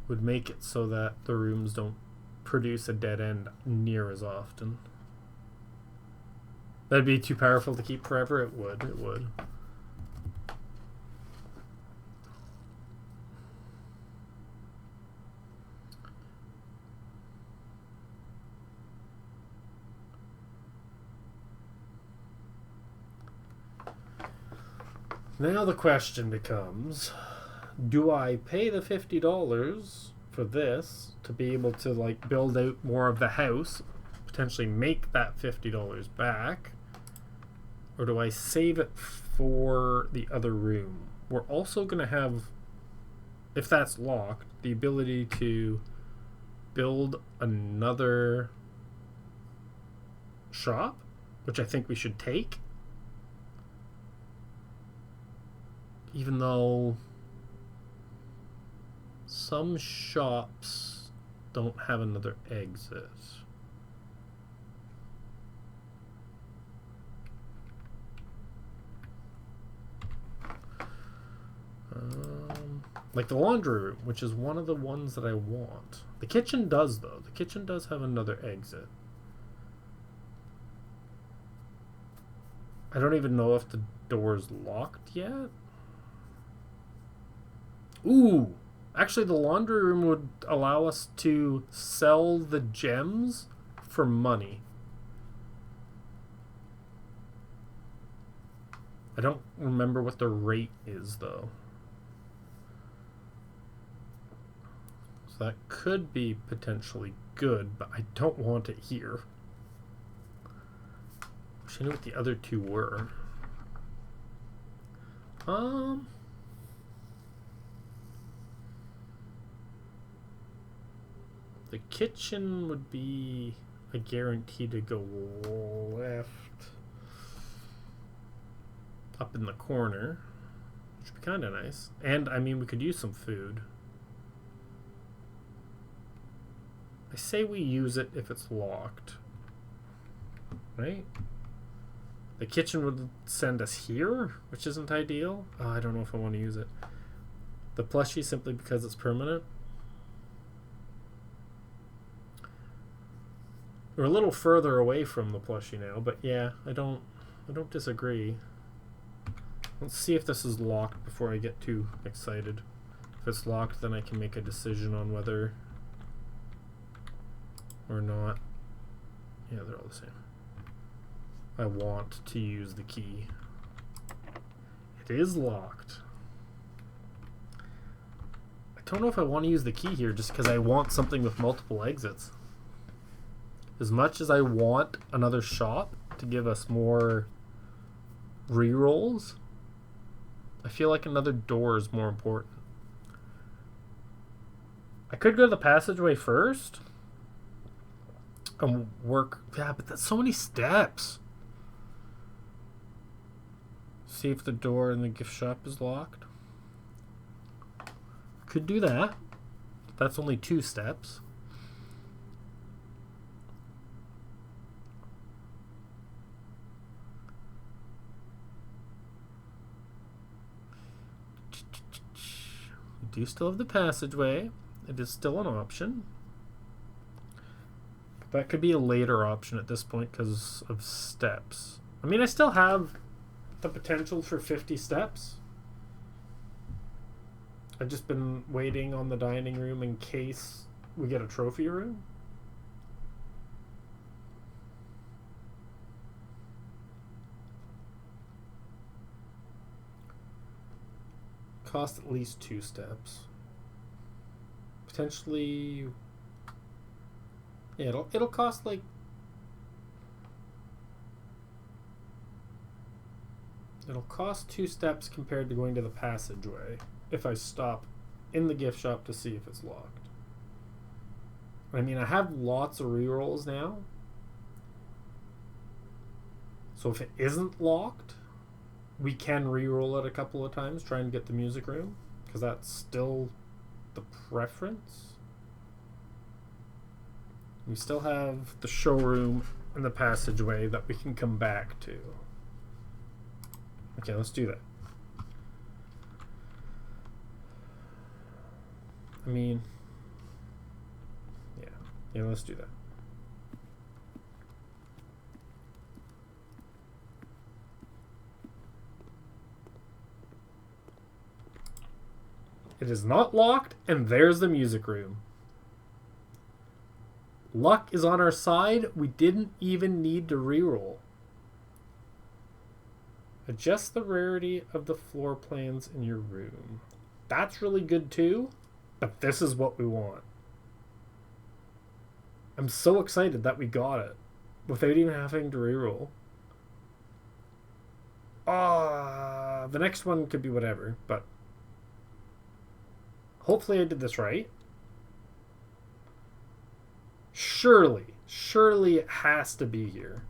Would make it so that the rooms don't produce a dead end near as often. That'd be too powerful to keep forever? It would. It would. Now the question becomes, do I pay the $50 for this to be able to, like, build out more of the house, potentially make that $50 back, or do I save it for the other room? We're also going to have, if that's locked, the ability to build another shop, which I think we should take. Even though some shops don't have another exit. Like the laundry room, which is one of the ones that I want. The kitchen does, though. The kitchen does have another exit. I don't even know if the door's locked yet. Ooh! Actually, the laundry room would allow us to sell the gems for money. I don't remember what the rate is, though. So that could be potentially good, but I don't want it here. Wish I knew what the other two were. The kitchen would be a guarantee to go left up in the corner, which would be kind of nice. And, I mean, we could use some food. I say we use it if it's locked. Right? The kitchen would send us here, which isn't ideal. Oh, I don't know if I want to use it. The plushie simply because it's permanent. We're a little further away from the plushie now, but yeah, I don't disagree. Let's see if this is locked before I get too excited. If it's locked, then I can make a decision on whether Or not. Yeah, they're all the same. I want to use the key. It is locked. I don't know if I want to use the key here just because I want something with multiple exits. As much as I want another shop to give us more rerolls, I feel like another door is more important. I could go to the passageway first and work. Yeah, but that's so many steps. See if the door in the gift shop is locked. Could do that. That's only 2 steps. We do still have the passageway. It is still an option. That could be a later option at this point because of steps. I mean, I still have the potential for 50 steps. I've just been waiting on the dining room in case we get a trophy room. Cost at least 2 steps. Potentially, yeah, it'll cost like it'll cost 2 steps compared to going to the passageway if I stop in the gift shop to see if it's locked. I mean, I have lots of rerolls now, so if it isn't locked, we can reroll it a couple of times, trying to get the music room, because that's still the preference. We still have the showroom and the passageway that we can come back to. Okay, let's do that. I mean, yeah, let's do that. It is not locked, and there's the music room. Luck is on our side. We didn't even need to reroll. Adjust the rarity of the floor plans in your room. That's really good too, but this is what we want. I'm so excited that we got it without even having to reroll. The next one could be whatever, but hopefully I did this right. Surely it has to be here.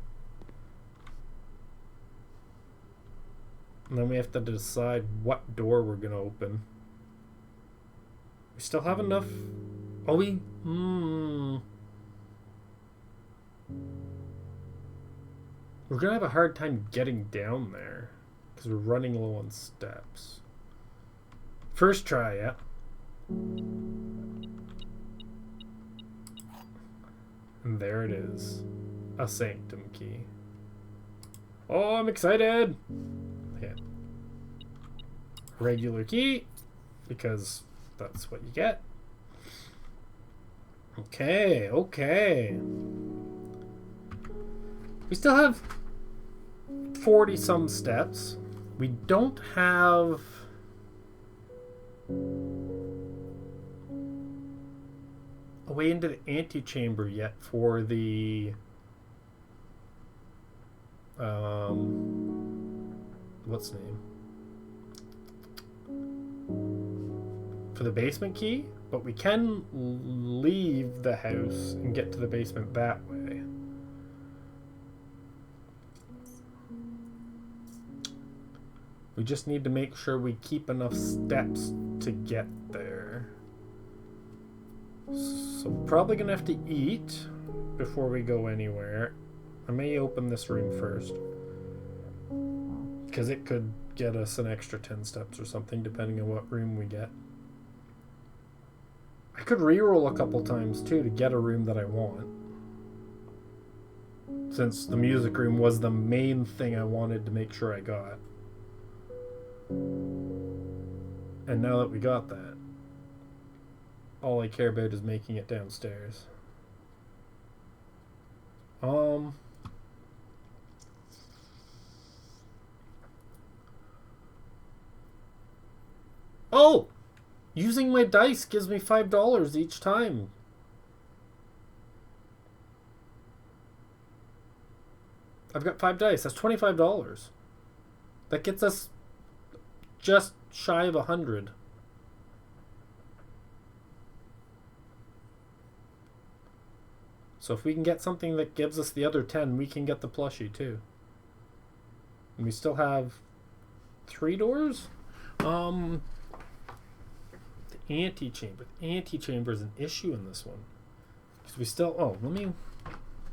And then we have to decide what door we're going to open. We still have enough. Oh, we're going to have a hard time getting down there because we're running low on steps. First try, yeah. And there it is. A sanctum key. Oh, I'm excited! Yeah. Regular key, because that's what you get. Okay. We still have 40 some steps. We don't have a way into the antechamber yet for the what's the name? For the basement key, but we can leave the house and get to the basement that way. We just need to make sure we keep enough steps to get there. So probably gonna have to eat before we go anywhere. I may open this room first, because it could get us an extra 10 steps or something depending on what room we get. I could reroll a couple times too to get a room that I want, since the music room was the main thing I wanted to make sure I got. And now that we got that, all I care about is making it downstairs. Um. Oh! Using my dice gives me $5 each time. I've got 5 dice. That's $25. That gets us just shy of 100. So if we can get something that gives us the other 10, we can get the plushie too. And we still have 3 doors? The antechamber. The antechamber is an issue in this one. Because we still... Oh, let me...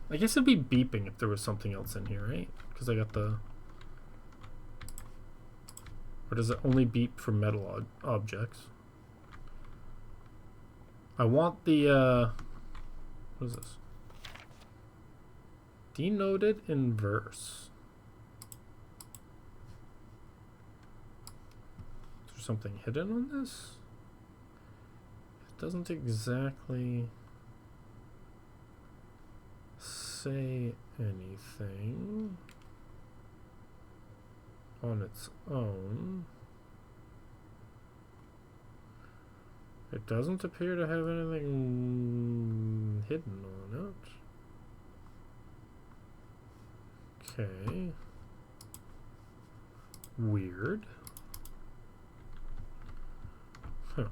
I guess it'd be beeping if there was something else in here, right? Because I got the... Or does it only beep for metal objects? I want the... What is this? Denoted in verse. Is there something hidden on this? It doesn't exactly say anything on its own. It doesn't appear to have anything hidden on it. Okay. Weird. Huh.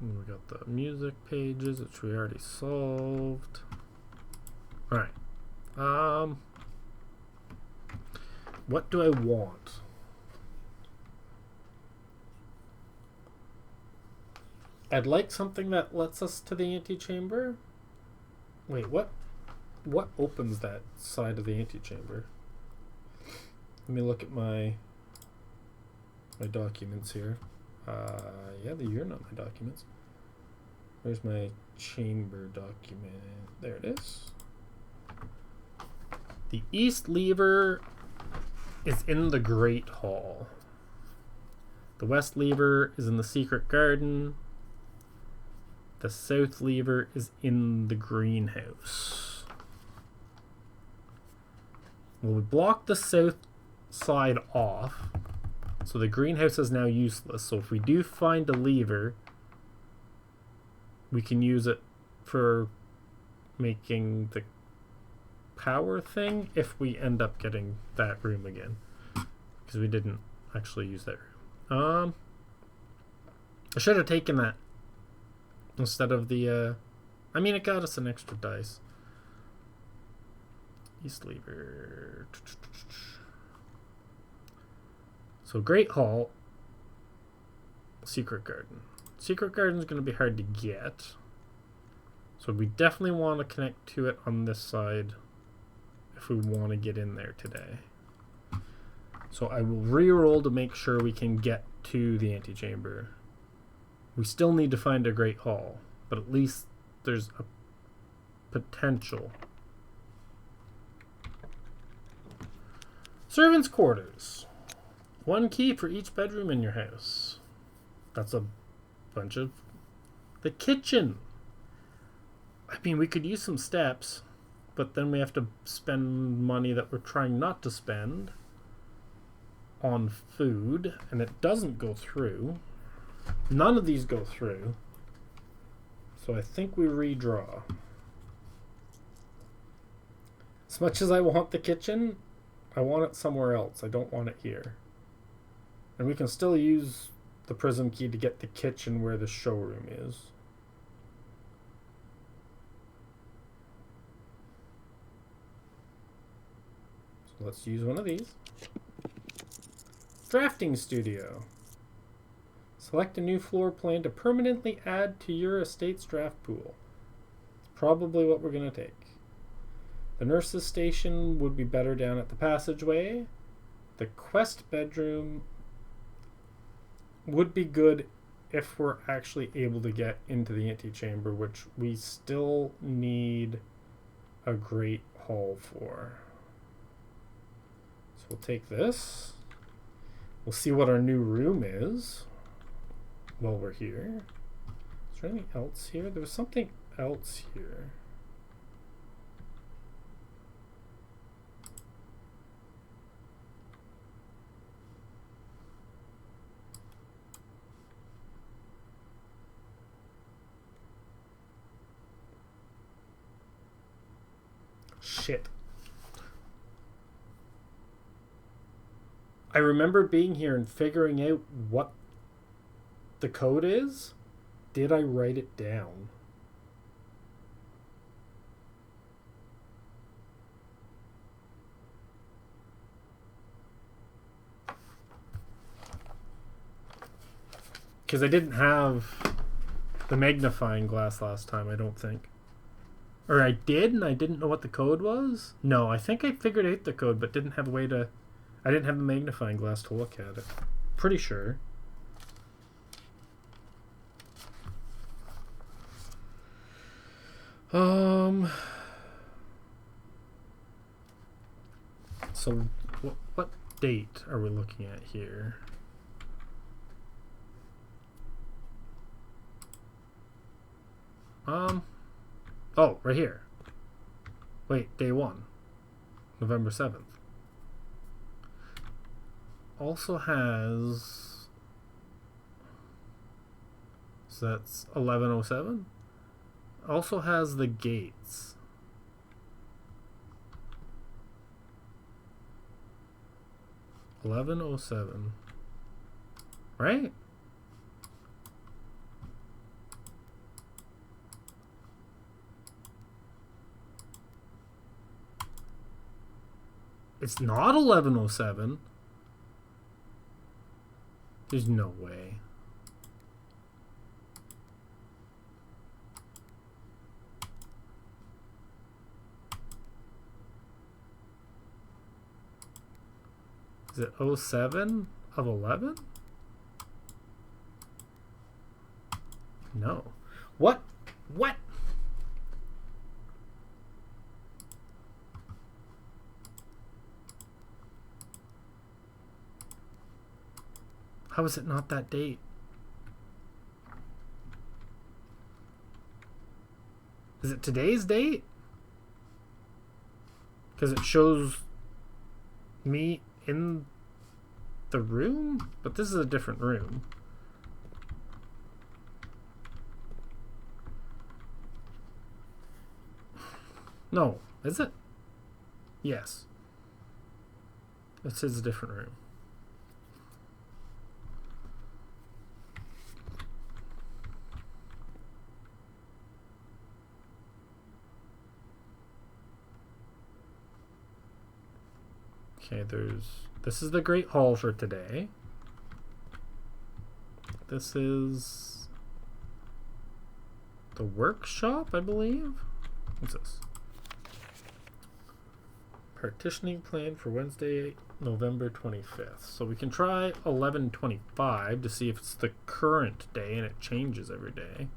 We got the music pages, which we already solved. Alright. What do I want? I'd like something that lets us to the antechamber. Wait, what opens that side of the antechamber? Let me look at my documents here. Yeah, you're not my documents. Where's my chamber document? There it is. The east lever is in the Great Hall. The west lever is in the secret garden. The south lever is in the greenhouse. Well, we blocked the south side off, so the greenhouse is now useless. So if we do find a lever, we can use it for making the power thing if we end up getting that room again, because we didn't actually use that room. I should have taken that instead of the I mean, it got us an extra dice. East lever. So Great Hall, Secret Garden. Secret Garden is going to be hard to get, so we definitely want to connect to it on this side if we want to get in there today. So I will re-roll to make sure we can get to the antechamber. We still need to find a Great Hall, but at least there's a potential. Servants' quarters. 1 key for each bedroom in your house. That's a bunch of... The kitchen. I mean, we could use some steps, but then we have to spend money that we're trying not to spend on food, and it doesn't go through. None of these go through. So I think we redraw. As much as I want the kitchen, I want it somewhere else. I don't want it here. And we can still use the prism key to get the kitchen where the showroom is. So let's use one of these. Drafting studio. Select a new floor plan to permanently add to your estate's draft pool. It's probably what we're going to take. The nurse's station would be better down at the passageway. The quest bedroom would be good if we're actually able to get into the antechamber, which we still need a Great Hall for. So we'll take this. We'll see what our new room is. while we're here. Is there anything else here? There was something else here. Shit. I remember being here and figuring out what the code is. Did I write it down? Because I didn't have the magnifying glass last time, I don't think. Or I did, and I didn't know what the code was? No, I think I figured out the code, but didn't have a way to... I didn't have the magnifying glass to look at it. Pretty sure. So, what date are we looking at here? Oh, right here. Wait, day 1. November 7th. Also has... So that's 1107? Also has the gates. $11.07. Right? It's not 11:07. There's no way. Is it 07 of 11? No. What? What? How is it not that date? Is it today's date? Because it shows me in the room? But this is a different room. No, is it? Yes. This is a different room. Okay, this is the Great Hall for today. This is the workshop, I believe. What's this? Partitioning plan for Wednesday, November 25th. So we can try 11:25 to see if it's the current day and it changes every day.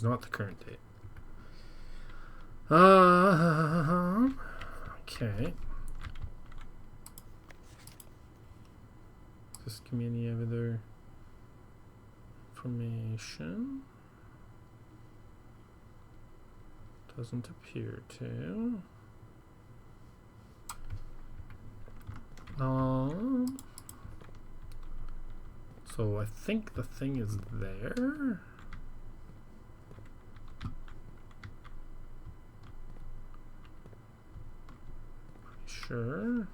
Not the current date. Okay. Just give me any other information. Doesn't appear to. So I think the thing is there. Sure.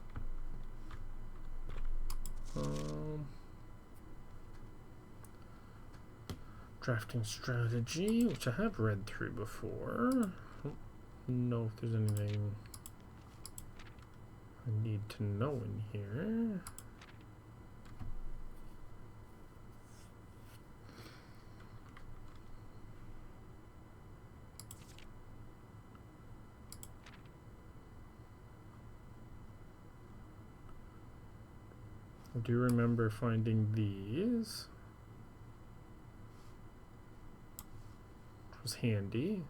Drafting strategy, which I have read through before. I don't know if there's anything I need to know in here. I do remember finding these. It was handy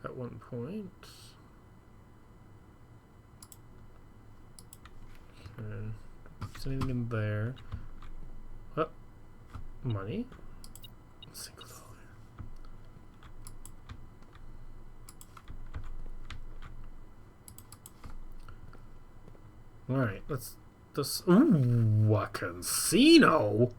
at one point. Okay. Is anything in there? What? Money? $1. Alright, let's this. Ooh, a casino!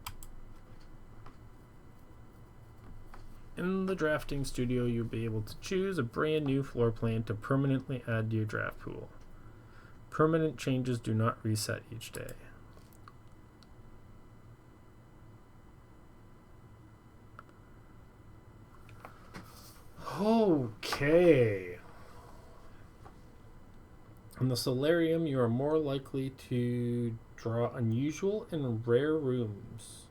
In the drafting studio, you'll be able to choose a brand new floor plan to permanently add to your draft pool. Permanent changes do not reset each day. Okay. In the solarium, you are more likely to draw unusual and rare rooms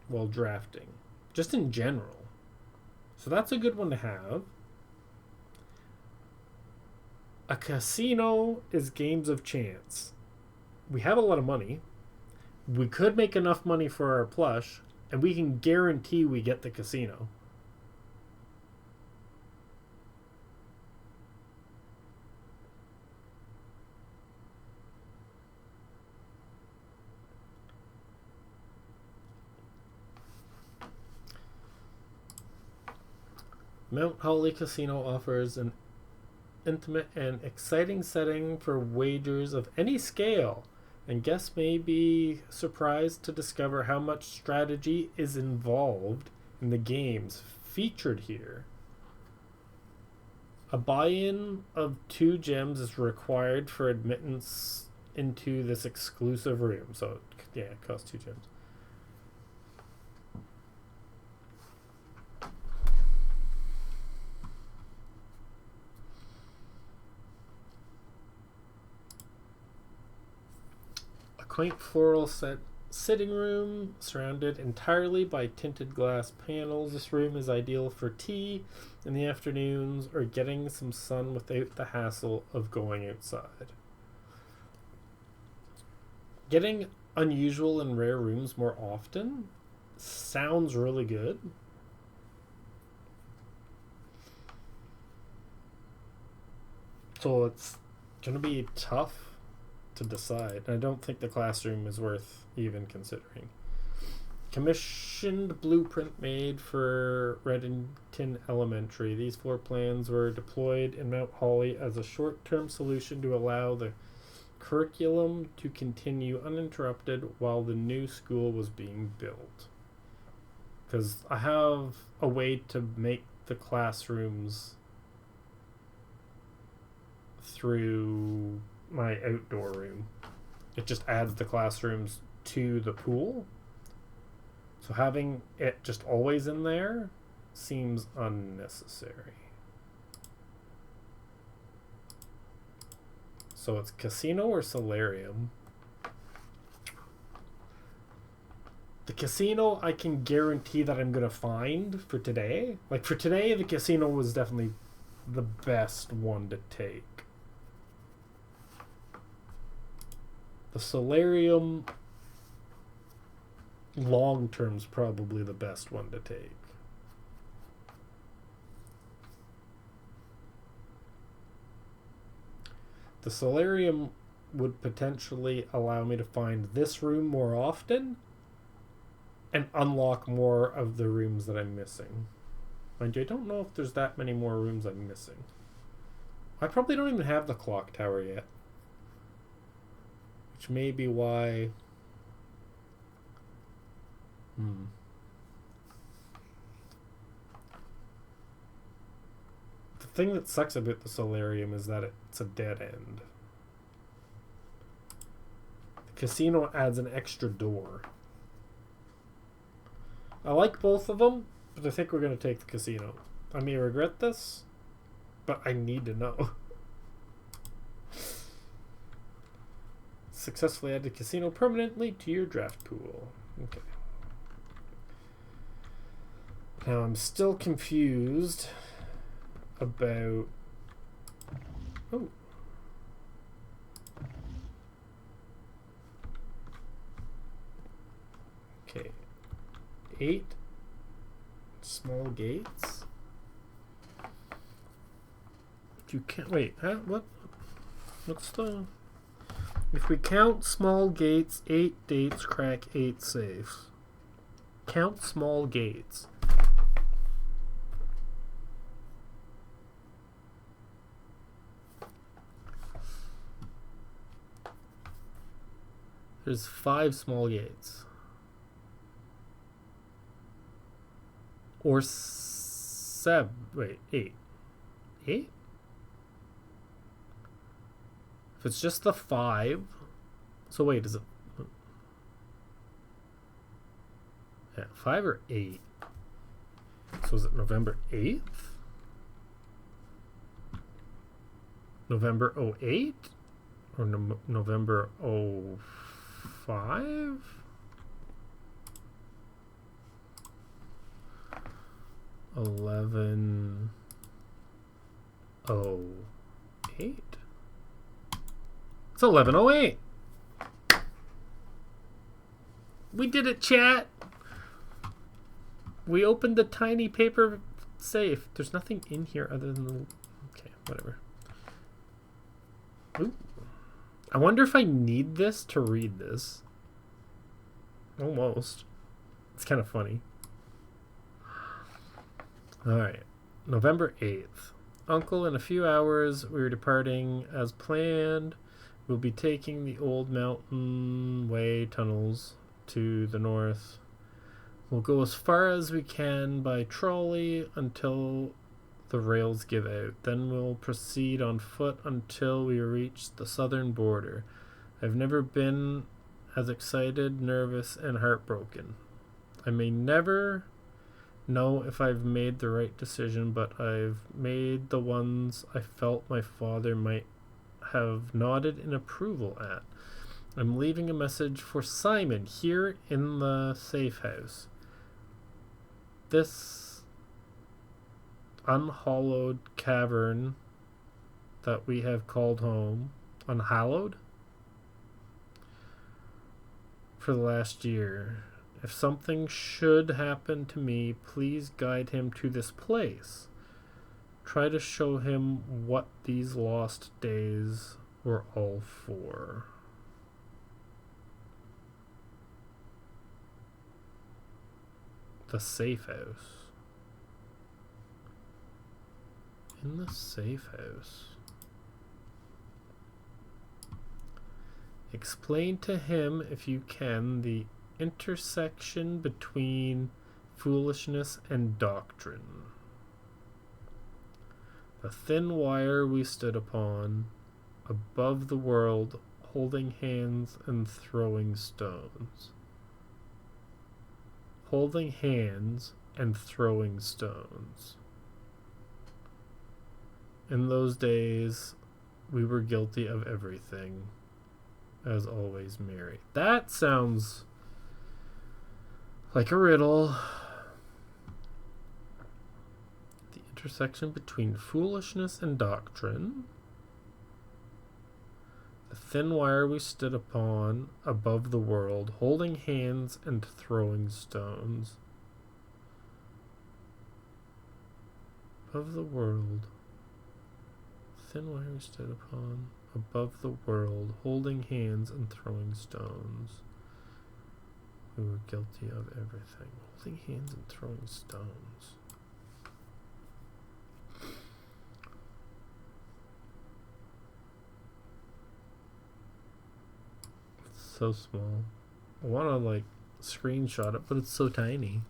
while drafting, just in general. So that's a good one to have. A casino is games of chance. We have a lot of money. We could make enough money for our plush, and we can guarantee we get the casino. Mount Holly Casino offers an intimate and exciting setting for wagers of any scale, and guests may be surprised to discover how much strategy is involved in the games featured here. A buy-in of 2 gems is required for admittance into this exclusive room. So, yeah, it costs 2 gems. Quaint floral sitting room surrounded entirely by tinted glass panels. This room is ideal for tea in the afternoons or getting some sun without the hassle of going outside. Getting unusual and rare rooms more often sounds really good. So it's going to be tough to decide. I don't think the classroom is worth even considering. Commissioned blueprint made for Reddington Elementary. These floor plans were deployed in Mount Holly as a short-term solution to allow the curriculum to continue uninterrupted while the new school was being built. Because I have a way to make the classrooms through my outdoor room. It just adds the classrooms to the pool. So having it just always in there seems unnecessary. So it's casino or solarium. The casino I can guarantee that I'm gonna find for today. Like for today, the casino was definitely the best one to take. The solarium long term's probably the best one to take. The solarium would potentially allow me to find this room more often and unlock more of the rooms that I'm missing. Mind you, I don't know if there's that many more rooms I'm missing. I probably don't even have the clock tower yet. Which may be why... The thing that sucks about the solarium is that it's a dead end. The casino adds an extra door. I like both of them, but I think we're going to take the casino. I may regret this, but I need to know. Successfully add the casino permanently to your draft pool. Okay. Now I'm still confused about... Oh. 8 small gates. You can't wait. Huh? What? What's the? If we count small gates, 8 dates crack 8 safes. Count small gates. There's 5 small gates. Or 7. Wait, 8. 8? If it's just the 5. So wait, is it? Yeah, 5 or 8? So is it November 8th? November 08? Or November 05? Eleven 08? It's 11:08. We did it, chat. We opened the tiny paper safe. There's nothing in here other than the... Okay, whatever. Ooh. I wonder if I need this to read this. Almost. It's kind of funny. Alright. November 8th. Uncle, in a few hours, we're departing as planned. We'll be taking the old mountain way tunnels to the north. We'll go as far as we can by trolley until the rails give out. Then we'll proceed on foot until we reach the southern border. I've never been as excited, nervous, and heartbroken. I may never know if I've made the right decision, but I've made the ones I felt my father might have nodded in approval at. I'm leaving a message for Simon here in the safe house. This unhallowed cavern that we have called home, unhallowed, for the last year. If something should happen to me, please guide him to this place. Try to show him what these lost days were all for. The safe house. In the safe house. Explain to him, if you can, the intersection between foolishness and doctrine. The thin wire we stood upon, above the world, holding hands and throwing stones. Holding hands and throwing stones. In those days, we were guilty of everything. As always, Mary. That sounds like a riddle. The intersection between foolishness and doctrine. The thin wire we stood upon, above the world, holding hands and throwing stones. Above the world. Thin wire we stood upon, above the world, holding hands and throwing stones. We were guilty of everything. Holding hands and throwing stones. It's so small. I want to like screenshot it, but it's so tiny.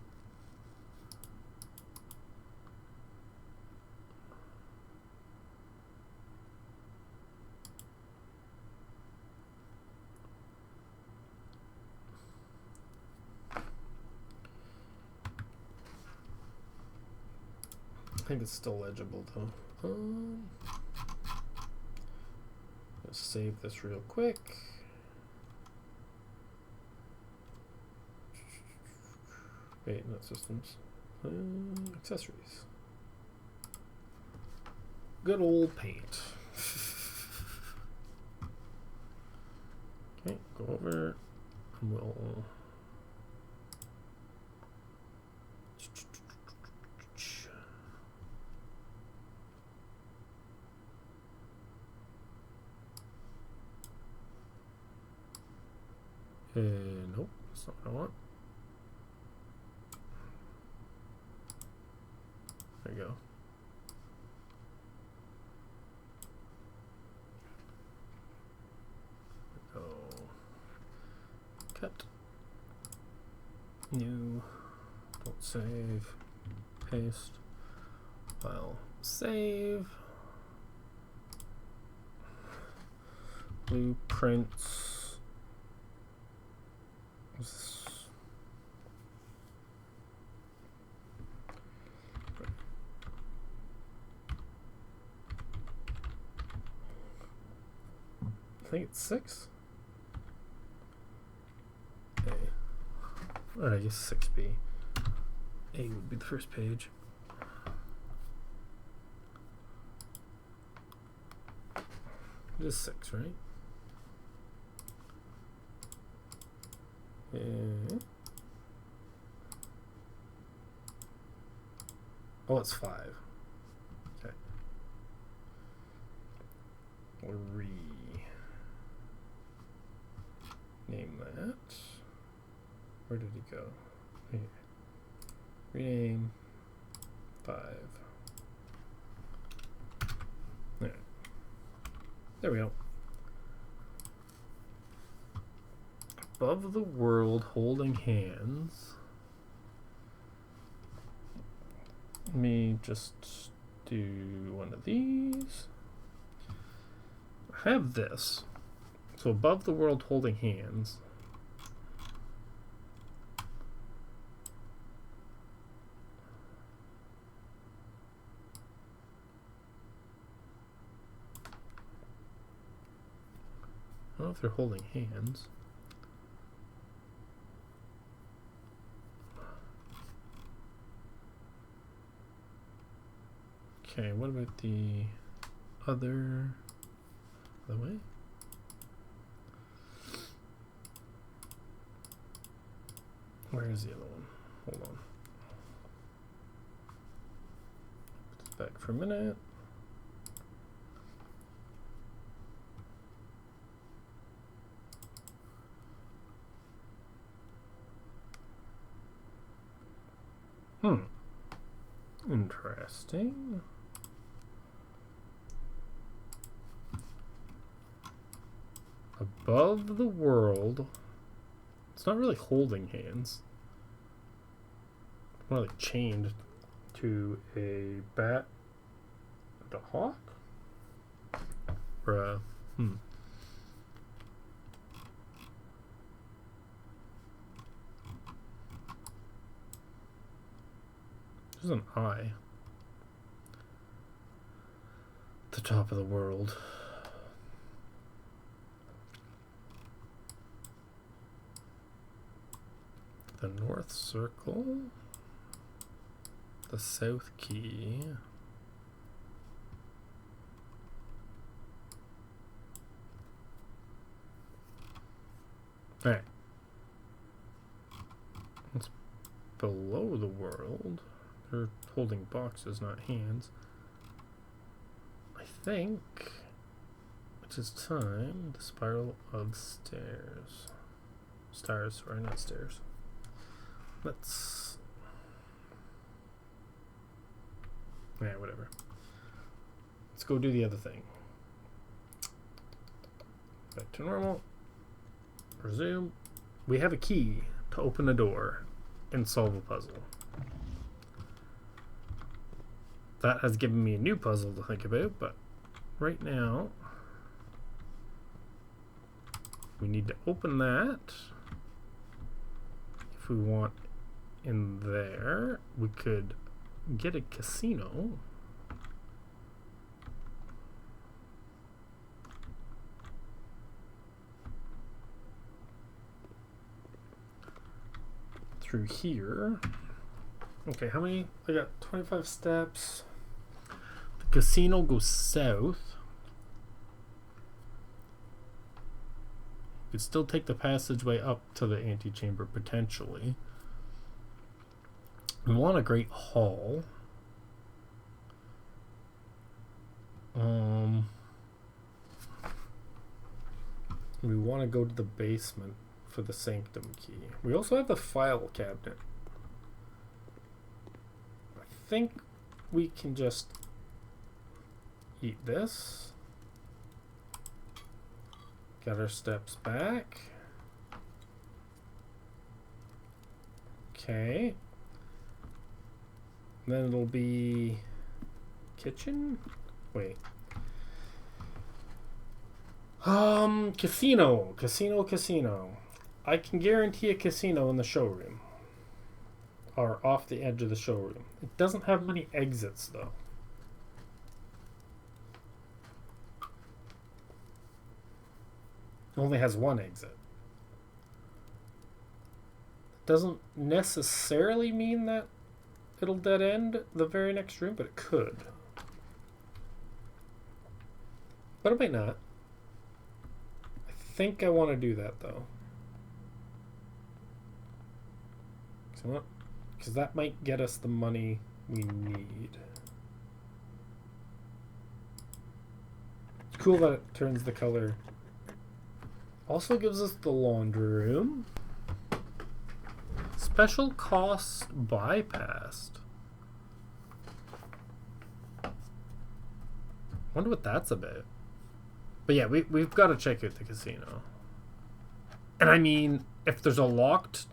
I think it's still legible though. Let's save this real quick. Wait, not systems. Accessories. Good old paint. Okay, go over and we'll Nope, that's not what I want. There you go. Cut. New. Don't save. Paste. File. Save. Blueprints. I think it's 6. I guess 6B. A would be the first page. It is 6, right? Yeah. Oh, it's 5. Okay. We'll rename that. Where did he go? Here. Rename 5. There. There we go. Above the world holding hands. Let me just do one of these. I have this. So above the world holding hands. I don't know if they're holding hands. Okay, what about the other way? Where is the other one? Hold on. Put this back for a minute. Interesting. Above the world. It's not really holding hands. It's more like chained to a bat and a hawk? Or a, There's an eye. At the top of the world. The North Circle. The South Key. Alright. It's below the world. They're holding boxes, not hands. I think it is time. The spiral of stairs. Stars, sorry, not stairs. Let's. Yeah, whatever. Let's go do the other thing. Back to normal. Resume. We have a key to open a door and solve a puzzle. That has given me a new puzzle to think about, but right now we need to open that. If we want in there, we could get a casino. Through here. Okay, how many? I got 25 steps. The casino goes south. You could still take the passageway up to the antechamber potentially. We want a great hall. We want to go to the basement for the sanctum key. We also have the file cabinet. I think we can just eat this. Got our steps back. Okay. Then it'll be kitchen? Wait. Casino. Casino. I can guarantee a casino in the showroom. Or off the edge of the showroom. It doesn't have many exits though. It only has one exit. Doesn't necessarily mean that it'll dead end the very next room, but it could. But it might not. I think I want to do that though. Because that might get us the money we need. It's cool that it turns the color. Also gives us the laundry room. Special cost bypassed. Wonder what that's about. But yeah, we've got to check out the casino. And I mean, if there's a locked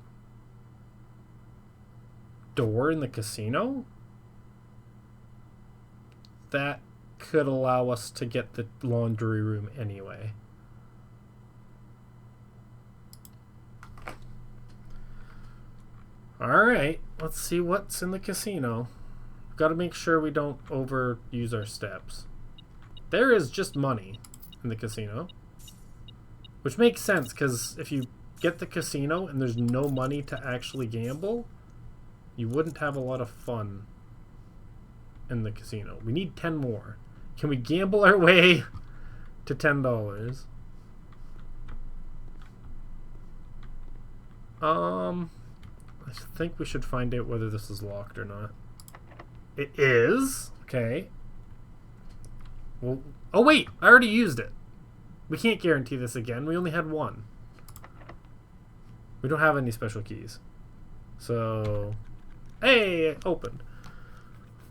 door in the casino, that could allow us to get the laundry room anyway. Alright, let's see what's in the casino. Got to make sure we don't overuse our steps. There is just money in the casino. Which makes sense, because if you get the casino and there's no money to actually gamble, you wouldn't have a lot of fun in the casino. We need 10 more. Can we gamble our way to $10? I think we should find out whether this is locked or not. It is. Okay. Well, oh wait, I already used it. We can't guarantee this again. We only had one. We don't have any special keys. So, hey, it opened.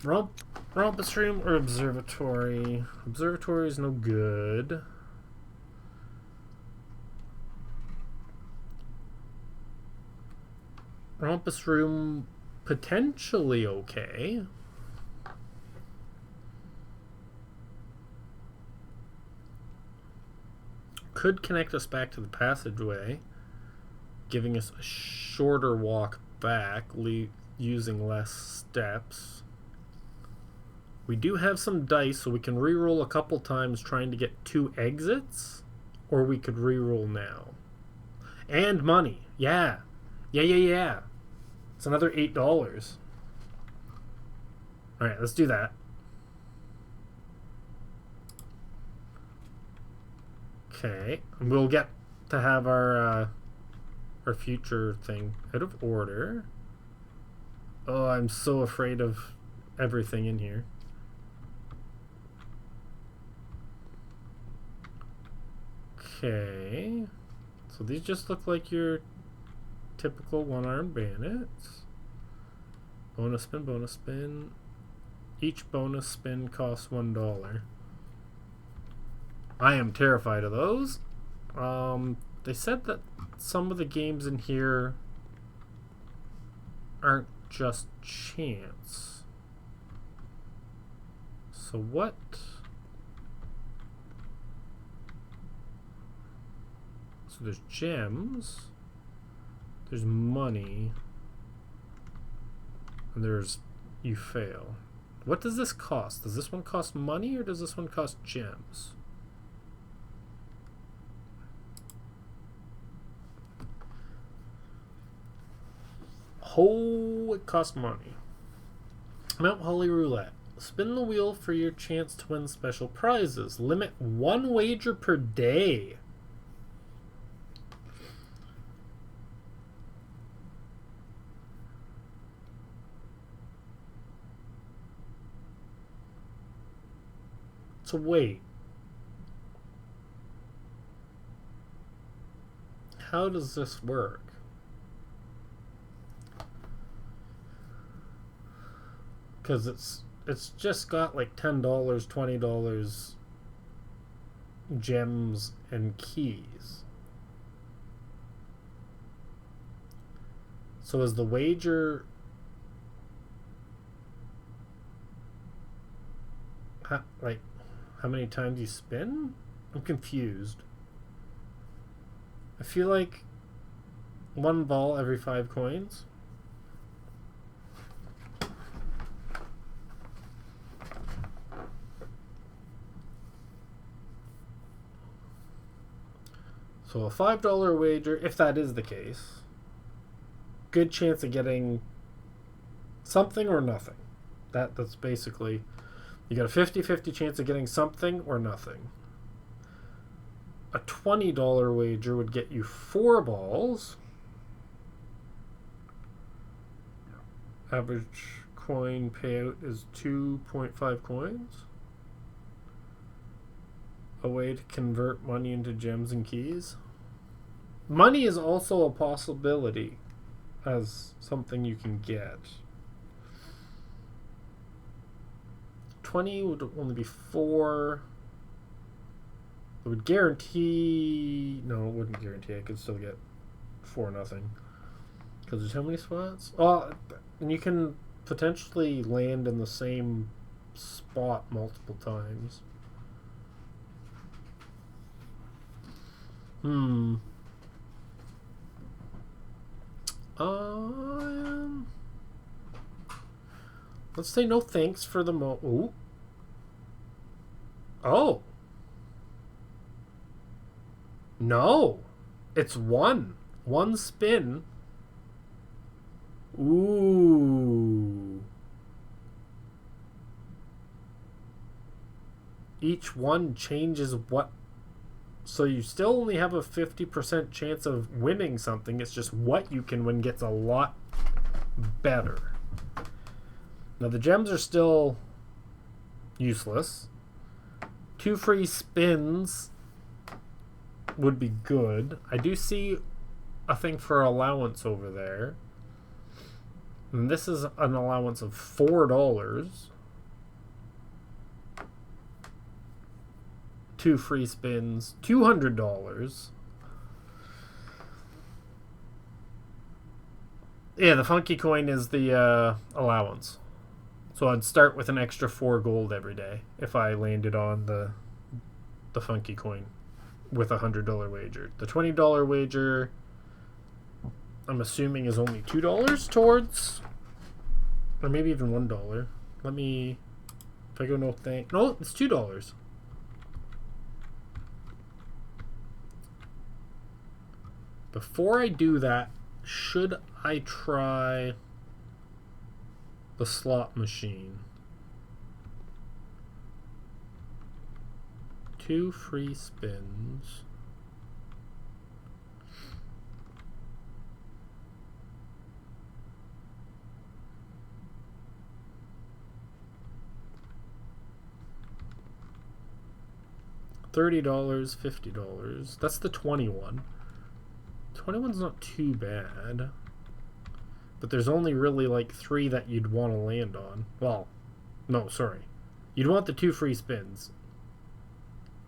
Rumpus room or observatory? Observatory is no good. Rumpus room potentially okay. Could connect us back to the passageway, giving us a shorter walk back, using less steps. We do have some dice, so we can reroll a couple times trying to get 2 exits, or we could reroll now. And money. Yeah. Yeah. It's another $8. Alright, let's do that. Okay, and we'll get to have our future thing out of order. Oh, I'm so afraid of everything in here. Okay, so these just look like your typical one-armed bandits. Bonus spin. Each bonus spin costs $1. I am terrified of those. They said that some of the games in here aren't just chance. So what? So there's gems. There's money. And there's you fail. What does this cost? Does this one cost money or does this one cost gems? Oh, it costs money. Mount Holly Roulette. Spin the wheel for your chance to win special prizes. Limit 1 wager per day. So wait. how does this work? Because it's just got like $10, $20 gems and keys. So is the wager like how many times you spin? I'm confused. I feel like one ball every 5 coins. So a $5 wager, if that is the case, good chance of getting something or nothing. That's basically, you got a 50-50 chance of getting something or nothing. A $20 wager would get you 4 balls. Average coin payout is 2.5 coins. A way to convert money into gems and keys. Money is also a possibility as something you can get. 20 would only be 4. It would guarantee... No, it wouldn't guarantee. I could still get 4-0. Because there's how many spots? Oh, and you can potentially land in the same spot multiple times. Let's say no thanks for the Ooh. Oh. No. It's one. One spin. Ooh. Each one changes what... So you still only have a 50% chance of winning something. It's just what you can win gets a lot better. Now the gems are still useless. 2 free spins would be good. I do see a thing for allowance over there. And this is an allowance of $4. 2 free spins, $200. Yeah, the funky coin is the allowance. So I'd start with an extra 4 gold every day if I landed on the funky coin with a $100 wager. The $20 wager, I'm assuming, is only $2 towards, or maybe even $1. Let me, if I go no, it's $2. Before I do that, should I try the slot machine? 2 free spins. $30, $50. That's the 21. 21's not too bad. But there's only really like 3 that you'd want to land on. Well, no, sorry. You'd want the 2 free spins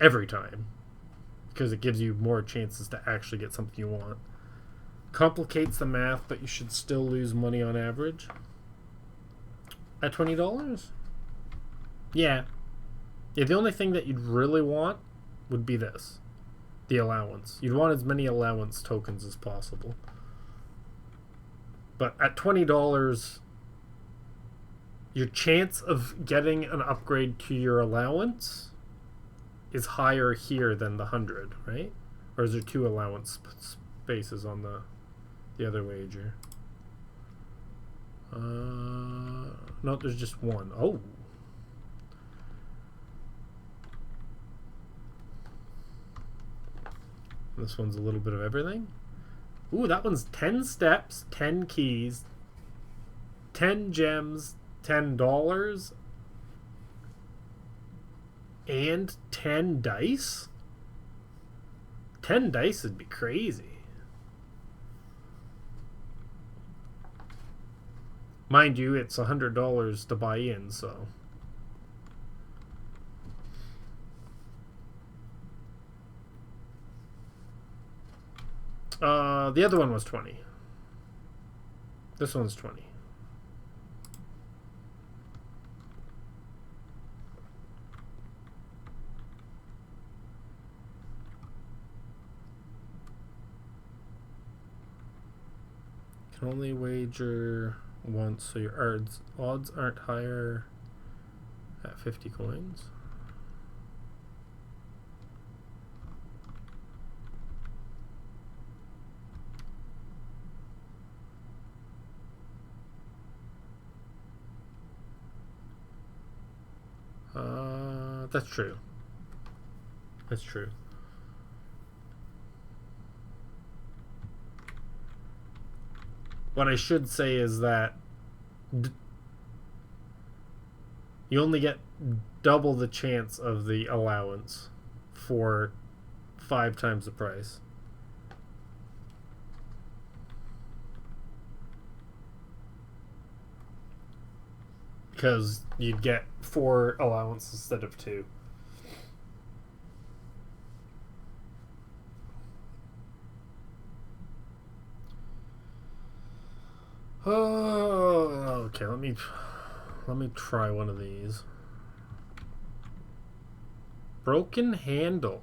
every time, because it gives you more chances to actually get something you want. Complicates the math, but you should still lose money on average. At $20? Yeah. Yeah, the only thing that you'd really want would be this. The allowance. You'd want as many allowance tokens as possible. But at $20, your chance of getting an upgrade to your allowance is higher here than the 100, right? Or is there 2 allowance spaces on the other wager? No, there's just 1. Oh. This one's a little bit of everything. Ooh, that one's 10 steps, 10 keys, 10 gems, $10, and 10 dice? 10 dice would be crazy. Mind you, it's $100 to buy in, so. The other one was 20. This one's 20. Can only wager once, so your odds aren't higher at 50 coins. That's true. That's true. What I should say is that you only get double the chance of the allowance for 5 times the price. Because you'd get 4 allowance instead of 2. Oh, okay. Let me try one of these. Broken handle.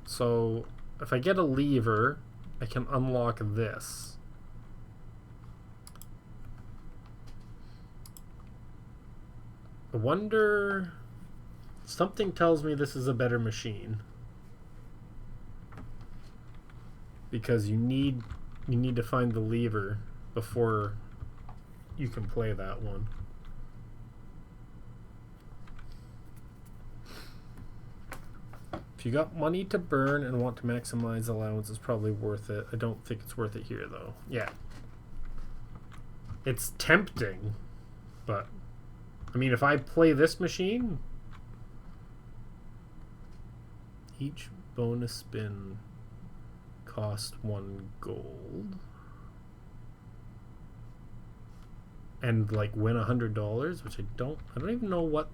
So if I get a lever, I can unlock this. I wonder. Something tells me this is a better machine. Because you need to find the lever before you can play that one. If you got money to burn and want to maximize allowance, it's probably worth it. I don't think it's worth it here though. Yeah. It's tempting, but I mean, if I play this machine, each bonus spin cost 1 gold, and like win $100, which I don't even know what.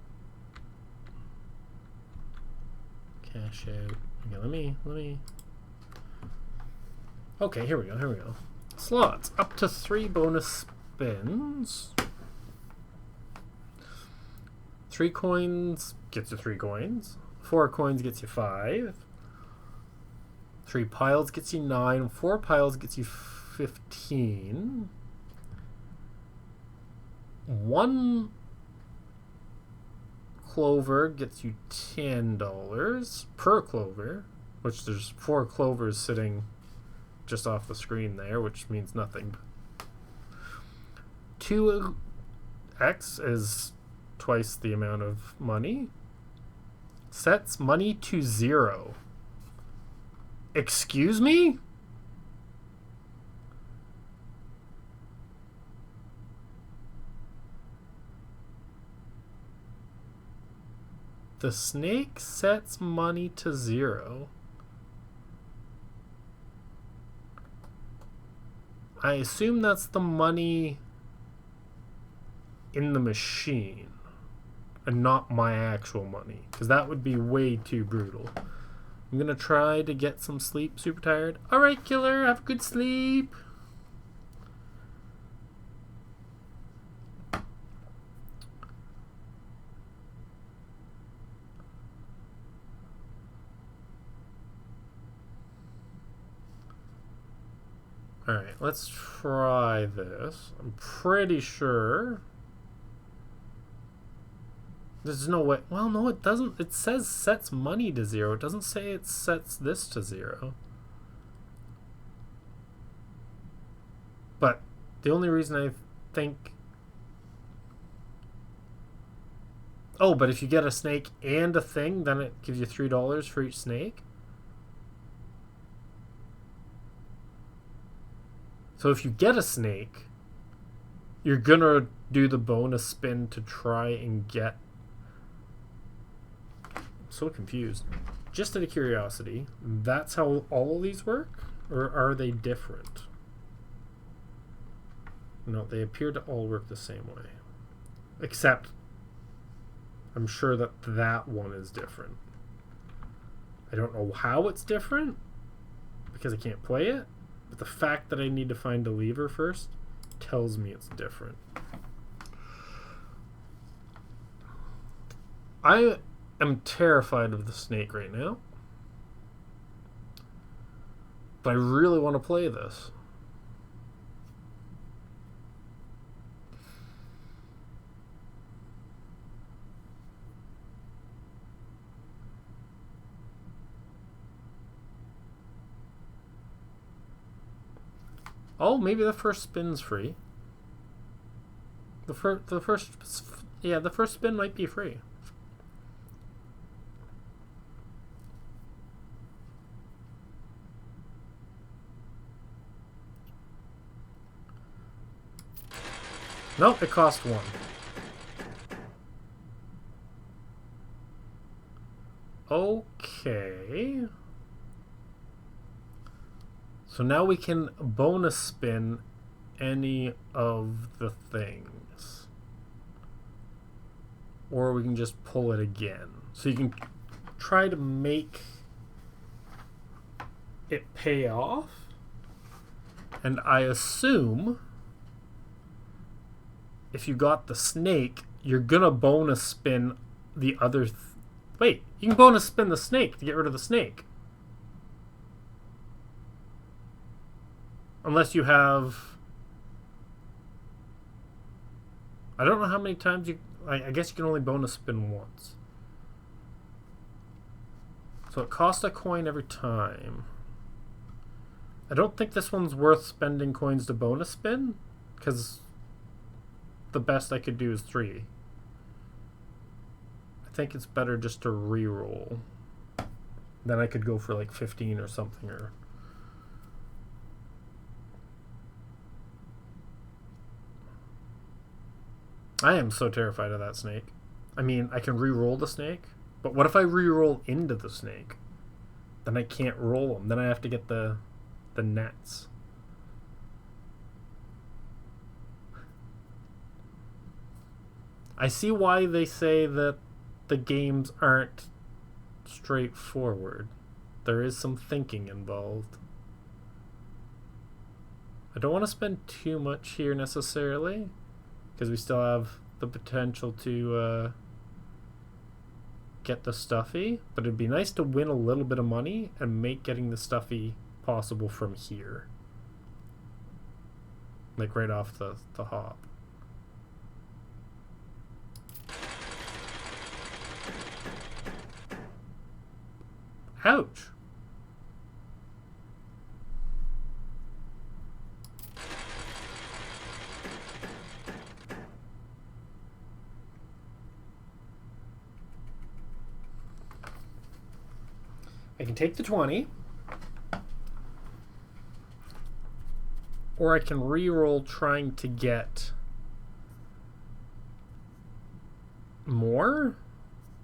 Cash out. Okay, let me. Okay, here we go. Slots up to 3 bonus spins. 3 coins gets you 3 coins. 4 coins gets you 5. 3 piles gets you 9. 4 piles gets you 15. 1 clover gets you $10 per clover, which there's 4 clovers sitting just off the screen there, which means nothing. 2x is twice the amount of money. Sets money to 0. Excuse me? The snake sets money to 0. I assume that's the money in the machine and not my actual money, because that would be way too brutal. I'm gonna try to get some sleep. Super tired. Alright, killer, have a good sleep. Alright, let's try this. I'm pretty sure there's no way. Well, no, it doesn't. It says sets money to 0. It doesn't say it sets this to 0. But the only reason I think... Oh, but if you get a snake and a thing, then it gives you $3 for each snake? So if you get a snake, you're gonna do the bonus spin to try and get... I'm so confused. Just out of curiosity, that's how all of these work? Or are they different? No, they appear to all work the same way. Except, I'm sure that that one is different. I don't know how it's different, because I can't play it, but the fact that I need to find a lever first tells me it's different. I am terrified of the snake right now, but I really want to play this. Oh, maybe the first spin's free. The first spin might be free. No, it cost 1. Okay. So now we can bonus spin any of the things. Or we can just pull it again. So you can try to make it pay off. And I assume if you got the snake, you're gonna bonus spin the other... Wait, you can bonus spin the snake to get rid of the snake. Unless you have... I don't know how many times you... I guess you can only bonus spin once. So it costs a coin every time. I don't think this one's worth spending coins to bonus spin, because the best I could do is 3. I think it's better just to re-roll. Then I could go for like 15 or something, or... I am so terrified of that snake. I mean, I can re-roll the snake, but what if I re-roll into the snake? Then I can't roll them. Then I have to get the nets. I see why they say that the games aren't straightforward. There is some thinking involved. I don't want to spend too much here necessarily, because we still have the potential to get the stuffy, but it'd be nice to win a little bit of money and make getting the stuffy possible from here. Like right off the hop. Ouch! I can take the 20, or I can re-roll trying to get more,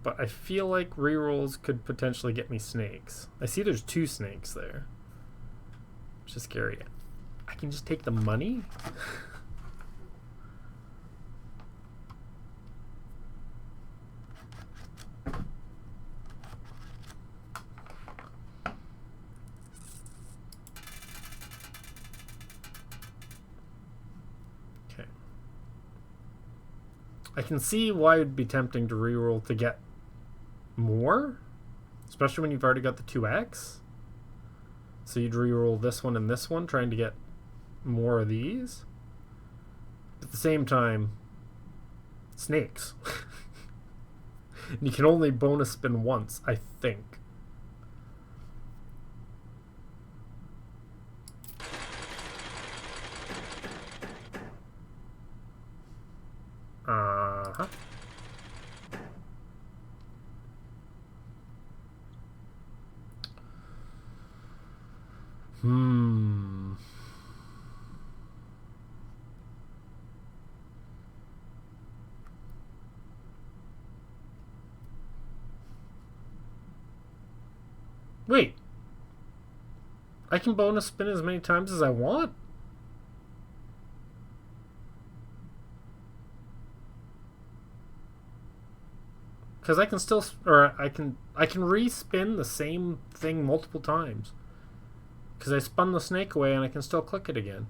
but I feel like re-rolls could potentially get me snakes. I see there's 2 snakes there, which is scary. I can just take the money? I can see why it'd be tempting to reroll to get more, especially when you've already got the 2x. So you'd reroll this one and this one, trying to get more of these. At the same time, snakes. And you can only bonus spin once, I think. Uh-huh. Wait. I can bonus spin as many times as I want? Because I can still, or I can respin the same thing multiple times. Because I spun the snake away and I can still click it again.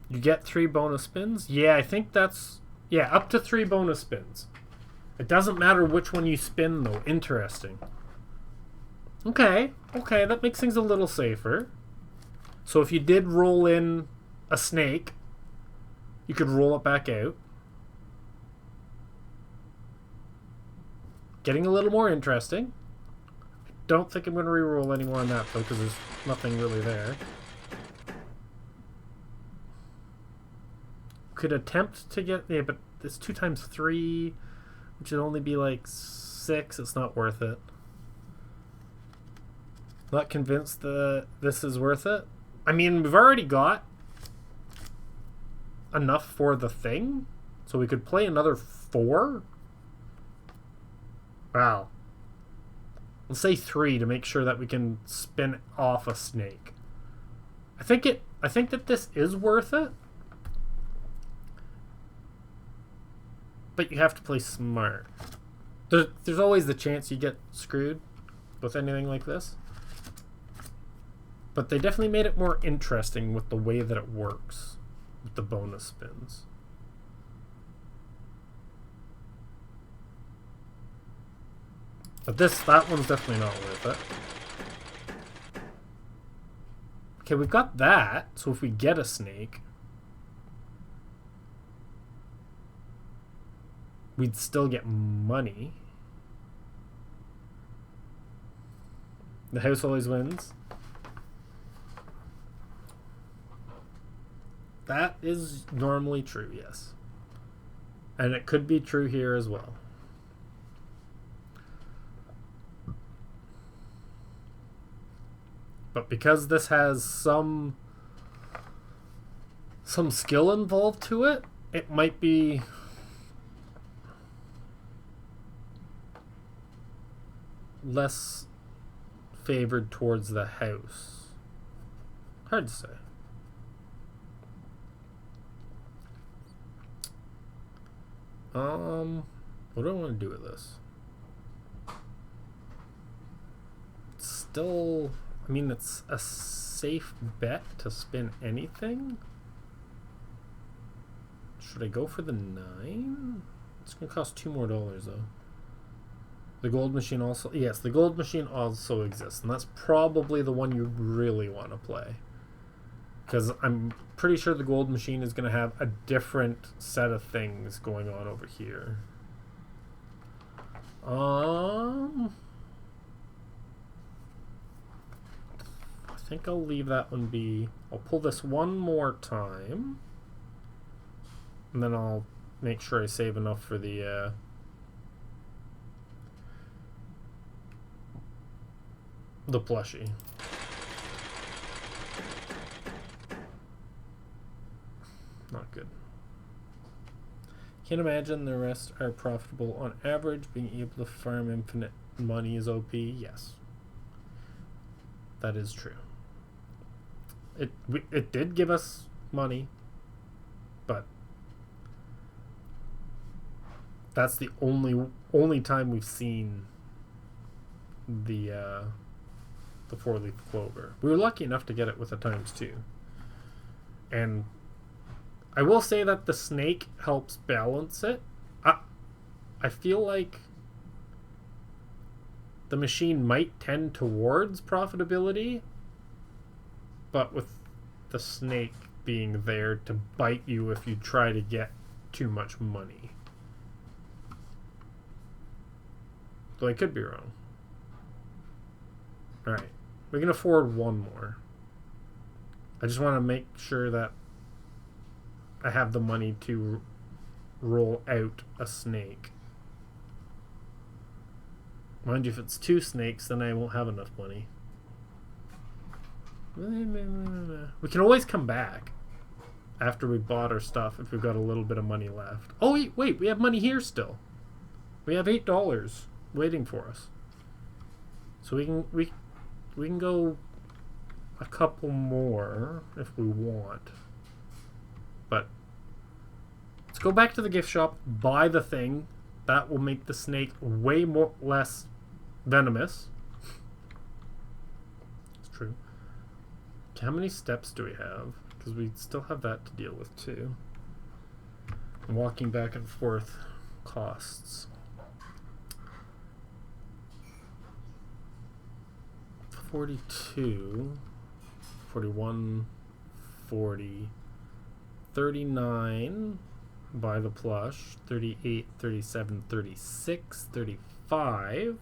You get 3 bonus spins? Yeah, I think that's... Yeah, up to 3 bonus spins. It doesn't matter which one you spin, though. Interesting. Okay, that makes things a little safer. So if you did roll in a snake, you could roll it back out. Getting a little more interesting. Don't think I'm going to reroll any more on that, though, because there's nothing really there. Could attempt to get... Yeah, but it's 2 times 3, which would only be like 6. It's not worth it. Not convinced that this is worth it. I mean, we've already got enough for the thing, so we could play another 4. Wow. Let's say 3 to make sure that we can spin off a snake. I think that this is worth it. But you have to play smart. There's always the chance you get screwed with anything like this. But they definitely made it more interesting with the way that it works with the bonus spins. But that one's definitely not worth it. Okay, we've got that. So if we get a snake, we'd still get money. The house always wins. That is normally true, yes. And it could be true here as well. But because this has some skill involved to it, it might be less favored towards the house. Hard to say. What do I want to do with this? Still, I mean, it's a safe bet to spin anything. Should I go for the 9? It's gonna cost $2 more though. The gold machine also, yes, the gold machine also exists, and that's probably the one you really want to play. Because I'm pretty sure the gold machine is going to have a different set of things going on over here. I think I'll leave that one be. I'll pull this one more time. And then I'll make sure I save enough for the plushie. Not good. Can't imagine the rest are profitable on average. Being able to farm infinite money is OP. Yes, that is true. It did give us money, but that's the only time we've seen the 4-leaf clover. We were lucky enough to get it with a ×2, and I will say that the snake helps balance it. I feel like the machine might tend towards profitability, but with the snake being there to bite you if you try to get too much money. Though I could be wrong. Alright, we can afford one more. I just want to make sure that I have the money to roll out a snake. Mind you, if it's 2 snakes, then I won't have enough money. We can always come back after we bought our stuff if we've got a little bit of money left. Oh, wait, we have money here still. We have $8 waiting for us. So we can go a couple more if we want. But let's go back to the gift shop, buy the thing, That will make the snake way less venomous. It's true. How many steps do we have? Because we still have that to deal with too. And walking back and forth costs. 42, 41, 40, 39 buy the plush, 38, 37, 36, 35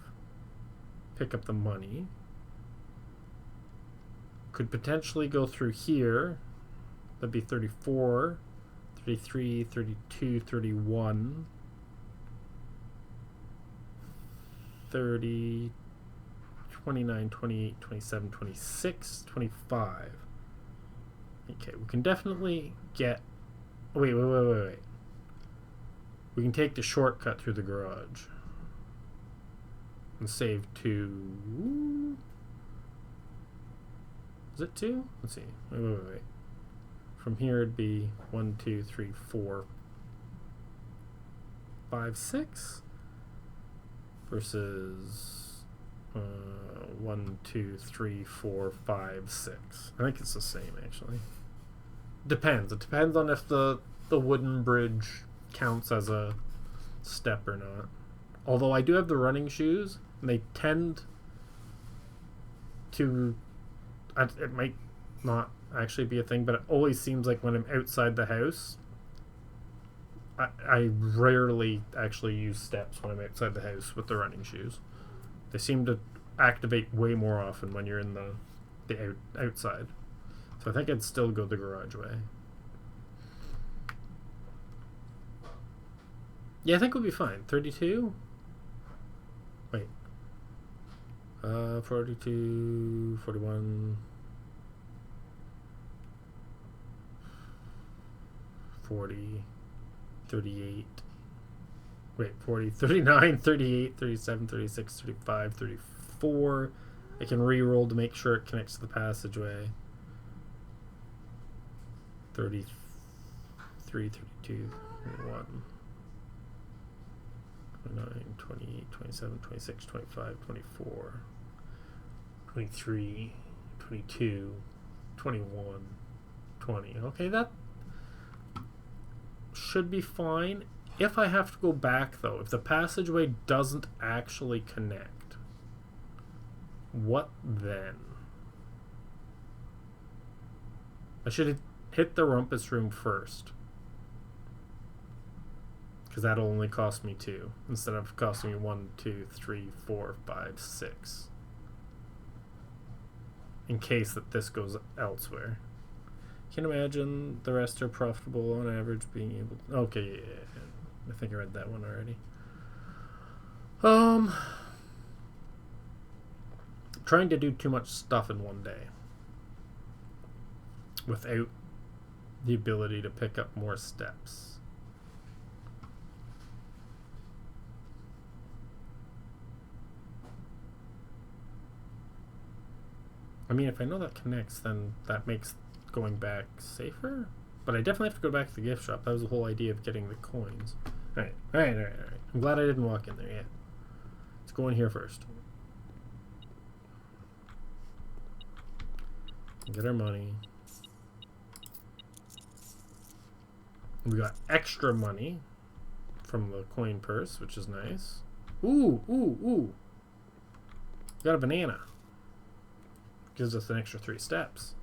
pick up the money. Could potentially go through here. That'd be 34, 33, 32, 31, 30, 29, 28, 27, 26, 25. Okay, we can definitely get... Wait. We can take the shortcut through the garage. And save 2... Is it 2? Let's see. Wait. From here it'd be 1, 2, 3, 4, 5, 6 versus 1, 2, 3, 4, 5, 6. I think it's the same actually. Depends. It depends on if the wooden bridge counts as a step or not. Although I do have the running shoes, and they tend to... It might not actually be a thing, but it always seems like when I'm outside the house, I rarely actually use steps when I'm outside the house with the running shoes. They seem to activate way more often when you're in the outside. So I think I'd still go the garage way. Yeah, I think we'll be fine. 32? Wait. 42, 41, 40, 38, wait, 40, 39, 38, 37, 36, 35, 34. I can re-roll to make sure it connects to the passageway. 33, 32, 31. 29, 28, 27, 26, 25, 24, 23, 22, 21, 20. Okay, that should be fine. If I have to go back, though, if the passageway doesn't actually connect, what then? I should hit the rumpus room first. Because that'll only cost me 2 instead of costing me 1, 2, 3, 4, 5, 6. In case that this goes elsewhere. Can you imagine the rest are profitable on average being able to... Okay, yeah. I think I read that one already. Trying to do too much stuff in one day without the ability to pick up more steps. I mean, if I know that connects, then that makes going back safer. But I definitely have to go back to the gift shop. That was the whole idea of getting the coins. Alright. I'm glad I didn't walk in there yet. Let's go in here first. Get our money. We got extra money from the coin purse, which is nice. Ooh. We got a banana. Gives us an extra 3 steps.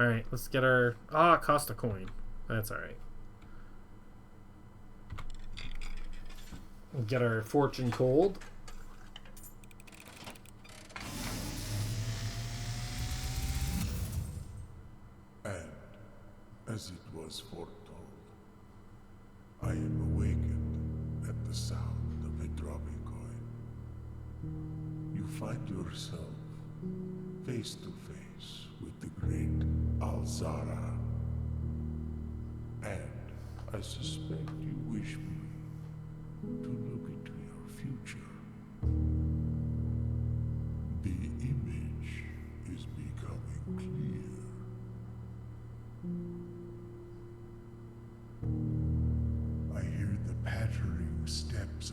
Alright, let's get our... it cost a coin. That's alright. We'll get our fortune told. And, as it was foretold, I am awakened at the sound of a dropping coin. You find yourself face to face with the great Alzara. And I suspect you wish me to look into your future. The image is becoming clear. I hear the pattering steps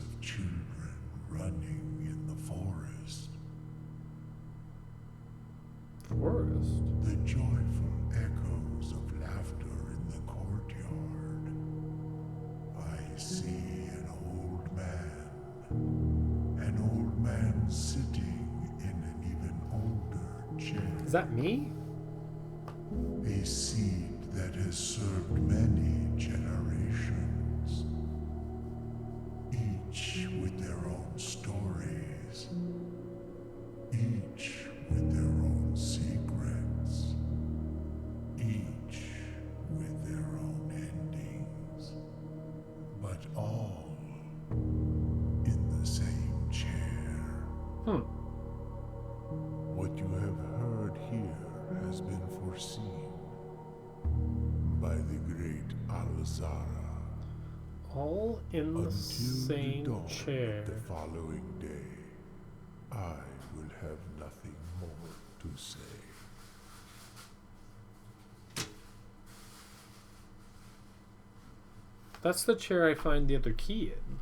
Is that me? A seed that has served many generations, each with their own stories, each with their own secrets, each with their own endings, but all in the same chair. What you have heard here has been foreseen by the great Alzara. All in the Until the same dawn chair. of the following day, I will have nothing more to say. That's the chair I find the other key in.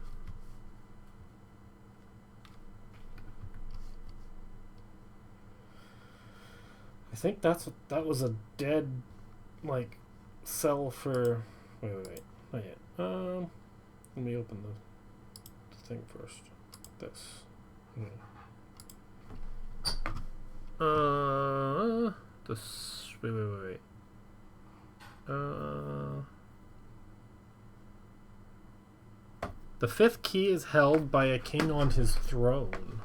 I think that was a dead, like, cell for. Wait, not yet. Let me open the thing first. This. This. Wait. The fifth key is held by a king on his throne.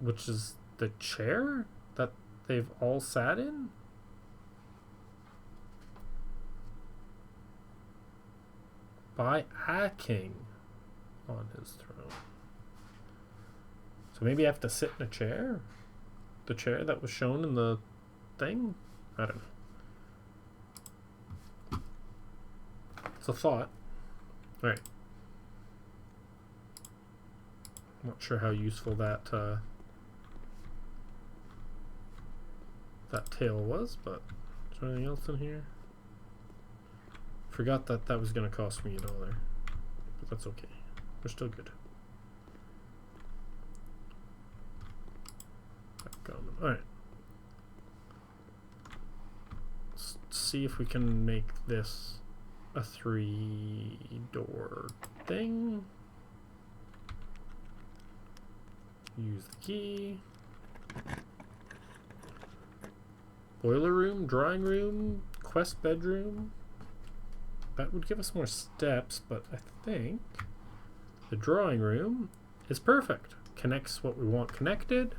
Which is the chair that they've all sat in? By a king on his throne. So maybe I have to sit in a chair? The chair that was shown in the thing? I don't know. It's a thought. Alright. I'm not sure how useful that that tail was, but is there anything else in here? Forgot that was going to cost me $1, but that's okay. We're still good. Alright. Let's see if we can make this a 3-door thing. Use the key. Boiler room, drawing room, quest bedroom. That would give us more steps, but I think the drawing room is perfect. Connects what we want connected.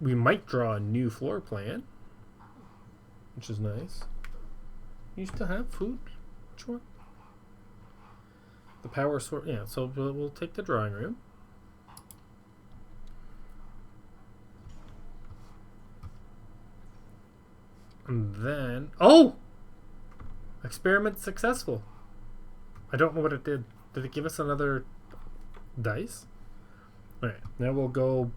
We might draw a new floor plan, which is nice. You still have food? Which one? The power source. Yeah, so we'll take the drawing room. And then... Oh! Experiment successful. I don't know what it did. Did it give us another dice? Alright, now we'll go...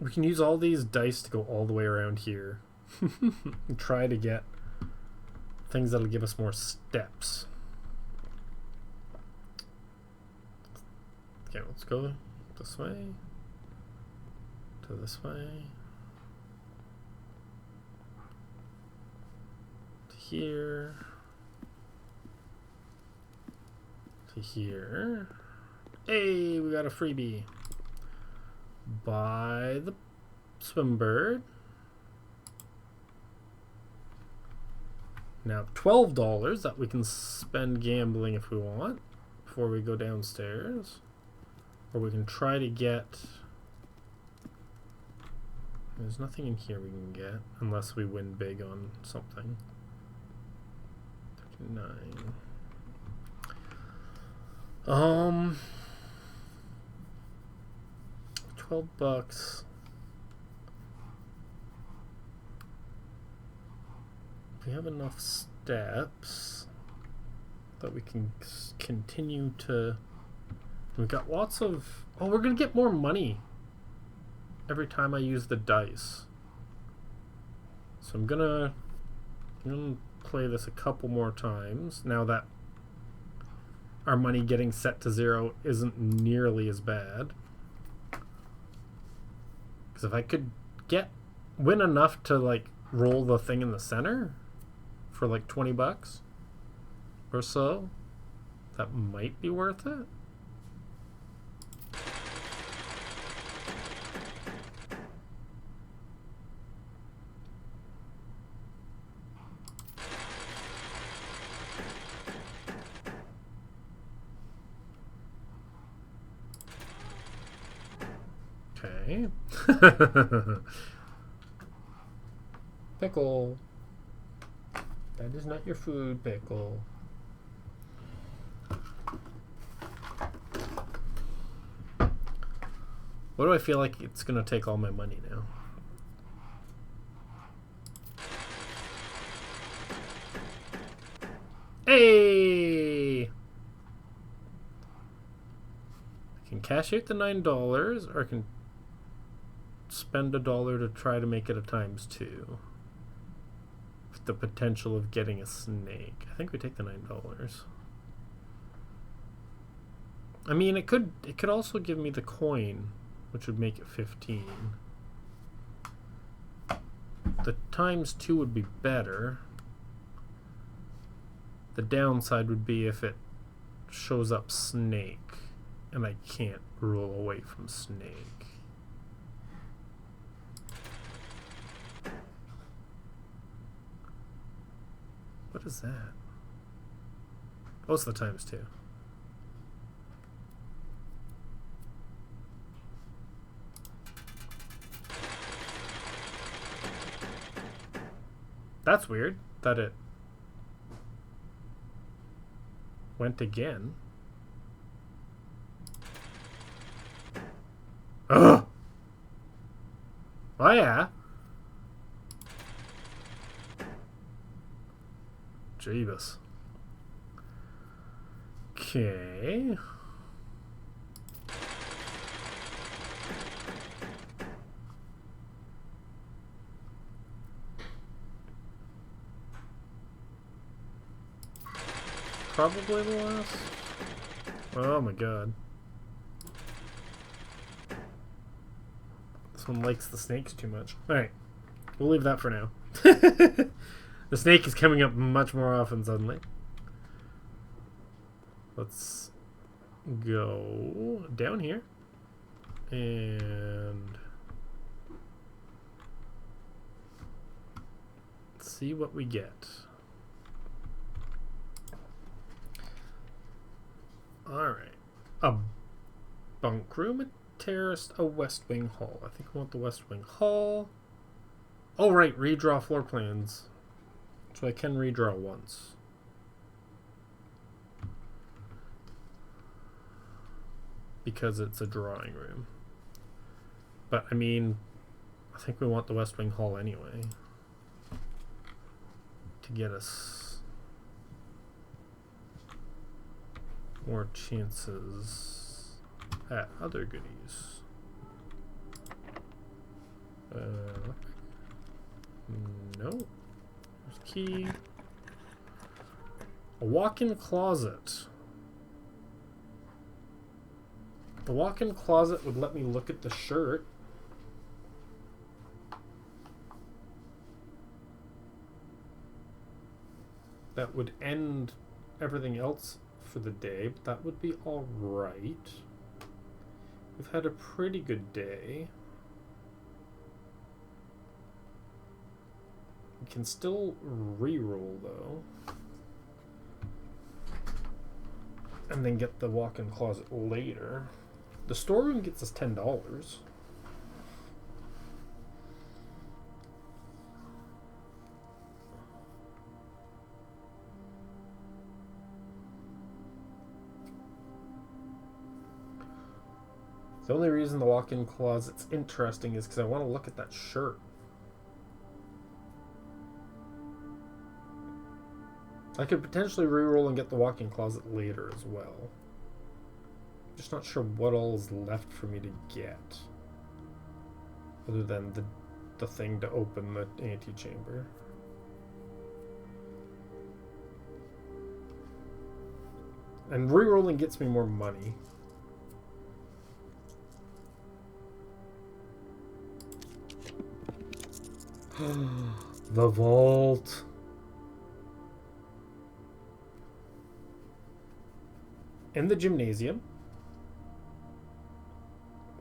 We can use all these dice to go all the way around here. And try to get things that'll give us more steps. Okay, let's go this way. To this way. To here. To here. Hey, we got a freebie. Buy the Swimbird. Now $12 that we can spend gambling if we want before we go downstairs. Or we can try to get... There's nothing in here we can get unless we win big on something. 39. $12. We have enough steps that we can continue to... We've got lots of... Oh, we're going to get more money every time I use the dice. So I'm gonna play this a couple more times now that our money getting set to 0 isn't nearly as bad. Because if I could win enough to like roll the thing in the center for like $20 or so, that might be worth it. Okay. Pickle. That is not your food, Pickle. What do I feel like it's gonna take all my money now? Hey! I can cash out the $9, or I can spend $1 to try to make it a ×2. With the potential of getting a snake. I think we take the $9. I mean, it could also give me the coin, which would make it 15. The ×2 would be better. The downside would be if it shows up snake and I can't roll away from snake. What is that? Oh, it's the ×2. That's weird that it went again. Ugh! Oh yeah. Jeebus. Okay. Probably the last. Oh my god. This one likes the snakes too much. Alright. We'll leave that for now. The snake is coming up much more often suddenly. Let's go down here. And see what we get. Alright. A bunk room, a terrace, a west wing hall. I think I want the west wing hall. Oh, right. Redraw floor plans. So I can redraw once. Because it's a drawing room. But, I mean, I think we want the west wing hall anyway. To get us more chances at other goodies. No. There's key. A walk-in closet. The walk-in closet would let me look at the shirt. That would end everything else for the day, but that would be alright. We've had a pretty good day. We can still re-roll though. And then get the walk-in closet later. The storeroom gets us $10. The only reason the walk-in closet's interesting is because I want to look at that shirt. I could potentially re-roll and get the walk-in closet later as well. Just not sure what all is left for me to get. Other than the thing to open the antechamber. And re-rolling gets me more money. The vault. In the gymnasium.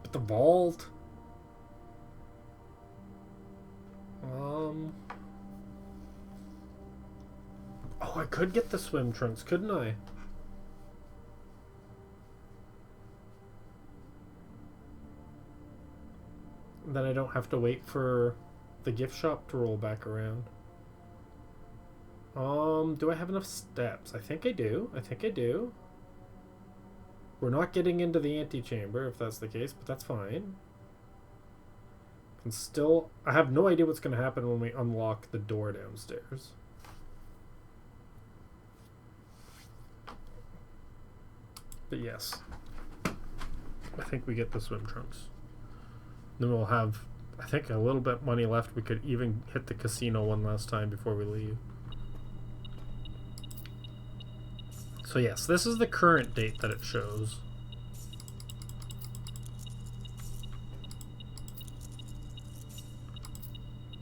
But the vault. Oh, I could get the swim trunks, couldn't I? Then I don't have to wait for the gift shop to roll back around. Do I have enough steps? I think I do. We're not getting into the antechamber if that's the case, but that's fine. I have no idea what's going to happen when we unlock the door downstairs. But yes, I think we get the swim trunks. Then we'll have, I think, a little bit money left. We could even hit the casino one last time before we leave. So yes, this is the current date that it shows.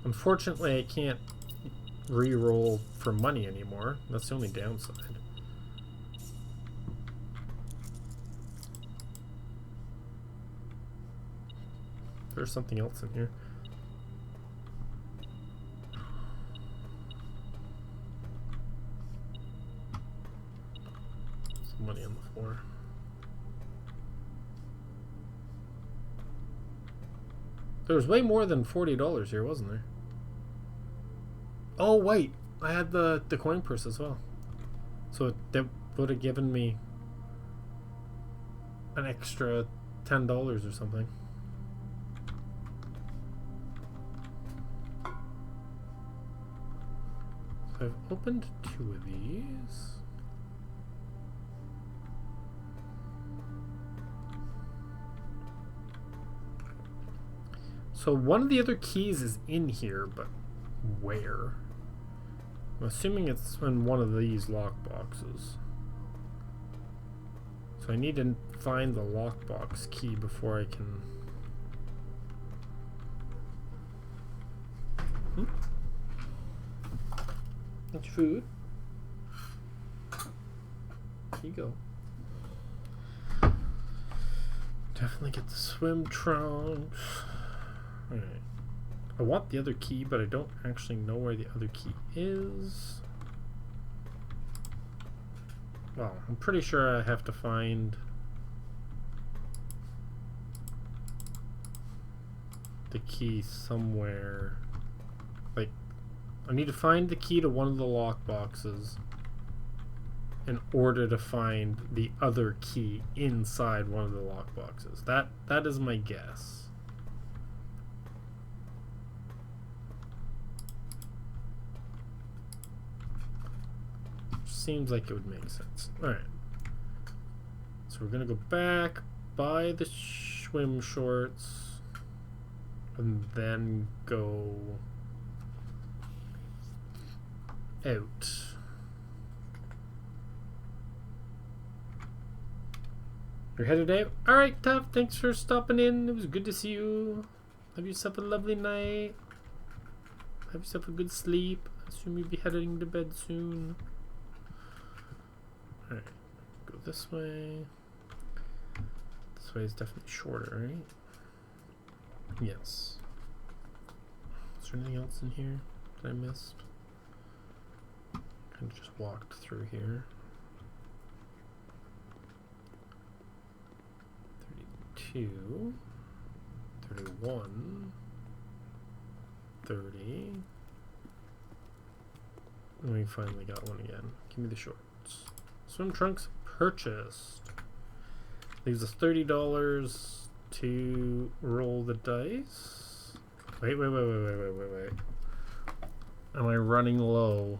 Unfortunately, I can't re-roll for money anymore. That's the only downside. There's something else in here. Some money on the floor. There was way more than $40 here, wasn't there? Oh, wait. I had the coin purse as well. So that would have given me an extra $10 or something. So I've opened 2 of these. So one of the other keys is in here, but where? I'm assuming it's in one of these lockboxes. So I need to find the lockbox key before I can... That's food. Here you go. Definitely get the swim trunks. Alright. I want the other key, but I don't actually know where the other key is. Well, I'm pretty sure I have to find the key somewhere. Like, I need to find the key to one of the lock boxes in order to find the other key inside one of the lock boxes. That is my guess. Seems like it would make sense. Alright. So we're gonna go back, buy the swim shorts, and then go out. You're headed out? Alright, Tough. Thanks for stopping in. It was good to see you. Have yourself a lovely night. Have yourself a good sleep. I assume you'll be heading to bed soon. Alright, go this way. This way is definitely shorter, right? Yes. Is there anything else in here that I missed? Kind of just walked through here. 32, 31, 30. And we finally got one again. Give me the shorts. Swim trunks purchased. Leaves us $30 to roll the dice. Wait. Am I running low?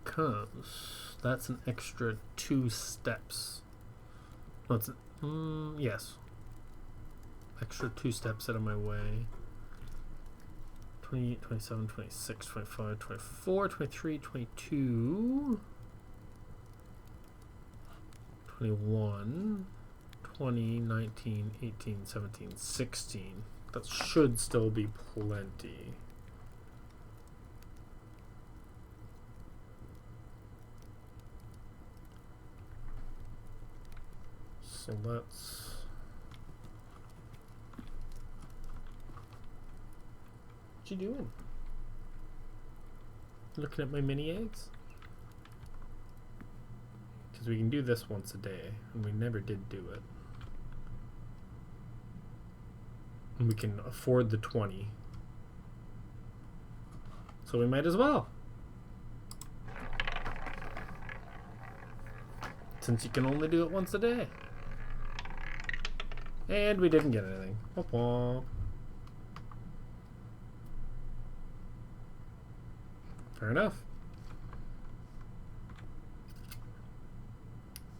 Because that's an extra 2 steps. What's it? Yes. Extra 2 steps out of my way. 28, 27, 26, 25, 24, 23, 22, 21, 20, 19, 18, 17, 16. That should still be plenty. So let's... What you doing? Looking at my mini eggs? Because we can do this once a day, and we never did do it. And we can afford the 20. So we might as well. Since you can only do it once a day. And we didn't get anything. Womp womp. Fair enough.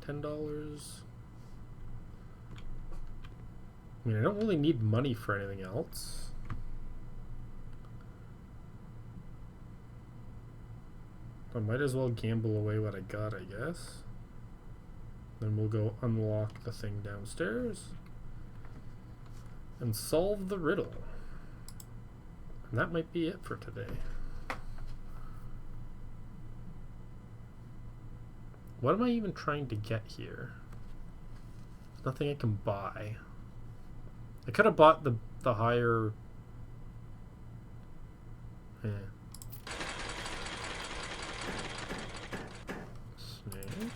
$10. I mean, I don't really need money for anything else. I might as well gamble away what I got, I guess. Then we'll go unlock the thing downstairs and solve the riddle. And that might be it for today. What am I even trying to get here? There's nothing I can buy. I could have bought the higher... Yeah. Snake.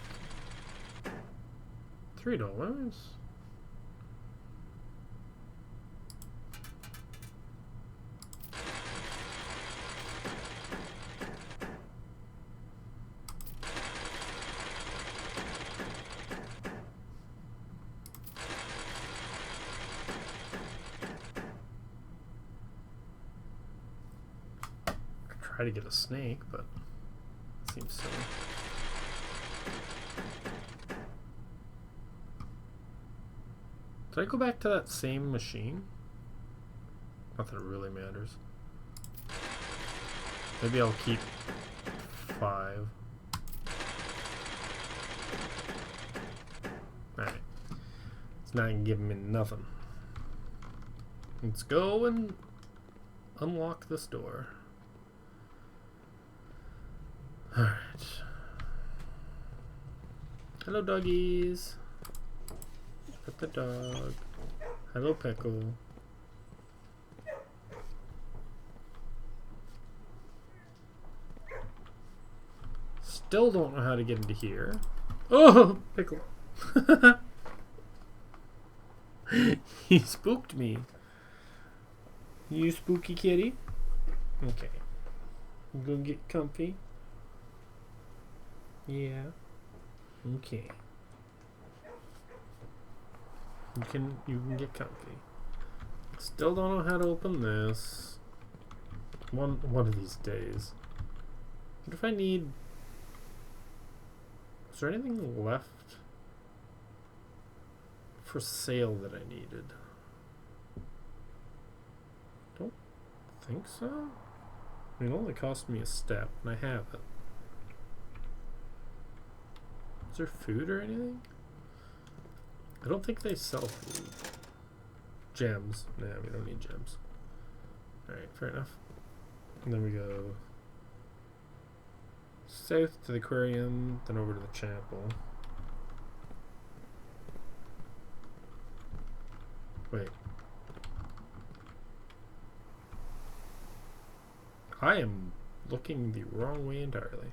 $3. Try to get a snake, but it seems silly. Did I go back to that same machine? Not that it really matters. Maybe I'll keep 5. Alright. It's not even giving me nothing. Let's go and unlock this door. Alright. Hello, doggies. Pet the dog. Hello, Pickle. Still don't know how to get into here. Oh, Pickle. He spooked me. You spooky kitty. Okay. Go get comfy. Yeah. Okay. You can get comfy. Still don't know how to open this. One of these days. What if I need... Is there anything left for sale that I needed? Don't think so. I mean, it only cost me a step, and I have it. Is there food or anything? I don't think they sell food. Gems. Nah, we don't need gems. Alright, fair enough. And then we go south to the aquarium, then over to the chapel. Wait. I am looking the wrong way entirely.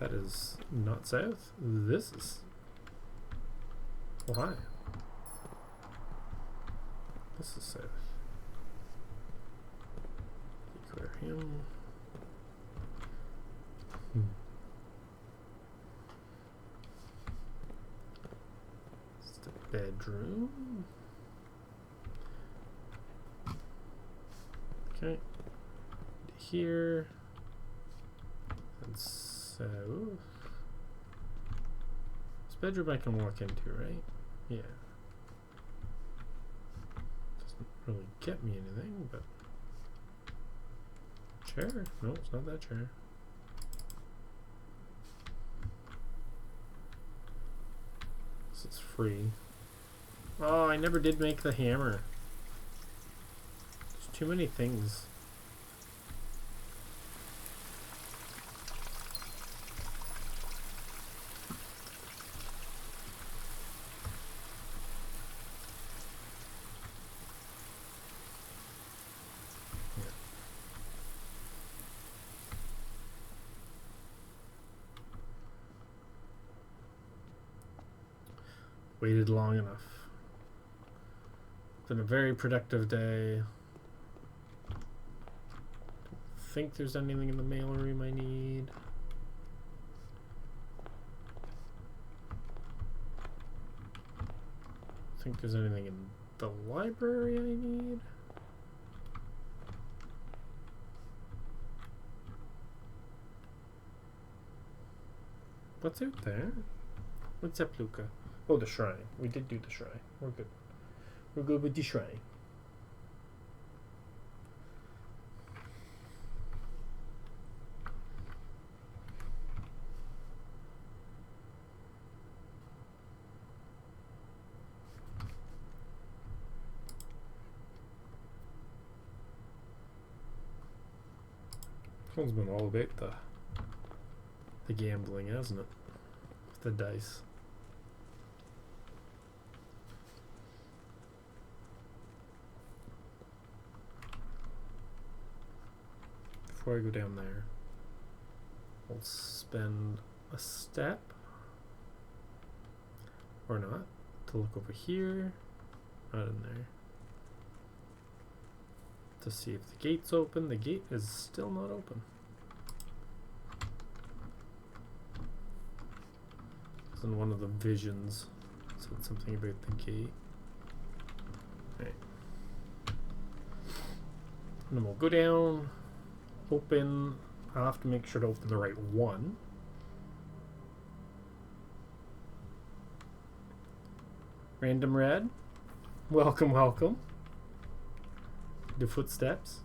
That is not south. This is... Oh, hi. This is south. Aquarium. It's the bedroom. Okay. Here. And south. This bedroom I can walk into, right? Yeah. Doesn't really get me anything, but... Chair? No, it's not that chair. This is free. Oh, I never did make the hammer. There's too many things. Waited long enough. Been a very productive day. Don't think there's anything in the mail room I need. Think there's anything in the library I need. What's out there? What's up, Luca? Oh, the shrine. We did do the shrine. We're good. We're good with the shrine. This one's been all about the gambling, hasn't it? With the dice. Before I go down there, I'll spend a step, or not, to look over here, not in there, to see if the gate's open. The gate is still not open. It's in one of the visions, said something about the gate. Right. And then we'll go down. Open. I'll have to make sure to open the right one. Random red. Welcome, welcome. The footsteps.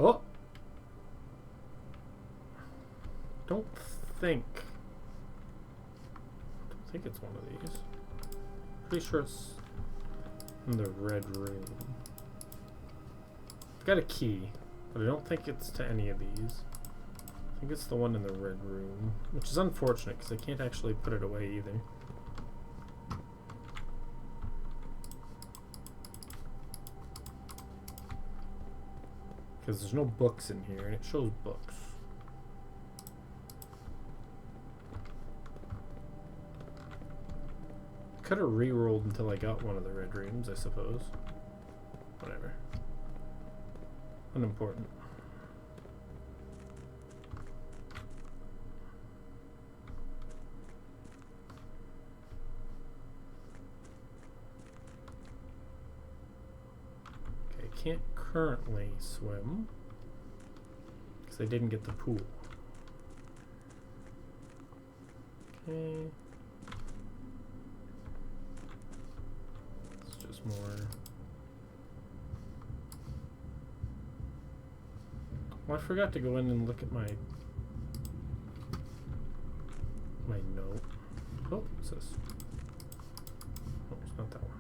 Oh! Don't think it's one of these. Pretty sure it's in the red room. I've got a key, but I don't think it's to any of these. I think it's the one in the red room, which is unfortunate because I can't actually put it away either. Because there's no books in here, and it shows books. Could have re-rolled until I got one of the red rooms, I suppose. Whatever. Unimportant. Okay, I can't currently swim because I didn't get the pool. Okay. It's just more. Well, I forgot to go in and look at my note. Oh, what's this? Oh, it's not that one.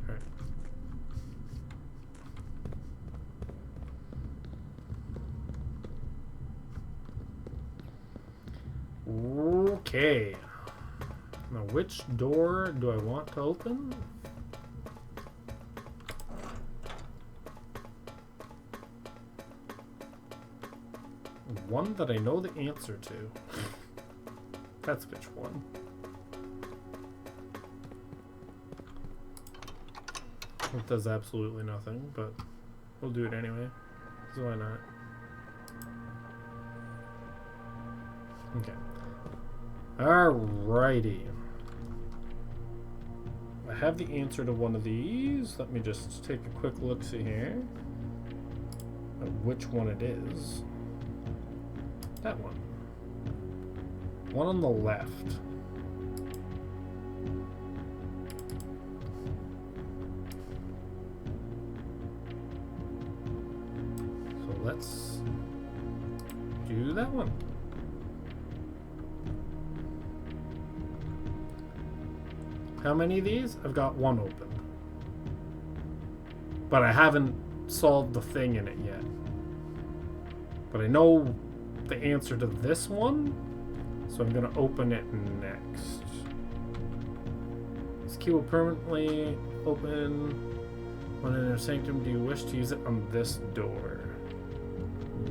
Alright. Okay. Now, which door do I want to open? One that I know the answer to. That's which one. It does absolutely nothing, but we'll do it anyway. So why not? Okay. Alrighty. I have the answer to one of these. Let me just take a quick look-see here. I But which one it is? That one. One on the left. So let's do that one. How many of these? I've got one open. But I haven't solved the thing in it yet. But I know the answer to this one, so I'm going to open it next. This key will permanently open when in your sanctum. Do you wish to use it on this door?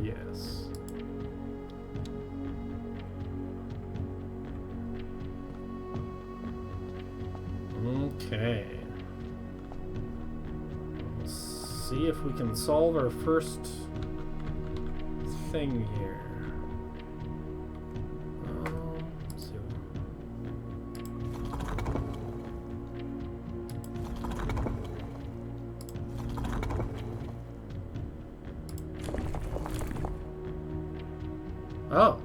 Yes. Okay. Let's see if we can solve our first thing here. Let's see. Oh.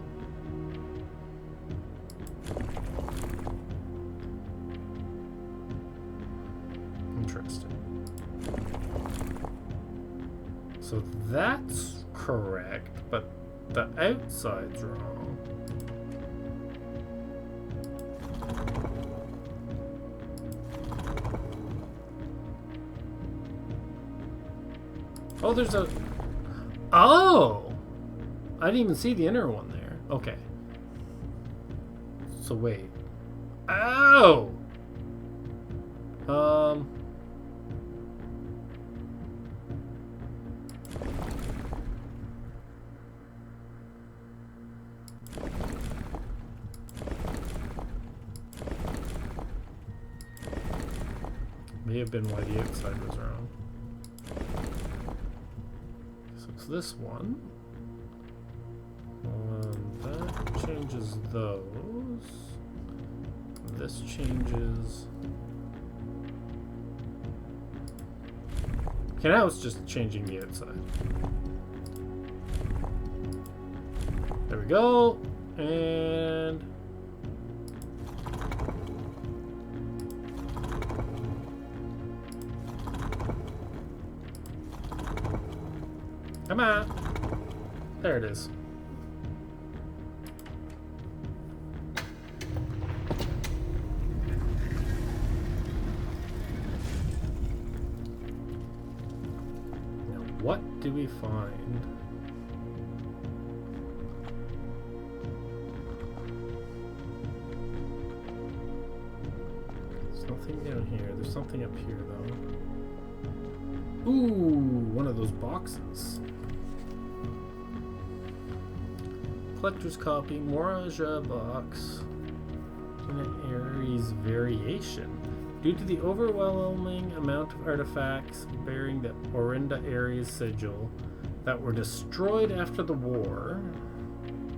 Interesting. So that's correct, but the outside's wrong. Oh, there's a... Oh! I didn't even see the inner one there. Okay. So wait. Oh! May have been why the outside was wrong. So it's this one. That changes those. This changes. Okay, now it's just changing the outside. There we go. And come on. There it is. Now, what do we find? There's nothing down here. There's something up here, though. Ooh, one of those boxes. Collector's copy, Moraja box, in an Ares variation. Due to the overwhelming amount of artifacts bearing the Orinda Ares sigil that were destroyed after the war,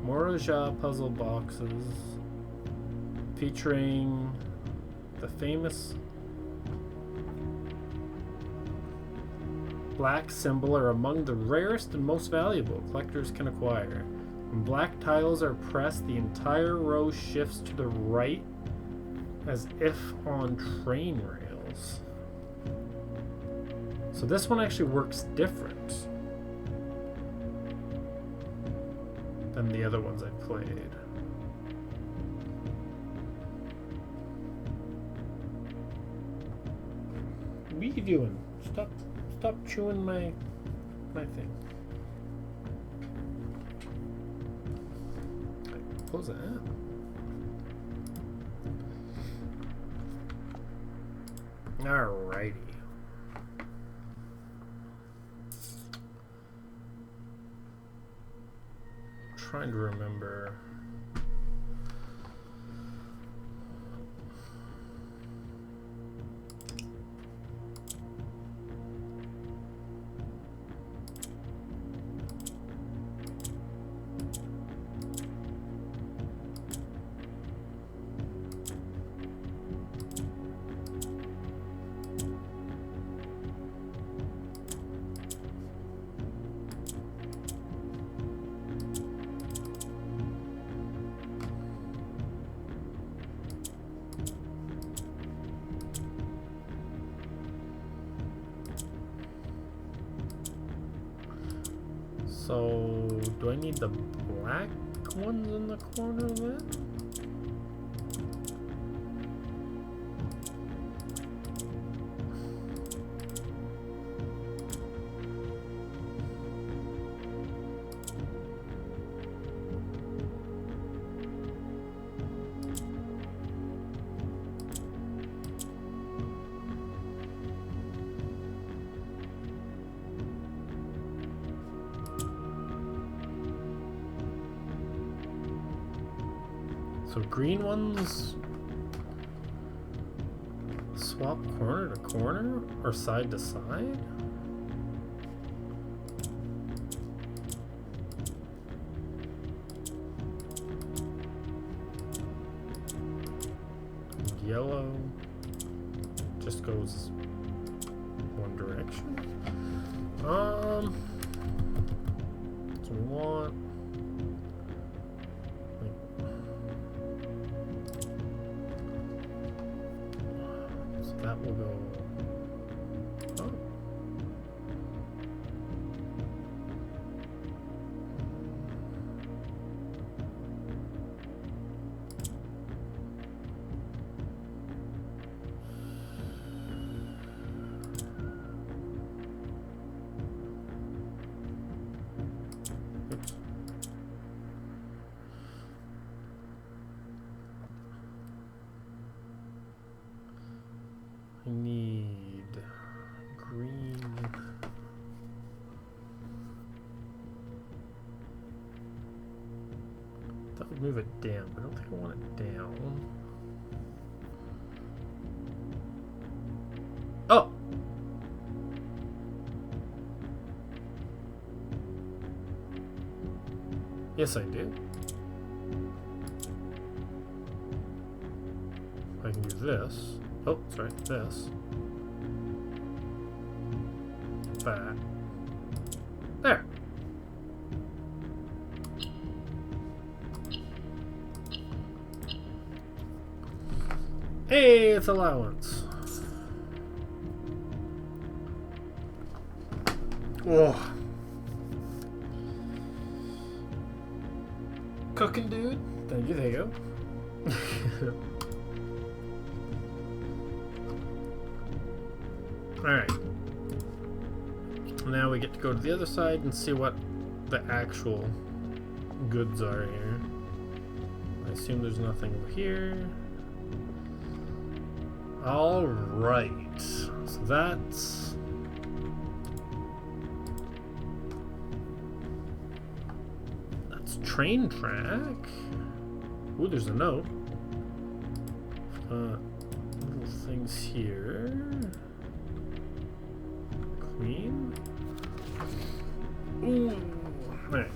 Moraja puzzle boxes featuring the famous black symbol are among the rarest and most valuable collectors can acquire. When black tiles are pressed, the entire row shifts to the right as if on train rails. So this one actually works different than the other ones I've played. What are you doing? Stop chewing my thing. Close that. Alrighty. Trying to remember. So, do I need the black ones in the corner then? So green ones swap corner to corner or side to side? Yellow just goes one direction. So we want that will go. Oh. Oops. I need green. That would move it down, but I don't think I want it down. Oh! Yes, I do. I can do this. Oh, sorry, this. That. There. Hey, it's allowance. Oh. Cooking, dude. Thank you, there you go. Alright. Now we get to go to the other side and see what the actual goods are here. I assume there's nothing over here. Alright. So that's... train track. Ooh, there's a note. Little things here. Clean. Ooh. Alright.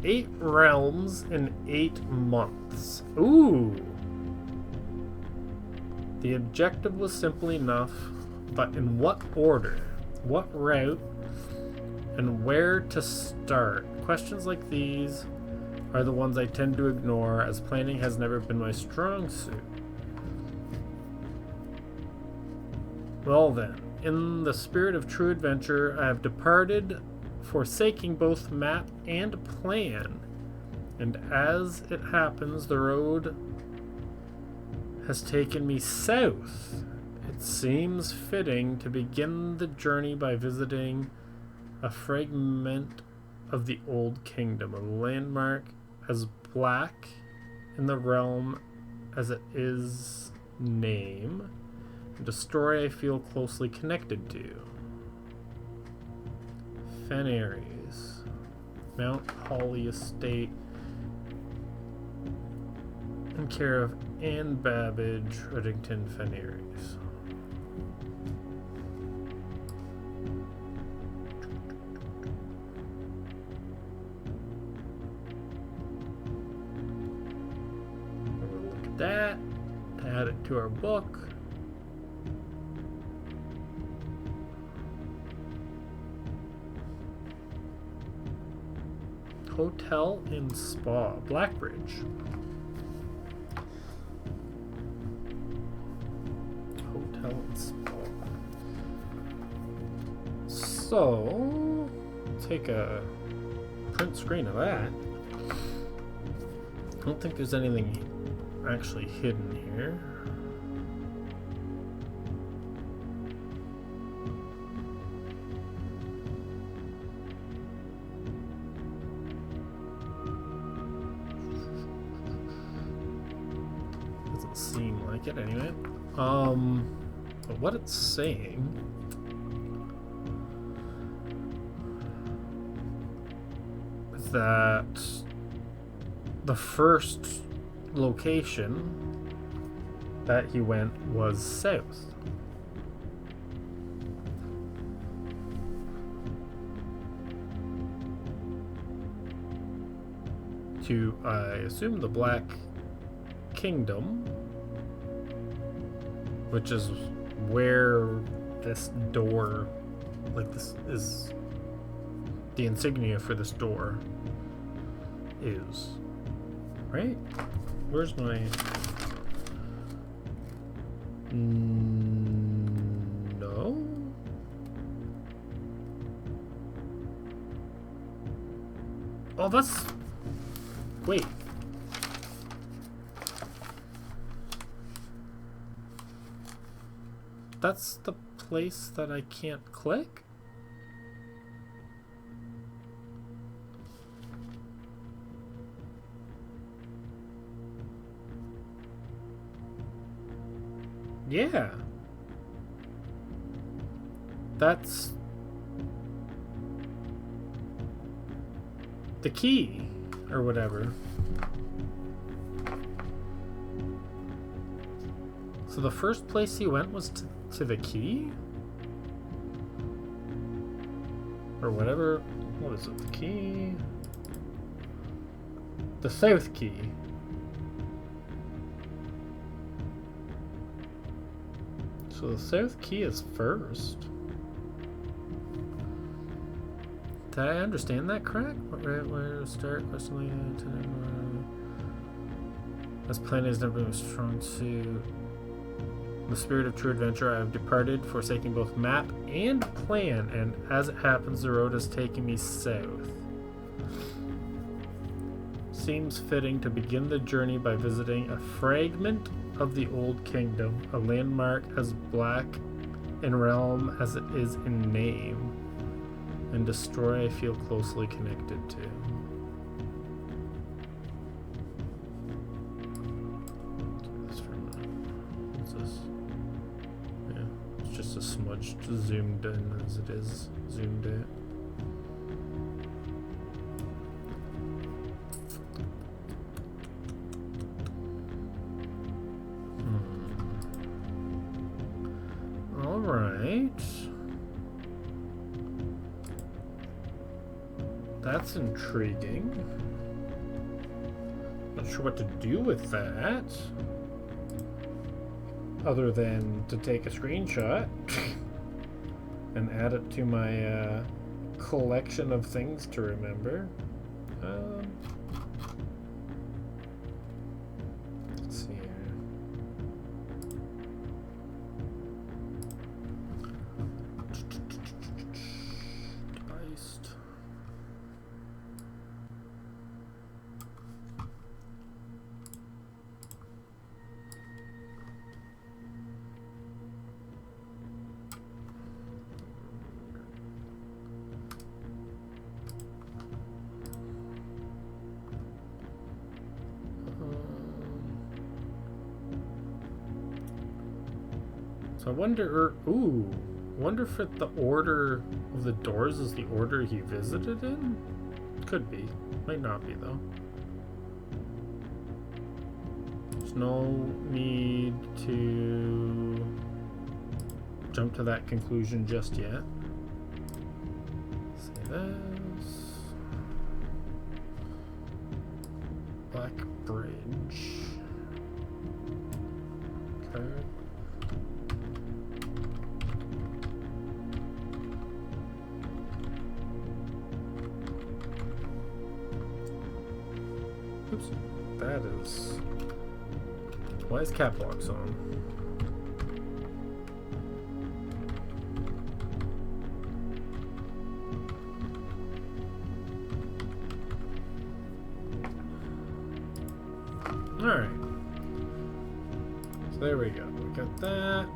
8 realms in 8 months. Ooh. The objective was simple enough, but in what order? What route? And where to start? Questions like these are the ones I tend to ignore, as planning has never been my strong suit. Well then, in the spirit of true adventure, I have departed, forsaking both map and plan. And as it happens, the road has taken me south. It seems fitting to begin the journey by visiting a fragment of the Old Kingdom, a landmark as black in the realm as it is name, and a story I feel closely connected to. Fenaries, Mount Holly Estate, in care of Anne Babbage, Reddington Fenaries. That, add it to our book. Hotel and Spa, Blackbridge. Hotel and Spa. So, take a print screen of that. I don't think there's anything actually hidden here. Doesn't seem like it anyway. But what it's saying is that the first location that he went was south. To, I assume, the Black Kingdom, which is where this door, like this is the insignia for this door is, right? Where's my no? Oh, that's, wait. That's the place that I can't click? Yeah. That's the key, or whatever. So the first place he went was to the key? Or whatever. What is it? The key? The south key. So the south key is first. Did I understand that correct? Where to start? Questioning as plan is never been strong to the spirit of true adventure. I have departed, forsaking both map and plan, and as it happens, the road is taking me south. Seems fitting to begin the journey by visiting a fragment of the Old Kingdom, a landmark as black in realm as it is in name, and destroy I feel closely connected to. What's this? Yeah, it's just a smudged zoomed in as it is zoomed out. That's intriguing. Not sure what to do with that, other than to take a screenshot and add it to my collection of things to remember. Let's see here. Devised. So I wonder, wonder if the order of the doors is the order he visited in? Could be. Might not be, though. There's no need to jump to that conclusion just yet. Say this. Black Bridge. Okay. Oops, that is... Why is cap locks on? Alright. So there we go. We got that.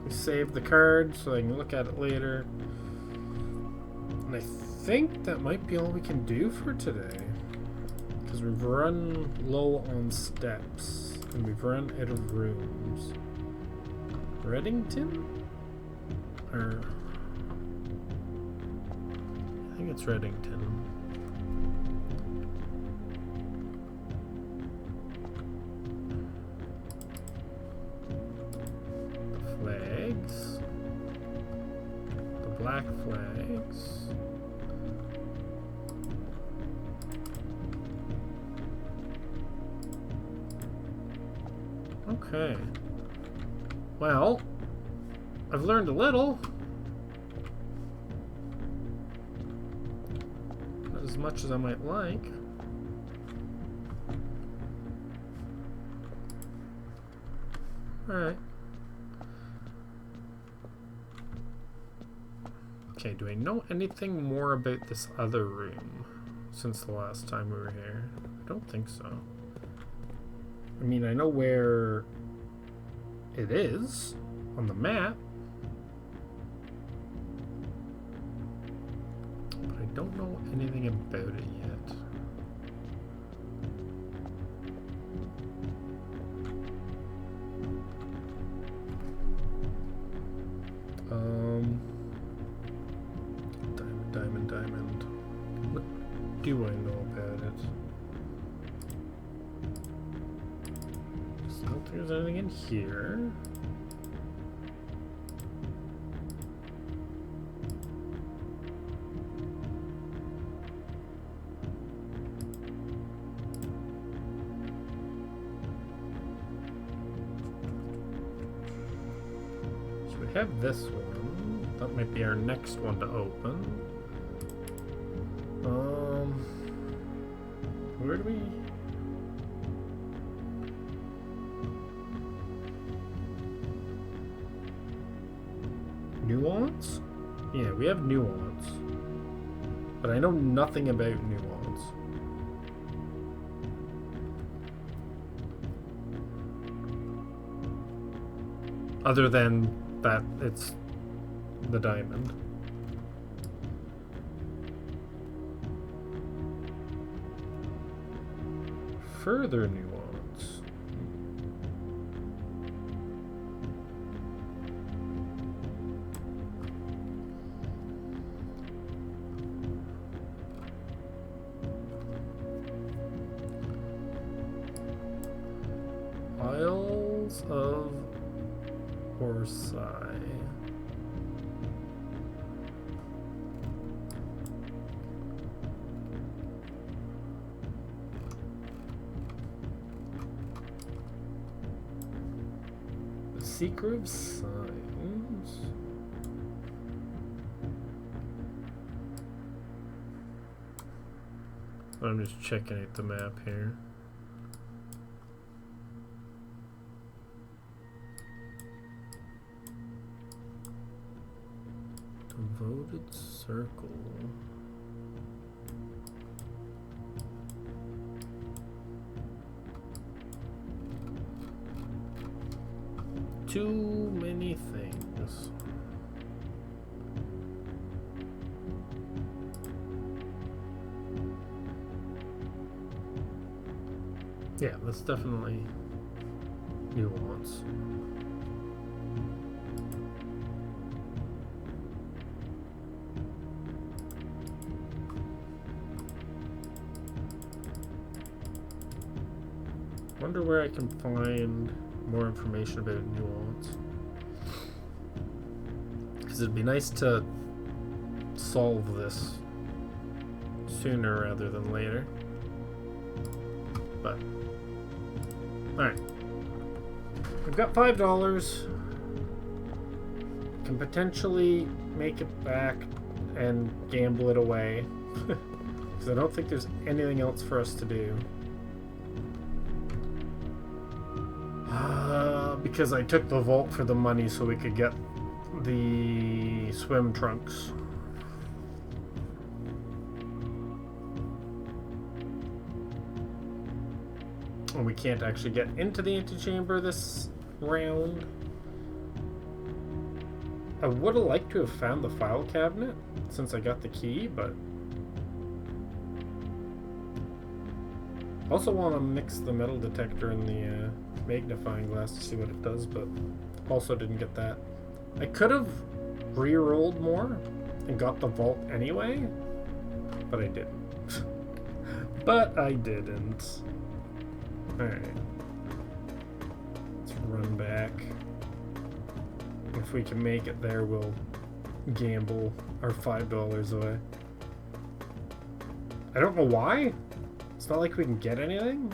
We saved the card so I can look at it later. And I think that might be all we can do for today. Because we've run low on steps. And we've run out of rooms. Reddington? Or... I think it's Reddington. The flags. The black flags. Okay. Well, I've learned a little. Not as much as I might like. Alright. Okay, do I know anything more about this other room since the last time we were here? I don't think so. I mean, I know where it is on the map, but I don't know anything about it yet. Diamond. What do I know about it? I don't think there's anything in here. So we have this one. That might be our next one to open. Where do we... Nuance? Yeah, we have Nuance. But I know nothing about Nuance. Other than that it's the diamond. Further nuance. Isles of Orsai. Seeker of Signs. I'm just checking out the map here. Devoted Circle. Too many things. Yeah, that's definitely nuance. Wonder where I can find more information about nuance. Because it'd be nice to solve this sooner rather than later. But, alright. We've got $5. Can potentially make it back and gamble it away. Because I don't think there's anything else for us to do. Because I took the vault for the money so we could get the swim trunks. And we can't actually get into the antechamber this round. I would have liked to have found the file cabinet since I got the key, but also want to mix the metal detector and the magnifying glass to see what it does, but also didn't get that. I could have re-rolled more and got the vault anyway, but I didn't. But I didn't. Alright. Let's run back. If we can make it there, we'll gamble our $5 away. I don't know why. It's not like we can get anything.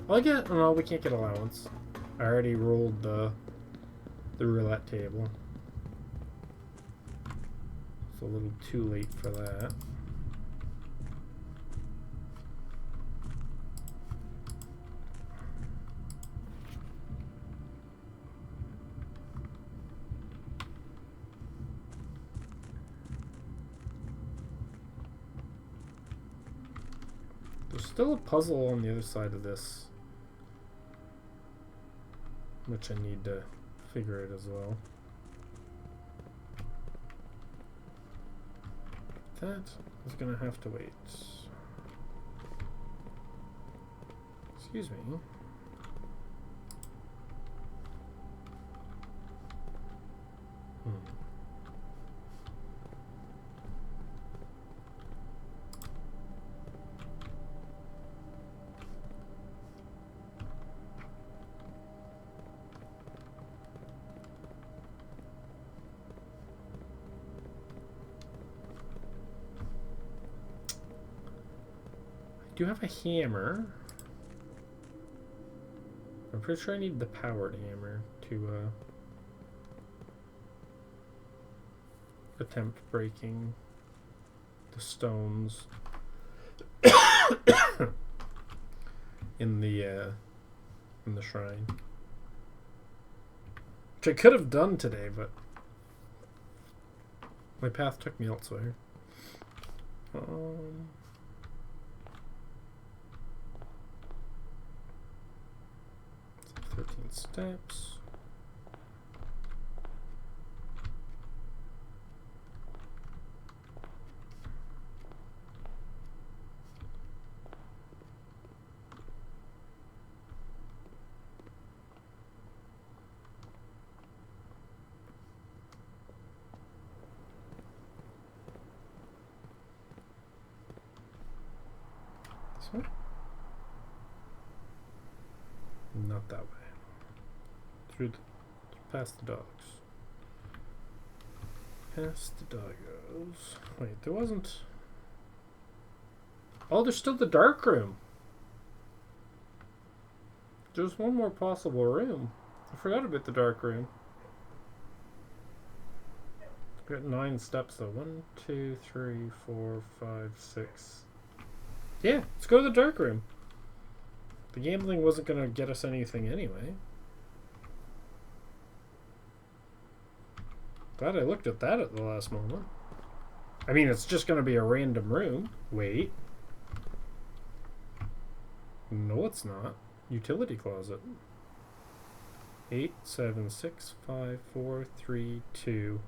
Well, no, we can't get allowance. I already rolled the roulette table. It's a little too late for that. There's still a puzzle on the other side of this, which I need to figure out as well. That is gonna have to wait. Excuse me. I do have a hammer. I'm pretty sure I need the powered hammer to attempt breaking the stones in the shrine, which I could have done today, but my path took me elsewhere. 13 steps. This way? Not that way. Past the dogs. Past the doggos. Wait, there wasn't... Oh, there's still the dark room. There's one more possible room. I forgot about the dark room. Got 9 steps though. 1, 2, 3, 4, 5, 6. Yeah, let's go to the dark room. The gambling wasn't gonna get us anything anyway. Glad I looked at that at the last moment. I mean, it's just going to be a random room. Wait. No, it's not. Utility closet. 8, 7, 6, 5, 4, 3, 2,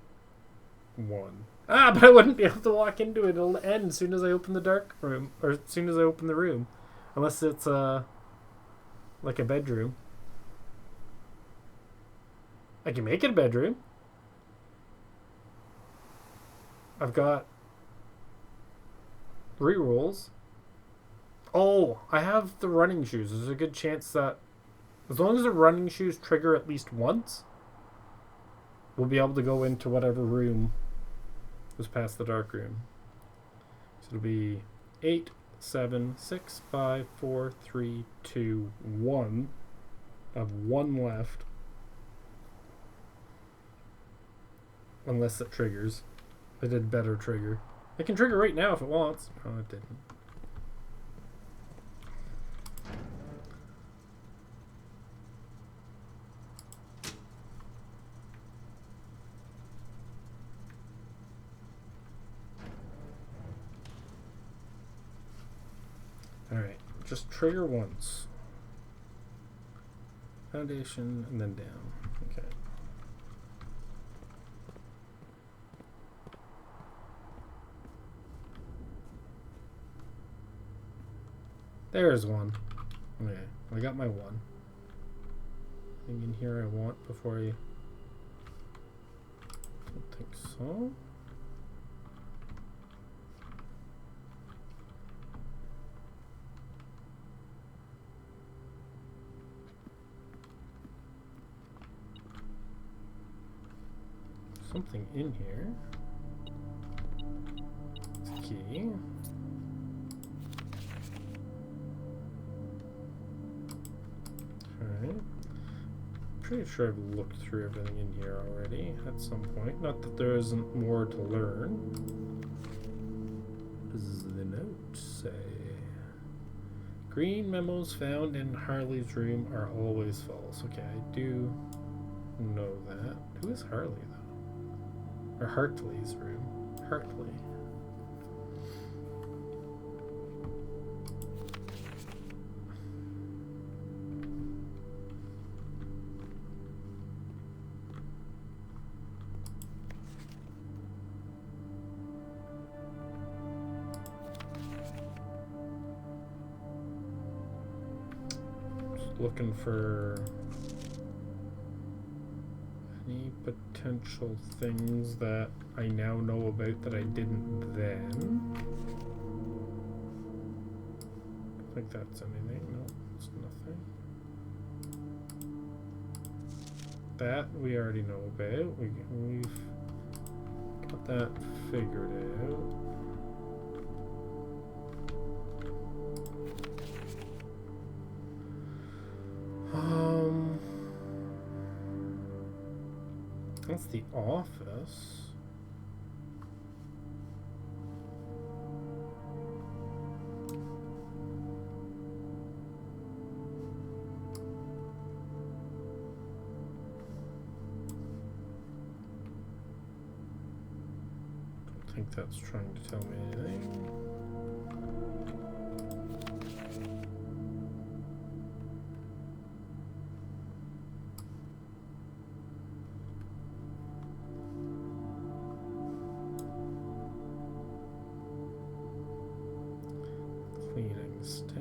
1. Ah, but I wouldn't be able to walk into it. It'll end as soon as I open the dark room. Or as soon as I open the room. Unless it's, like a bedroom. I can make it a bedroom. I've got rerolls. Oh, I have the running shoes. There's a good chance that as long as the running shoes trigger at least once, we'll be able to go into whatever room was past the dark room. So it'll be 8, 7, 6, 5, 4, 3, 2, 1. I have 1 left. Unless it triggers. I did better trigger. It can trigger right now if it wants. Oh, it didn't. Alright, just trigger once. Foundation and then down. Okay. There's one. Okay, I got my one. Anything in here I want before I... Don't think so. Something in here. It's a key. Alright. Pretty sure I've looked through everything in here already at some point. Not that there isn't more to learn. What does the note say? Green memos found in Harley's room are always false. Okay, I do know that. Who is Harley, though? Or Hartley's room. Hartley. Looking for any potential things that I now know about that I didn't then. I think that's anything. No, it's nothing. That we already know about. We've got that figured out. That's the office. Don't think that's trying to tell me anything. Cleaning staff.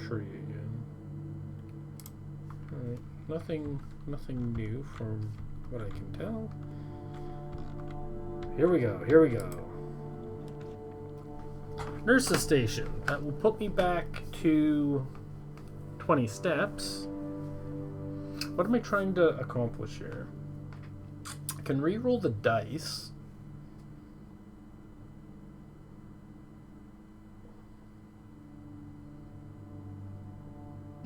Tree again. Alright, nothing new from what I can tell. Here we go. Nurse's station. That will put me back to 20 steps. What am I trying to accomplish here? I can re-roll the dice.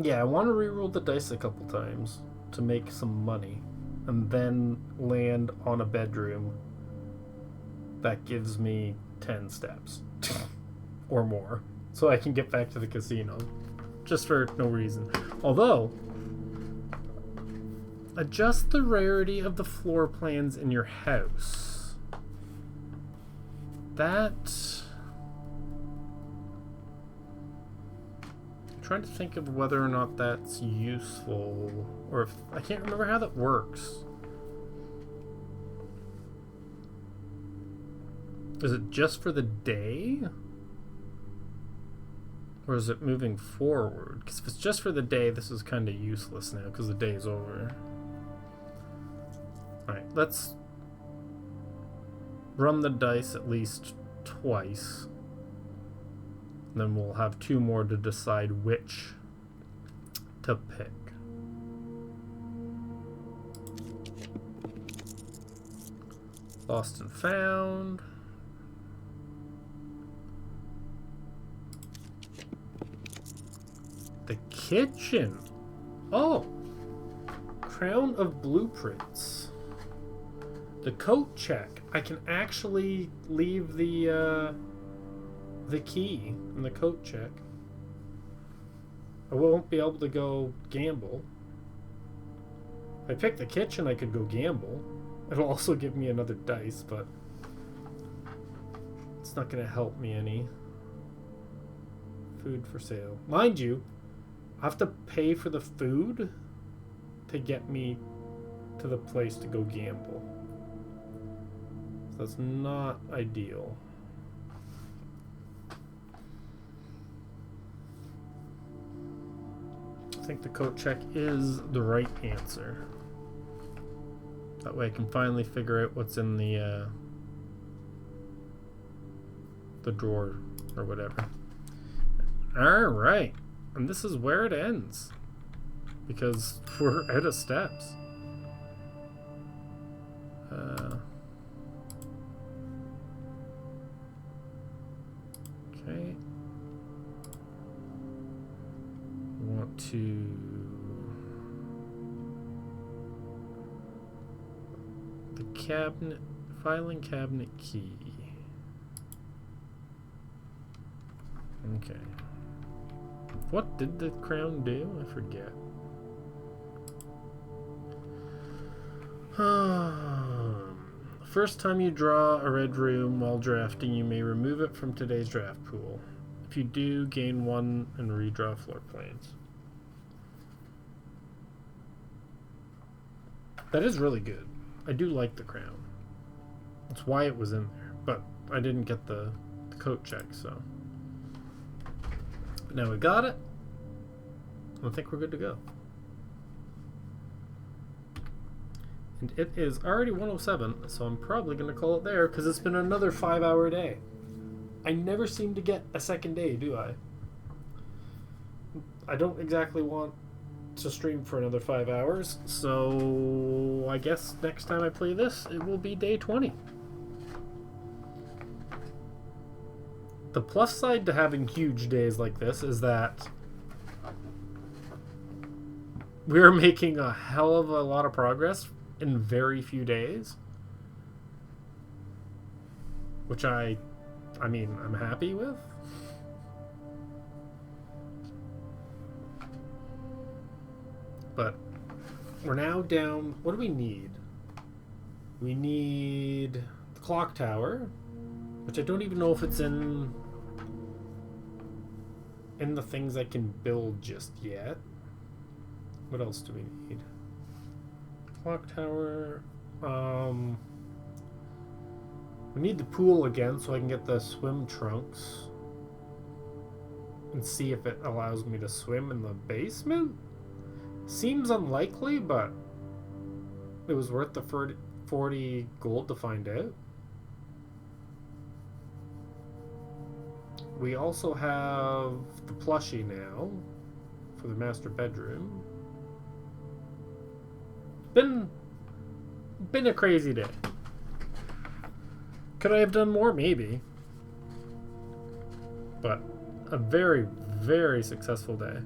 Yeah, I want to reroll the dice a couple times to make some money and then land on a bedroom that gives me 10 steps or more so I can get back to the casino just for no reason. Although, adjust the rarity of the floor plans in your house. That... Trying to think of whether or not that's useful, or if I can't remember how that works. Is it just for the day, or is it moving forward? Because if it's just for the day, this is kind of useless now because the day is over. All right, let's run the dice at least twice. Then we'll have 2 more to decide which to pick. Lost and found. The kitchen. Oh, Crown of Blueprints. The coat check. I can actually leave the key in the coat check. I won't be able to go gamble. If I pick the kitchen, I could go gamble. It'll also give me another dice, but it's not going to help me any. Food for sale. Mind you, I have to pay for the food to get me to the place to go gamble. So that's not ideal. I think the coat check is the right answer. That way I can finally figure out what's in the drawer or whatever. Alright. And this is where it ends. Because we're out of steps. Okay. Want to... The cabinet... Filing cabinet key. Okay. What did the crown do? I forget. First time you draw a red room while drafting, you may remove it from today's draft pool. If you do, gain 1 and redraw floor plans. That is really good. I do like the crown. That's why it was in there, but I didn't get the coat check, so. But now we got it. I think we're good to go. And it is already 1:07, so I'm probably going to call it there because it's been another 5-hour day. I never seem to get a second day, do I? I don't exactly want to stream for another 5 hours, so I guess next time I play this, it will be day 20. The plus side to having huge days like this is that we're making a hell of a lot of progress in very few days, which I mean, I'm happy with. But we're now down. What do we need? We need the clock tower, which I don't even know if it's in the things I can build just yet. What else do we need? Clock tower. We need the pool again so I can get the swim trunks and see if it allows me to swim in the basement. Seems unlikely, but it was worth the 40 gold to find out. We also have the plushie now for the master bedroom. Been a crazy day. Could I have done more? Maybe. But a very, very successful day.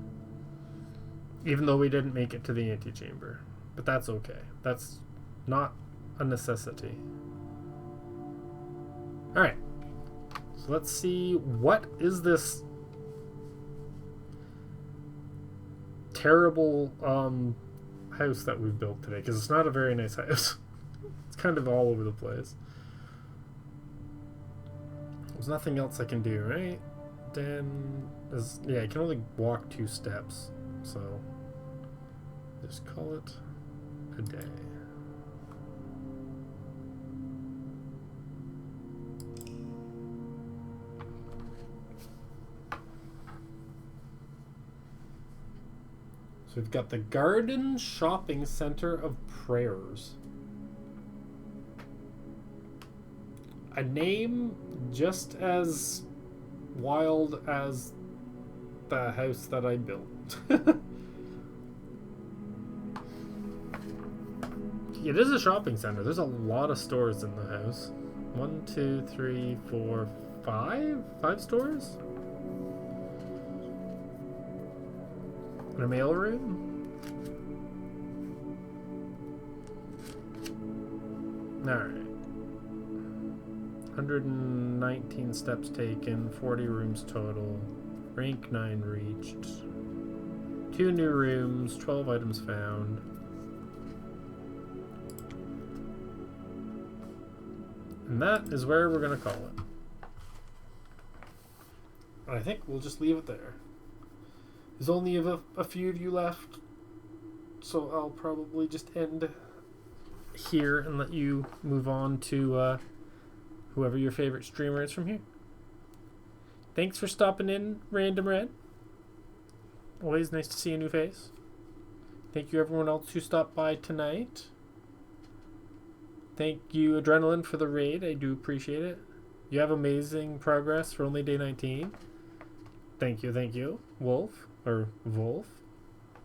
Even though we didn't make it to the antechamber. But that's okay. That's not a necessity. Alright. So let's see, what is this terrible house that we've built today? Because it's not a very nice house. It's kind of all over the place. There's nothing else I can do, right? Then, yeah, I can only walk 2 steps. So, just call it a day. So we've got the Garden Shopping Center of Prayers. A name just as wild as the house that I built. It is a shopping center. There's a lot of stores in the house. 1, 2, 3, 4, 5? 5 stores? And a mail room? Alright. 119 steps taken, 40 rooms total, rank 9 reached, 2 new rooms, 12 items found. And that is where we're going to call it. I think we'll just leave it there. There's only a few of you left, so I'll probably just end here and let you move on to whoever your favorite streamer is from here. Thanks for stopping in, Random Red. Always nice to see a new face. Thank you everyone else who stopped by tonight. Thank you, Adrenaline, for the raid. I do appreciate it. You have amazing progress for only day 19. Thank you, thank you. Wolf, or Wolf.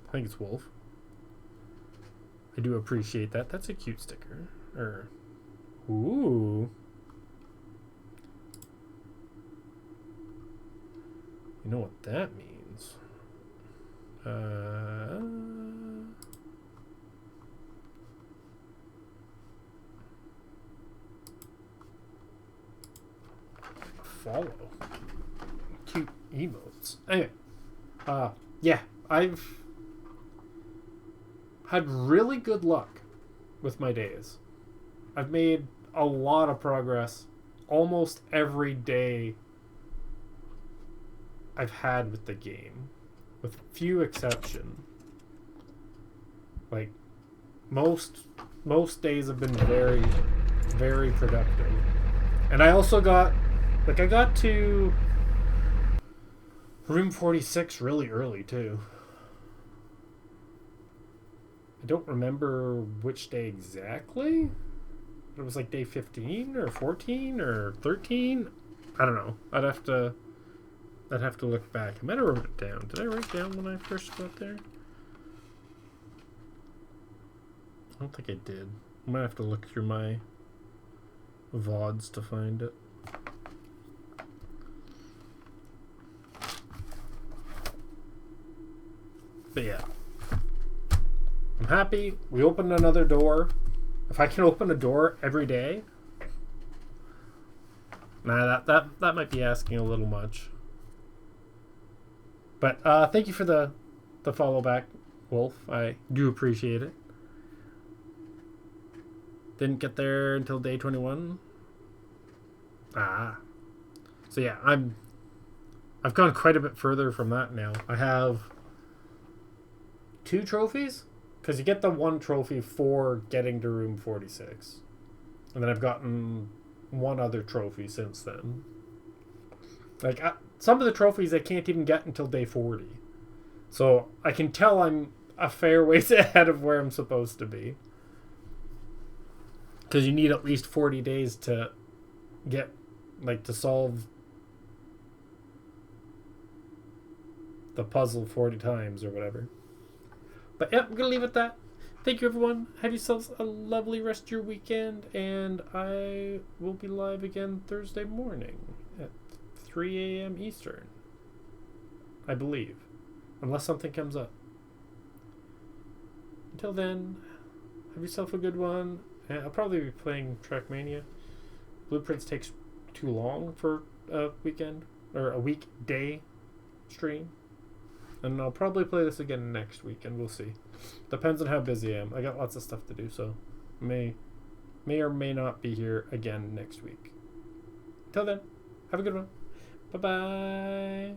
I think it's Wolf. I do appreciate that. That's a cute sticker. Ooh. You know what that means? Follow. Cute emotes. Anyway. Yeah, I've had really good luck with my days. I've made a lot of progress almost every day I've had with the game, with few exceptions. Like most days have been very, very productive. And I also got I got to room 46 really early too. I don't remember which day exactly. It was like day 15 or 14 or 13. I don't know. I'd have to look back. I might have wrote it down. Did I write down when I first got there? I don't think I did. I might have to look through my VODs to find it. But yeah. I'm happy. We opened another door. If I can open a door every day, nah, that might be asking a little much. But thank you for the follow back, Wolf. I do appreciate it. Didn't get there until day 21. So yeah, I've gone quite a bit further from that now. I have 2 trophies. Because you get the 1 trophy for getting to room 46. And then I've gotten 1 other trophy since then. Like, some of the trophies I can't even get until day 40. So I can tell I'm a fair ways ahead of where I'm supposed to be. Because you need at least 40 days to get, to solve the puzzle 40 times or whatever. But yeah, I'm going to leave it at that. Thank you, everyone. Have yourselves a lovely rest of your weekend. And I will be live again Thursday morning at 3 a.m. Eastern. I believe. Unless something comes up. Until then, have yourself a good one. And I'll probably be playing Trackmania. Blueprints takes too long for a weekend. Or a weekday stream. And I'll probably play this again next week, and we'll see. Depends on how busy I am. I got lots of stuff to do, so may or may not be here again next week. Until then, have a good one. Bye-bye.